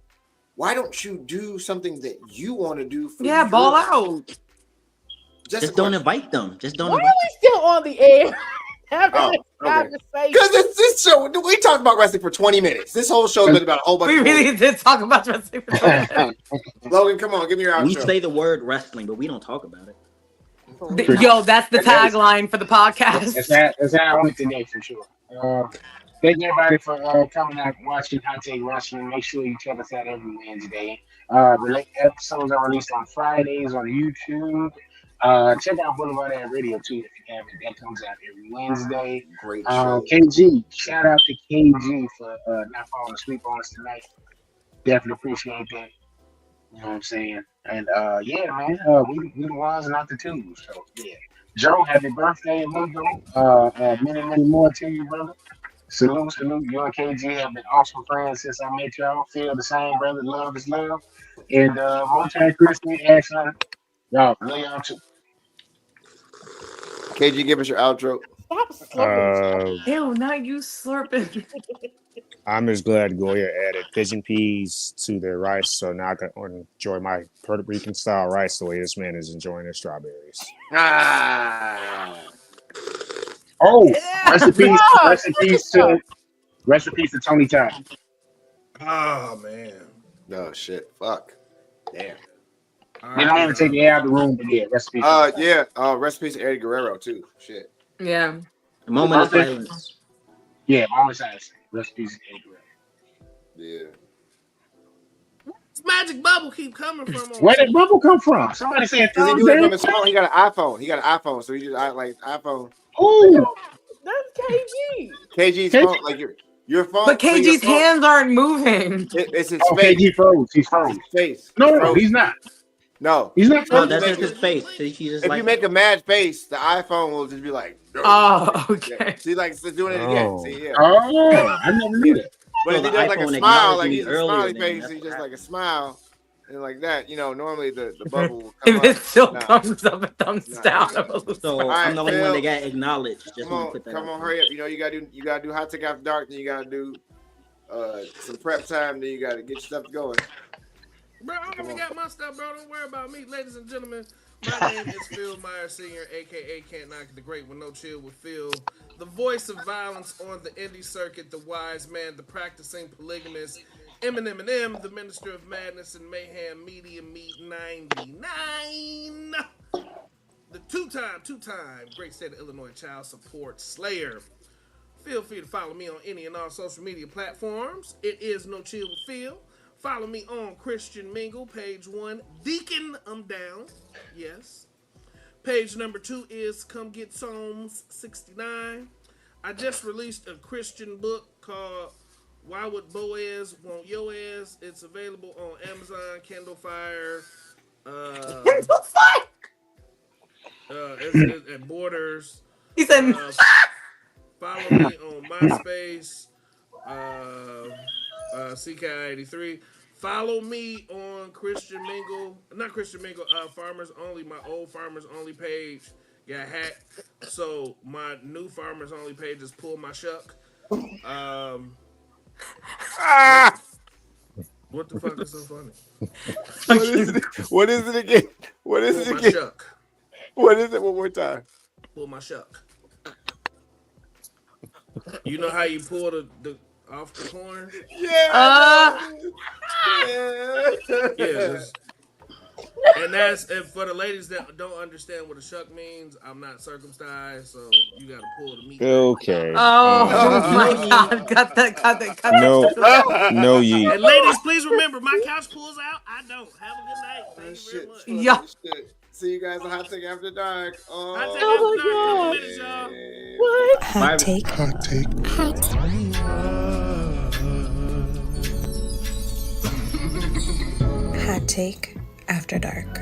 why don't you do something that you want to do? For ball out. Just don't invite them. Just don't. Why are we still on the air? Because it's this show. We talked about wrestling for 20 minutes. This whole show's been about a whole bunch. We really did talk about wrestling for 20 minutes. Logan, come on, give me your outro. We say the word wrestling, but we don't talk about it. Yo, that's the tagline for the podcast. That's how I went today for sure. Thank you everybody for coming out and watching Hot Take Wrestling. Make sure you check us out every Wednesday. The late episodes are released on Fridays on YouTube. Check out Boulevard Ad Radio too if you haven't. That comes out every Wednesday. Great show. KG, shout out to KG for not falling asleep on us tonight. Definitely appreciate that. You know what I'm saying? And yeah, man, we the ones, not the twos. So yeah, Joe, happy birthday, amigo. Many more to you, brother. Salute. You and KG have been awesome friends since I met y'all. Feel the same, brother. Love is love. And one time, Christy, Ashley, y'all, love y'all too. KG, give us your outro. Stop slurping. Ew, not you slurping. I'm just glad Goya added pigeon peas to their rice, so now I can enjoy my Puerto Rican style rice the way this man is enjoying his strawberries. Oh, recipes to Tony Time. Oh man. No shit. Fuck. Damn. They don't even take the air out of the room, but yeah, recipes. Recipes to Eddie Guerrero too. Shit. Yeah. A moment of silence. Yeah, moment of silence. Recipes to Eddie Guerrero. Yeah. This magic bubble keep coming from. Where did bubble come from? Somebody said he do it from his phone. He got an iPhone. So he just like iPhone. Ooh. That's KG. KG's phone, like your phone. But KG's hands aren't moving. It's his face. KG froze. He's froze. Face. No, he's not. No, he's not. No, that's just his face. If you make a mad face, the iPhone will just be like. Oh, okay. Yeah. See, like it's doing it again. See, yeah. Oh, I never knew that. But if he does like a smile, like he's a smiley face, he's just like a smile. And like that, normally the bubble will come if it still comes up a thumbs down. So I'm the only one that got acknowledged. Just come on, hurry up. You gotta do Hot Take After Dark, then you gotta do some prep time, then you gotta get your stuff going. Bro, I already got my stuff, bro. Don't worry about me, ladies and gentlemen. My name is Phil Myers Sr., aka Can't Knock the Great with No Chill with Phil, the voice of violence on the indie circuit, the wise man, the practicing polygamist, Eminem, the minister of madness and mayhem, Media Meat 99, the two-time great state of Illinois child support slayer, Feel free to follow me on any and all social media platforms. It is No Chill with Phil. Follow me on Christian Mingle, page 1, Deacon Down. Yes. Page number 2 is Come Get Psalms 69. I just released a Christian book called Why Would Boaz Want Your Ass? It's available on Amazon, Kindle Fire, it's at Borders. He said, follow me on MySpace, CK83. Follow me on Christian Mingle, not Christian Mingle, Farmers Only. My old Farmers Only page got hacked, so my new Farmers Only page is Pull My Shuck. What the fuck is so funny? What is it again? What is it again? Pull My Shuck. What is it? One more time. Pull My Shuck. You know how you pull the off the corn? Yeah. Yeah. And that's, and for the ladies that don't understand what a shuck means, I'm not circumcised, so you gotta pull the meat. Okay. Oh my God! Cut that! No yeet. And ladies, please remember, my couch pulls out. I don't. Have a good night. Thank you very much. Yeah. See you guys on Hot Take After Dark. Hot Take After Dark. Minutes, y'all. What? Hot take. Hot take after dark.